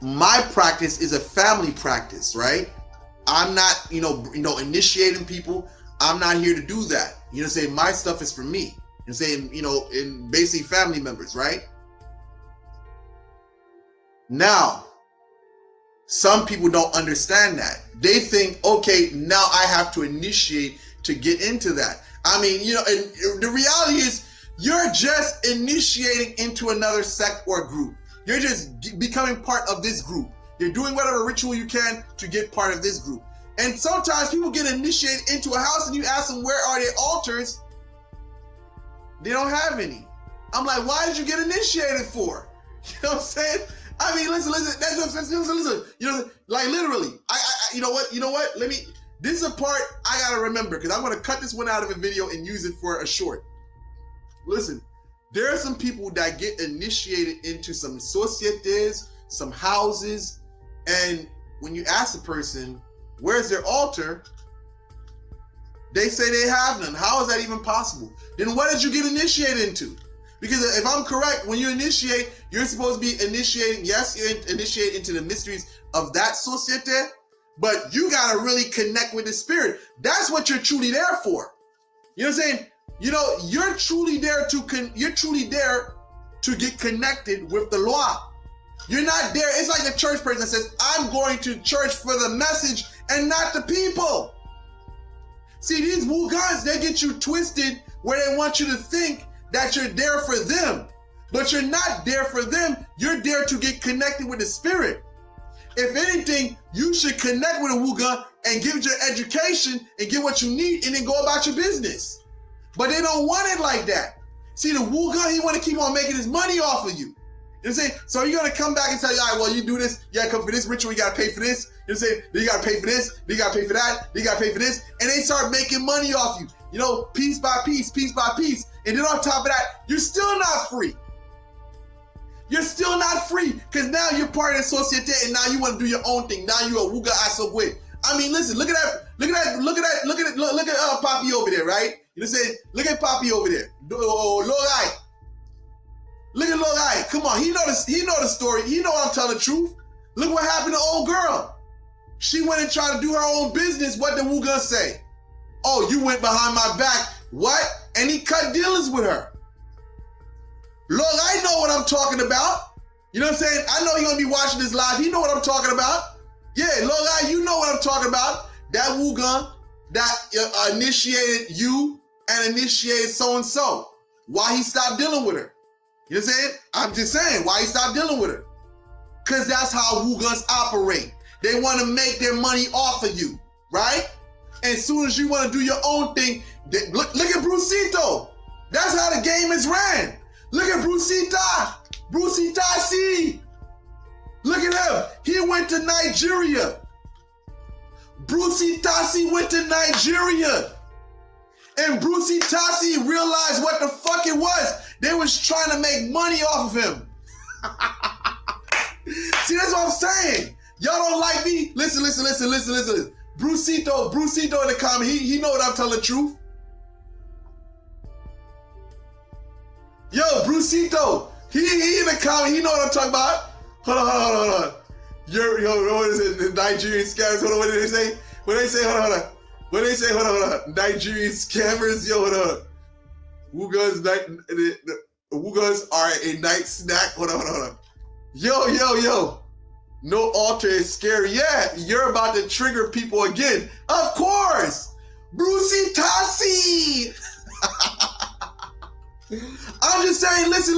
my practice is a family practice, right? I'm not, initiating people. I'm not here to do that. My stuff is for me. And basically family members, right? Now, some people don't understand that. They think, okay, now I have to initiate to get into that. And the reality is you're just initiating into another sect or group. You're just becoming part of this group. You're doing whatever ritual you can to get part of this group. And sometimes people get initiated into a house and you ask them, where are their altars? They don't have any. I'm like, why did you get initiated for? You know what I'm saying? Listen. Listen. Like literally. You know what? This is a part I gotta remember because I'm gonna cut this one out of a video and use it for a short. Listen, there are some people that get initiated into some societés, some houses, and when you ask the person, where's their altar? They say they have none. How is that even possible? Then what did you get initiated into? Because if I'm correct, when you initiate, you're supposed to be initiating, yes, you initiate into the mysteries of that société, but you gotta really connect with the spirit. That's what you're truly there for. You know what I'm saying? You're truly there to get connected with the law. You're not there. It's like a church person that says, I'm going to church for the message and not the people. See, these woogans, they get you twisted where they want you to think that you're there for them, but you're not there for them. You're there to get connected with the spirit. If anything, you should connect with a woogan and give your education and get what you need and then go about your business. But they don't want it like that. See, the woogan, he want to keep on making his money off of you. You know what I'm saying? So you're going to come back and tell you, all right, well, you do this, you got to come for this ritual, you got to pay for this. You know what I'm saying? Then you got to pay for this, then you got to pay for that, then you got to pay for this. And they start making money off you, piece by piece, piece by piece. And then on top of that, you're still not free. You're still not free because now you're part of the société and now you want to do your own thing. Now you're a wuga asogwe. Listen, look at Poppy over there, right? You know what I'm saying? Look at Poppy over there. Logai. Look at Logai. Come on, he know the story. He know I'm telling the truth. Look what happened to old girl. She went and tried to do her own business. What did Wuga say? Oh, you went behind my back. What? And he cut dealings with her. Look, I know what I'm talking about. You know what I'm saying? I know he's gonna be watching this live. He know what I'm talking about. Yeah, Logai, you know what I'm talking about. That Wugan that initiated you and initiated so-and-so. Why he stopped dealing with her? You know what I'm saying? I'm just saying, why he stopped dealing with her? Because that's how Wugans operate. They want to make their money off of you, right? And as soon as you want to do your own thing, look at Brucito. That's how the game is ran. Look at Brucita. Brucita C. Look at him. He went to Nigeria. Brucey Tassi went to Nigeria. And Brucey Tassi realized what the fuck it was. They was trying to make money off of him. See, that's what I'm saying. Y'all don't like me? Listen. Brucito in the comment, he know what I'm telling the truth. Yo, Brucito, he in the comment, he know what I'm talking about. Hold on. Yo, what is it? The Nigerian scammers. Hold on, what did they say? What did they say? Hold on. What did they say? Hold on. Nigerian scammers. Yo, hold on. Wugas are a night snack. Hold on. Yo. No altar is scary. Yeah, you're about to trigger people again. Of course. Brucey Tassi. I'm just saying, listen.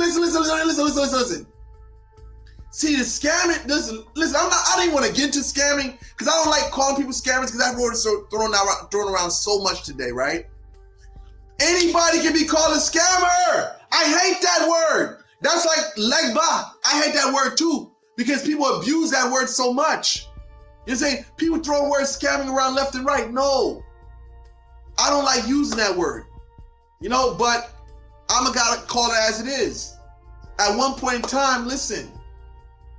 See, the scamming, listen, I don't even want to get into scamming because I don't like calling people scammers because that word is thrown around so much today, right? Anybody can be called a scammer. I hate that word. That's like legba. I hate that word too because people abuse that word so much. You're saying people throw words scamming around left and right. No, I don't like using that word, but I'm gotta call it as it is. At one point in time, listen,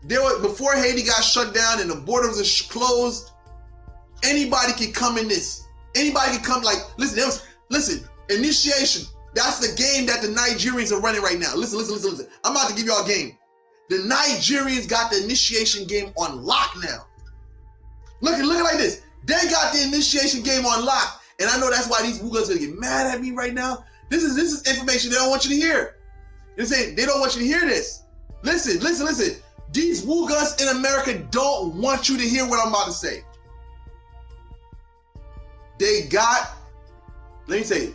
before Haiti got shut down and the borders were closed, anybody can come in this. Anybody can come, listen, initiation. That's the game that the Nigerians are running right now. Listen. I'm about to give y'all a game. The Nigerians got the initiation game on lock now. Look it like this. They got the initiation game on lock. And I know that's why these Wugas are gonna get mad at me right now. This is information they don't want you to hear. You're saying they don't want you to hear this. Listen. These Wugas in America don't want you to hear what I'm about to say. Let me say,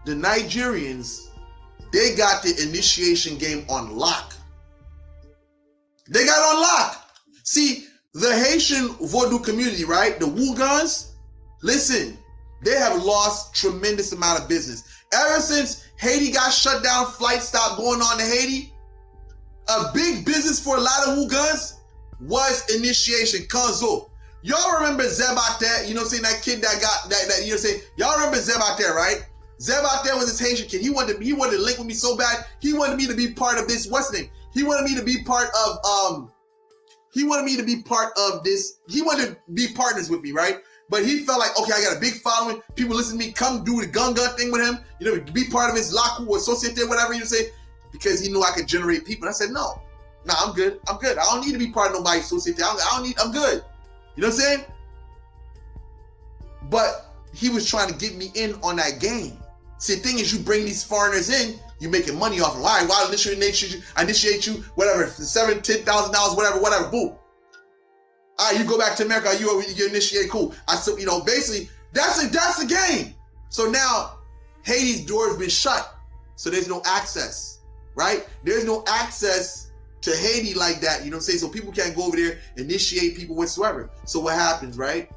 the Nigerians, they got the initiation game on lock. They got it on lock. See, the Haitian Voodoo community, right? The Wugans, listen, they have lost tremendous amount of business. Ever since Haiti got shut down, flights stopped going on to Haiti, a big business for a lot of Wugans was initiation, Kanzo. Y'all remember Zeb out there, that kid that got that y'all remember Zeb out there, right? Zeb out there was this Haitian kid. He wanted to link with me so bad. He wanted me to be part of this, what's the name? He wanted me to be part of this. He wanted to be partners with me, right? But he felt like, okay, I got a big following. People listen to me, come do the gun thing with him, be part of his Laku or Societe, whatever you say, because he knew I could generate people. And I said, no, I'm good. I don't need to be part of nobody's Societe. I'm good. You know what I'm saying? But he was trying to get me in on that game. See, the thing is, you bring these foreigners in, you're making money off them. Why initiate you, whatever, $7,000, $10,000, whatever, boom. All right, you go back to America, you initiate, cool. Basically, that's the game. So now, Haiti's door has been shut. So there's no access, right? There's no access to Haiti like that, you know what I'm saying? So people can't go over there, initiate people whatsoever. So what happens, right?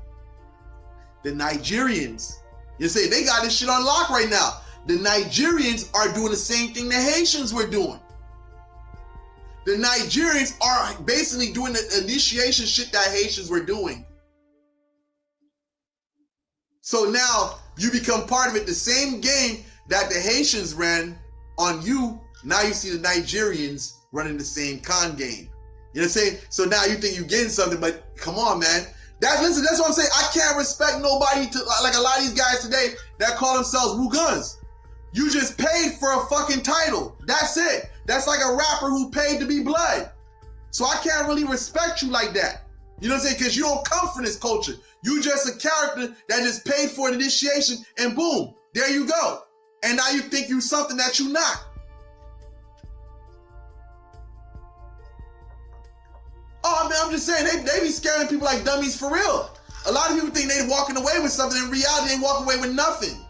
The Nigerians, they got this shit on lock right now. The Nigerians are doing the same thing the Haitians were doing. The Nigerians are basically doing the initiation shit that Haitians were doing. So now you become part of it. The same game that the Haitians ran on you, now you see the Nigerians running the same con game. You know what I'm saying? So now you think you're getting something, but come on, man. That's what I'm saying. I can't respect nobody like a lot of these guys today that call themselves Wugans. You just paid for a fucking title. That's it. That's like a rapper who paid to be blood. So I can't really respect you like that. You know what I'm saying? Because you don't come from this culture. You just a character that just paid for an initiation and boom, there you go. And now you think you're something that you're not. I'm just saying, they be scaring people like dummies for real. A lot of people think they walking away with something. In reality, they walk away with nothing. You know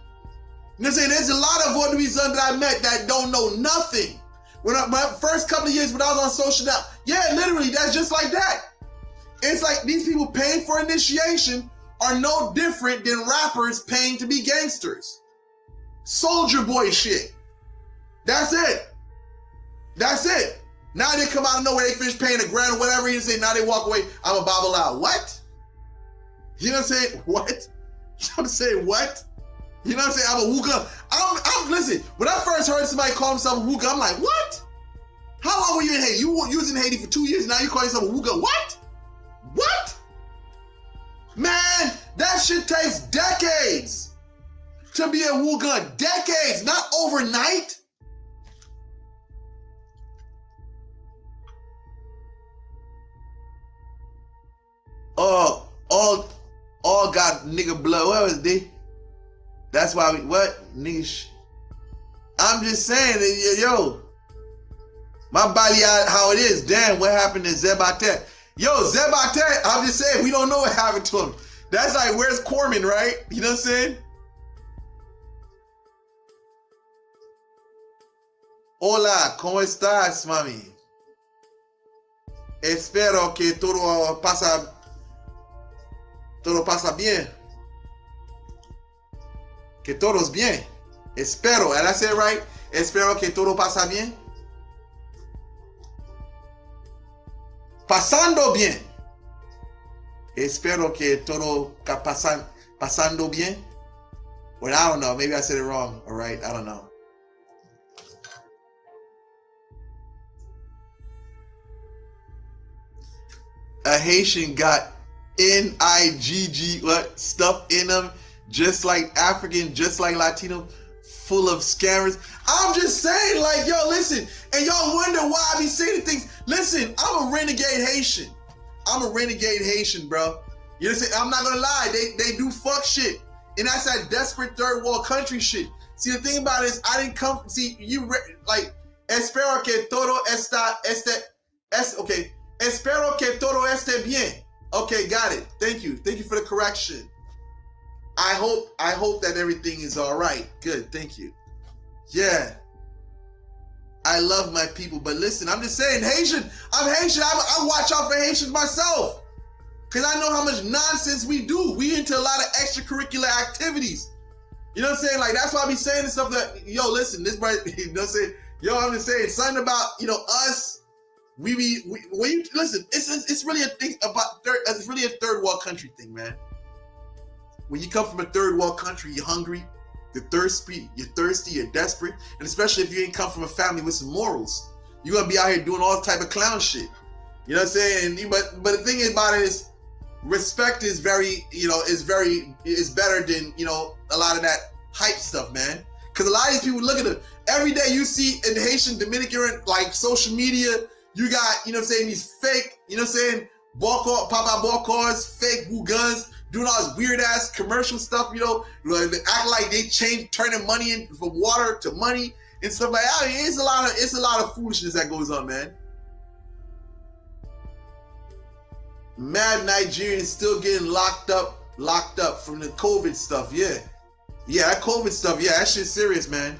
what I'm saying? There's a lot of Voodooism that I met that don't know nothing. My first couple of years when I was on social now, yeah, literally, that's just like that. It's like these people paying for initiation are no different than rappers paying to be gangsters. Soldier boy shit. That's it. That's it. Now they come out of nowhere, they finish paying $1,000 or whatever, and say, now they walk away, I'm a bobble out. What? You know what I'm saying? What? You know what I'm saying? What? You know what I'm saying? I'm a wooga. Listen, when I first heard somebody call himself a wooga, I'm like, what? How long were you in Haiti? You was in Haiti for 2 years, now you call yourself a wooga. What? What? Man, that shit takes decades to be a wooga. Decades, not overnight. All got nigga blood. What was they? That's why we, what? Nigga, I'm just saying, yo, my body how it is. Damn, what happened to Zebatet? Yo, Zebatet, I'm just saying, we don't know what happened to him. That's like, where's Corman, right? You know what I'm saying? Hola, ¿cómo estás, mami? Espero que todo pasa bien. Que todos bien. Espero, did I say it right? Espero que todo pasa bien. Pasando bien. Espero que todo pasando bien. Well, I don't know. Maybe I said it wrong. All right, I don't know. A Haitian got NIGG what stuff in them, just like African, just like Latino, full of scammers. I'm just saying, like, yo, listen, and y'all wonder why I be saying things. Listen, I'm a renegade Haitian. I'm a renegade Haitian, bro. You know what I'm saying? I'm not gonna lie, they do fuck shit, and that's that desperate third world country shit. See, the thing about it is, I didn't come. See, like, espero que todo okay. Espero que todo esté bien. Okay, got it. Thank you. Thank you for the correction. I hope that everything is all right. Good. Thank you. Yeah. I love my people, but listen, I'm just saying, Haitian. I'm Haitian. I watch out for Haitians myself, because I know how much nonsense we do. We into a lot of extracurricular activities. You know what I'm saying? Like, that's why I be saying this stuff that, yo, listen, this, you know what I'm saying? Yo, I'm just saying something about, you know, us. When you listen, it's really a thing about it's really a third world country thing, man. When you come from a third world country, you're hungry, you're thirsty, you're desperate, and especially if you ain't come from a family with some morals, you're gonna be out here doing all type of clown shit. You know what I'm saying? But the thing about it is, respect is very, you know, is better than, you know, a lot of that hype stuff, man. Because a lot of these people, look at it every day. You see in Haitian, Dominican, like social media. You got, you know what I'm saying, these fake, you know what I'm saying, bokor, papa bokors, fake guns, doing all this weird ass commercial stuff, you know, they act like they turning money in from water to money and stuff like that. I mean, it's a lot of foolishness that goes on, man. Mad Nigerians still getting locked up from the COVID stuff. Yeah, that COVID stuff. Yeah, that shit's serious, man.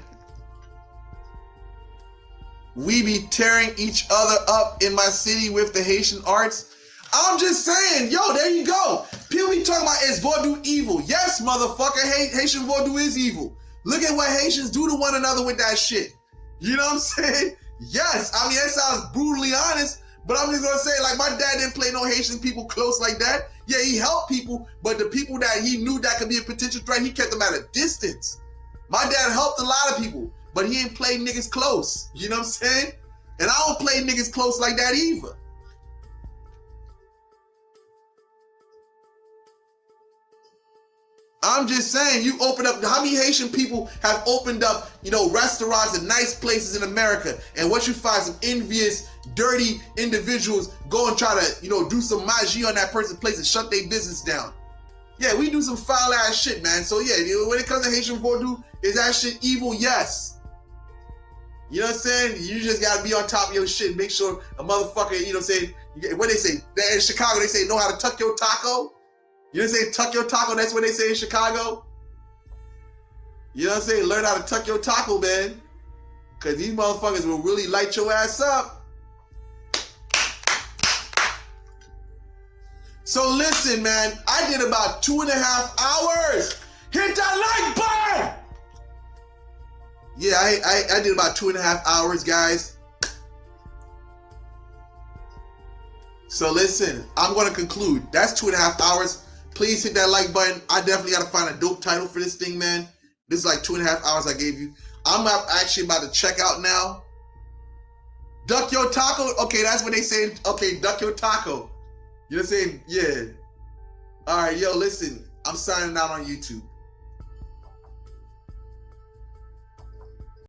We be tearing each other up in my city with the Haitian arts. I'm just saying, yo, there you go. People be talking about, is Voodoo evil? Yes, motherfucker, Haitian Voodoo is evil. Look at what Haitians do to one another with that shit. You know what I'm saying? Yes, I mean, that sounds brutally honest, but I'm just gonna say, like, my dad didn't play no Haitian people close like that. Yeah, he helped people, but the people that he knew that could be a potential threat, he kept them at a distance. My dad helped a lot of people, but he ain't play niggas close. You know what I'm saying? And I don't play niggas close like that either. I'm just saying, you open up, how many Haitian people have opened up, you know, restaurants and nice places in America, and what you find, some envious, dirty individuals go and try to, you know, do some magie on that person's place and shut their business down. Yeah, we do some foul ass shit, man. So yeah, when it comes to Haitian Voodoo, is that shit evil? Yes. You know what I'm saying? You just gotta be on top of your shit. Make sure a motherfucker, you know what I'm saying, What they say? In Chicago, they say know how to tuck your taco. You know what I'm saying? Tuck your taco. That's what they say in Chicago. You know what I'm saying? Learn how to tuck your taco, man. Because these motherfuckers will really light your ass up. So listen, man. I did about 2.5 hours. Hit that like button. Yeah, I did about 2.5 hours, guys. So listen, I'm going to conclude. That's 2.5 hours. Please hit that like button. I definitely got to find a dope title for this thing, man. This is like 2.5 hours I gave you. I'm actually about to check out now. Duck your taco. Okay, that's what they say. Okay, duck your taco. You know what I'm saying? Yeah. All right, yo, listen. I'm signing out on YouTube.